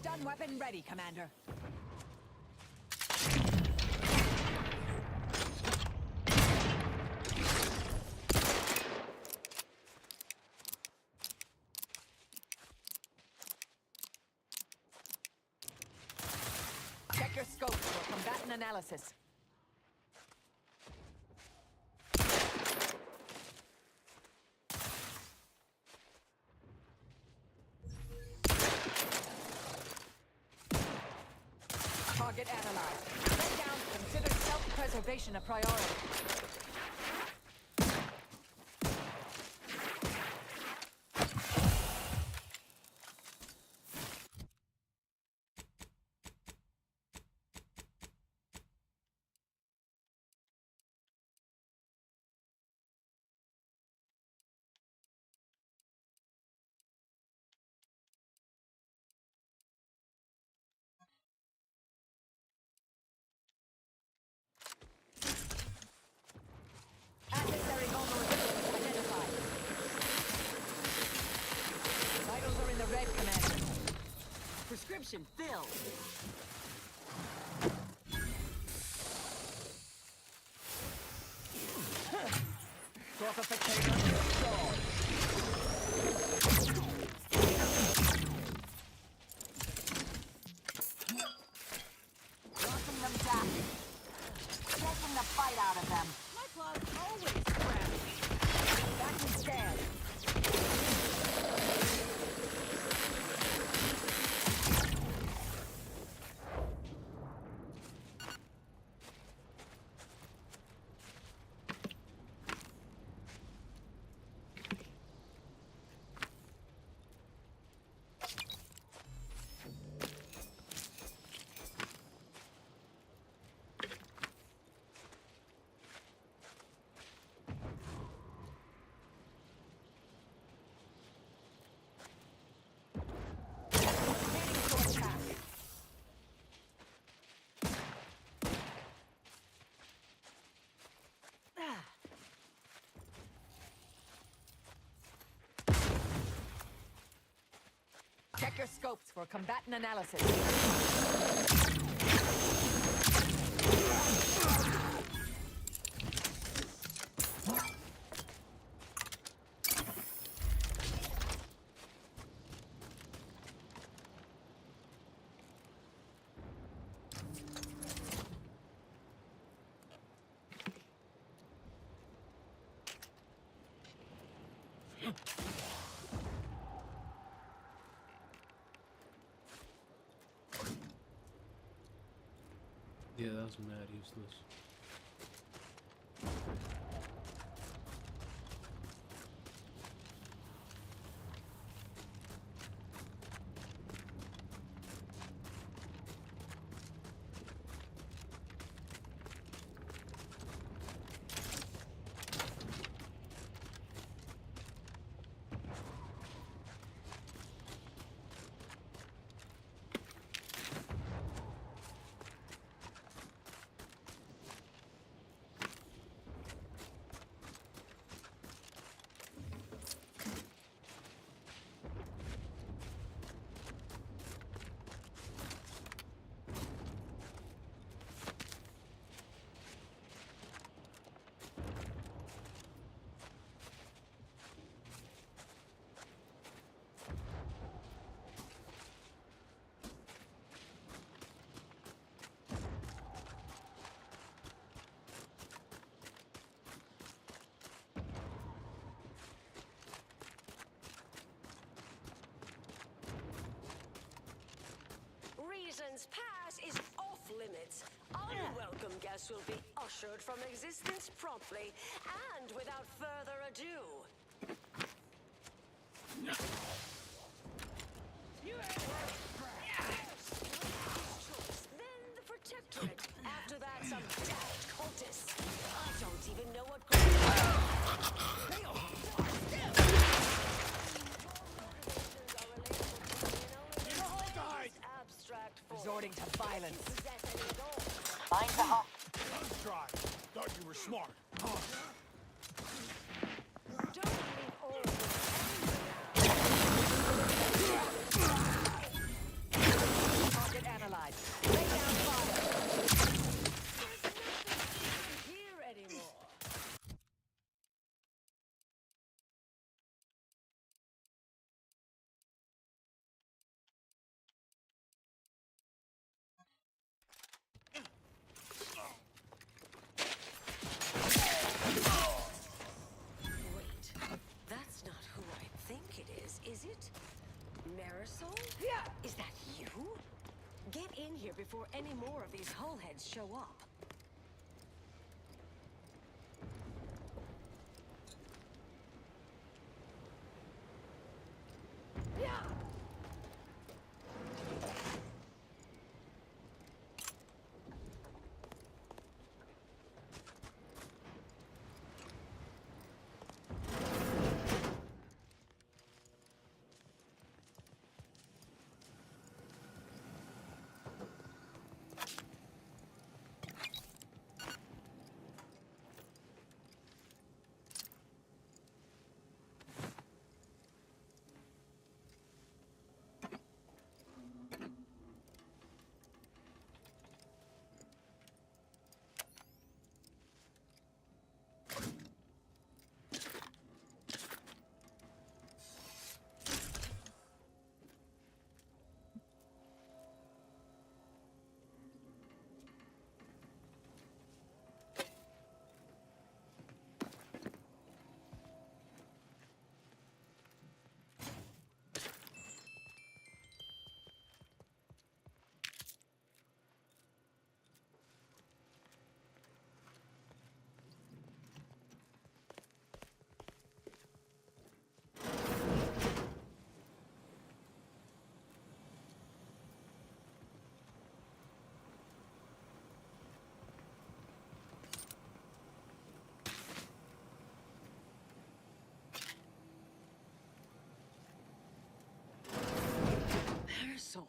Stun weapon ready, Commander. Check your scopes for combatant analysis. Target analyzed. Lay down. Consider self-preservation a priority. Adversary vulnerability identified. Vitals are in the red, Commander. Prescription filled. Fortificator installed. Locking them down. Taking the fight out of them. My claws always scratch. Back and stand. Check your scopes for combatant analysis. Yeah, that was mad useless. Unwelcome guests will be ushered from existence promptly and without further ado. Then the Protectorate. After that, some daft cultists. I don't even know what Resorting to violence. Find the hot. Nice try. Thought you were smart. Target analyzed. Lay down fire. here anymore. Wait, that's not who I think it is it? Marisol? Yeah. Is that you? Get in here before any more of these hullheads show up. Marisol,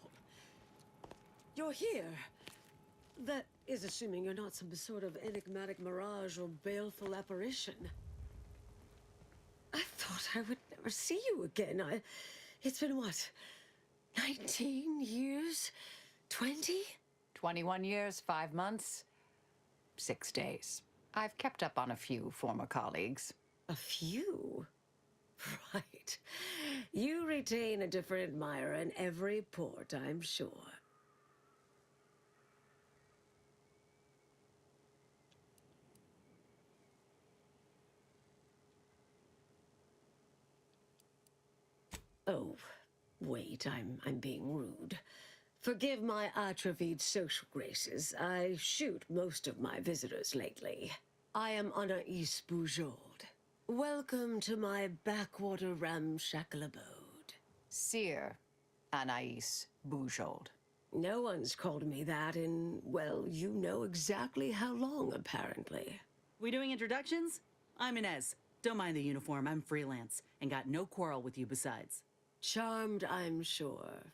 you're here. That is assuming you're not some sort of enigmatic mirage or baleful apparition. I thought I would never see you again. It's been what? 19 years? 20? 21 years, 5 months, 6 days. I've kept up on a few former colleagues. A few? Right. You retain a different admirer in every port, I'm sure. Oh, wait, I'm being rude. Forgive my atrophied social graces. I shoot most of my visitors lately. I am Anaïs Bujold. Welcome to my backwater ramshackle abode. Seer Anaïs Bujold. No one's called me that in, well, you know exactly how long, apparently. We doing introductions? I'm Inez. Don't mind the uniform, I'm freelance, and got no quarrel with you besides. Charmed, I'm sure.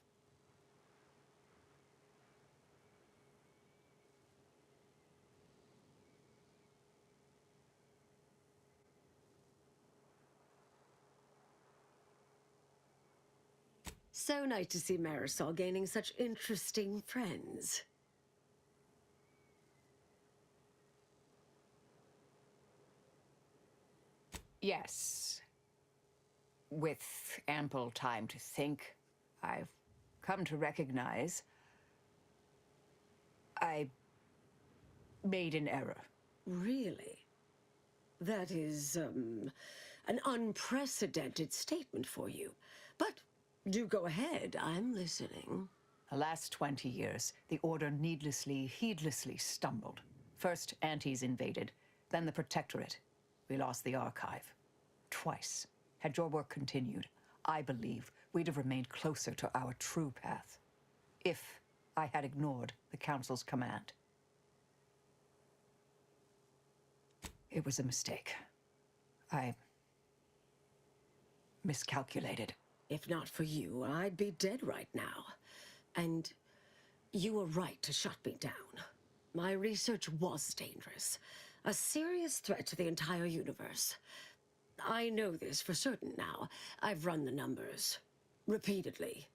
So nice to see Marisol gaining such interesting friends. Yes. With ample time to think, I've come to recognize I made an error. Really? That is, an unprecedented statement for you. But do go ahead, I'm listening. The last 20 years, the Order heedlessly stumbled. First, Antes invaded, then the Protectorate. We lost the Archive. Twice. Had your work continued, I believe we'd have remained closer to our true path. If I had ignored the Council's command. It was a mistake. I miscalculated. If not for you, I'd be dead right now. And you were right to shut me down. My research was dangerous. A serious threat to the entire universe. I know this for certain now. I've run the numbers. Repeatedly.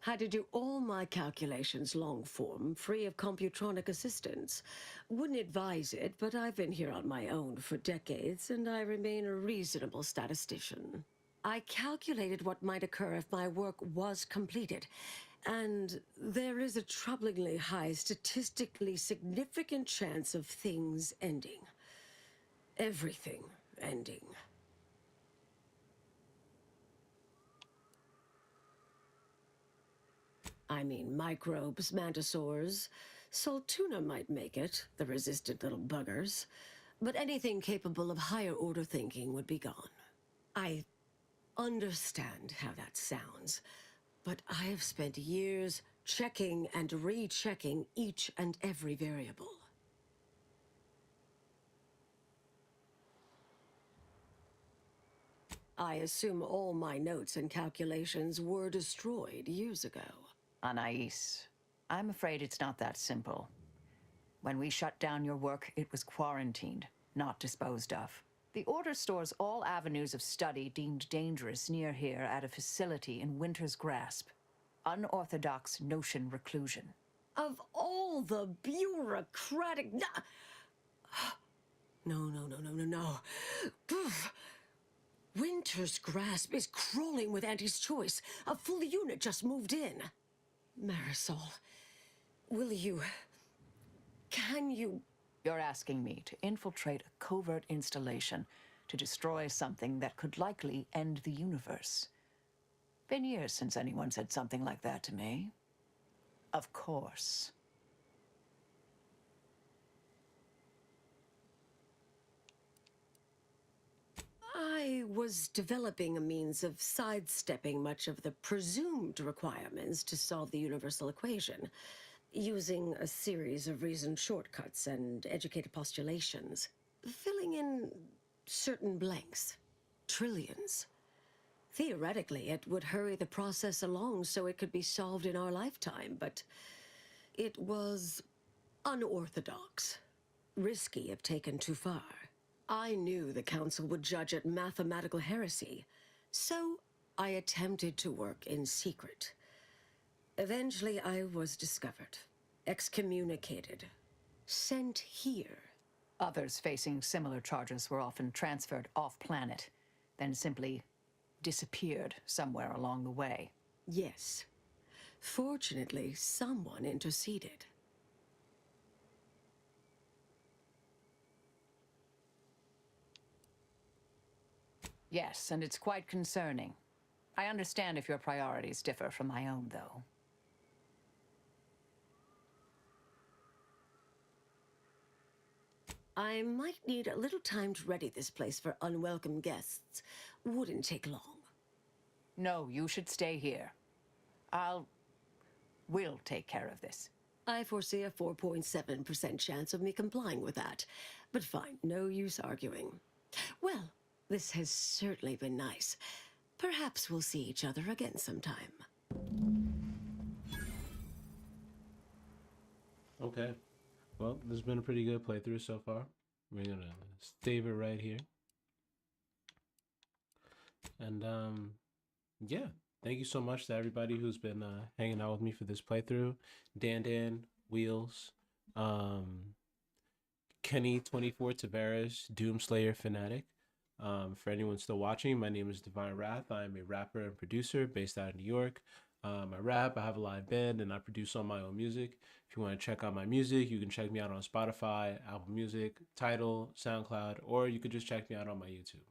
Had to do all my calculations long form, free of computronic assistance. Wouldn't advise it, but I've been here on my own for decades, and I remain a reasonable statistician. I calculated what might occur if my work was completed, and there is a troublingly high, statistically significant chance of things ending. Everything ending. I mean, microbes, mantisaurs. Saltuna might make it, the resistant little buggers. But anything capable of higher order thinking would be gone. I understand how that sounds, but I have spent years checking and rechecking each and every variable. I assume all my notes and calculations were destroyed years ago. Anais, I'm afraid it's not that simple. When we shut down your work, it was quarantined, not disposed of. The Order stores all avenues of study deemed dangerous near here at a facility in Winter's Grasp. Unorthodox notion reclusion. Of all the bureaucratic... No. Poof. Winter's Grasp is crawling with Anti's choice. A full unit just moved in. Marisol, will you... Can you... You're asking me to infiltrate a covert installation to destroy something that could likely end the universe. Been years since anyone said something like that to me. Of course. I was developing a means of sidestepping much of the presumed requirements to solve the universal equation, using a series of reasoned shortcuts and educated postulations, filling in certain blanks. Trillions. Theoretically, it would hurry the process along so it could be solved in our lifetime, but it was unorthodox, risky if taken too far. I knew the Council would judge it mathematical heresy, so I attempted to work in secret. Eventually, I was discovered, excommunicated, sent here. Others facing similar charges were often transferred off-planet, then simply disappeared somewhere along the way. Yes. Fortunately, someone interceded. Yes, and it's quite concerning. I understand if your priorities differ from my own, though. I might need a little time to ready this place for unwelcome guests. Wouldn't take long. No, you should stay here. We'll take care of this. I foresee a 4.7% chance of me complying with that. But fine, no use arguing. Well, this has certainly been nice. Perhaps we'll see each other again sometime. Okay. Well, this has been a pretty good playthrough so far. We're gonna save it right here. And yeah, thank you so much to everybody who's been hanging out with me for this playthrough. Dan, Wheels, Kenny24 Tavares, Doomslayer Fanatic. For anyone still watching, my name is Divine Wrath. I am a rapper and producer based out of New York. I rap, I have a live band, and I produce all my own music. If you want to check out my music, you can check me out on Spotify, Apple Music, Tidal, SoundCloud, or you could just check me out on my YouTube.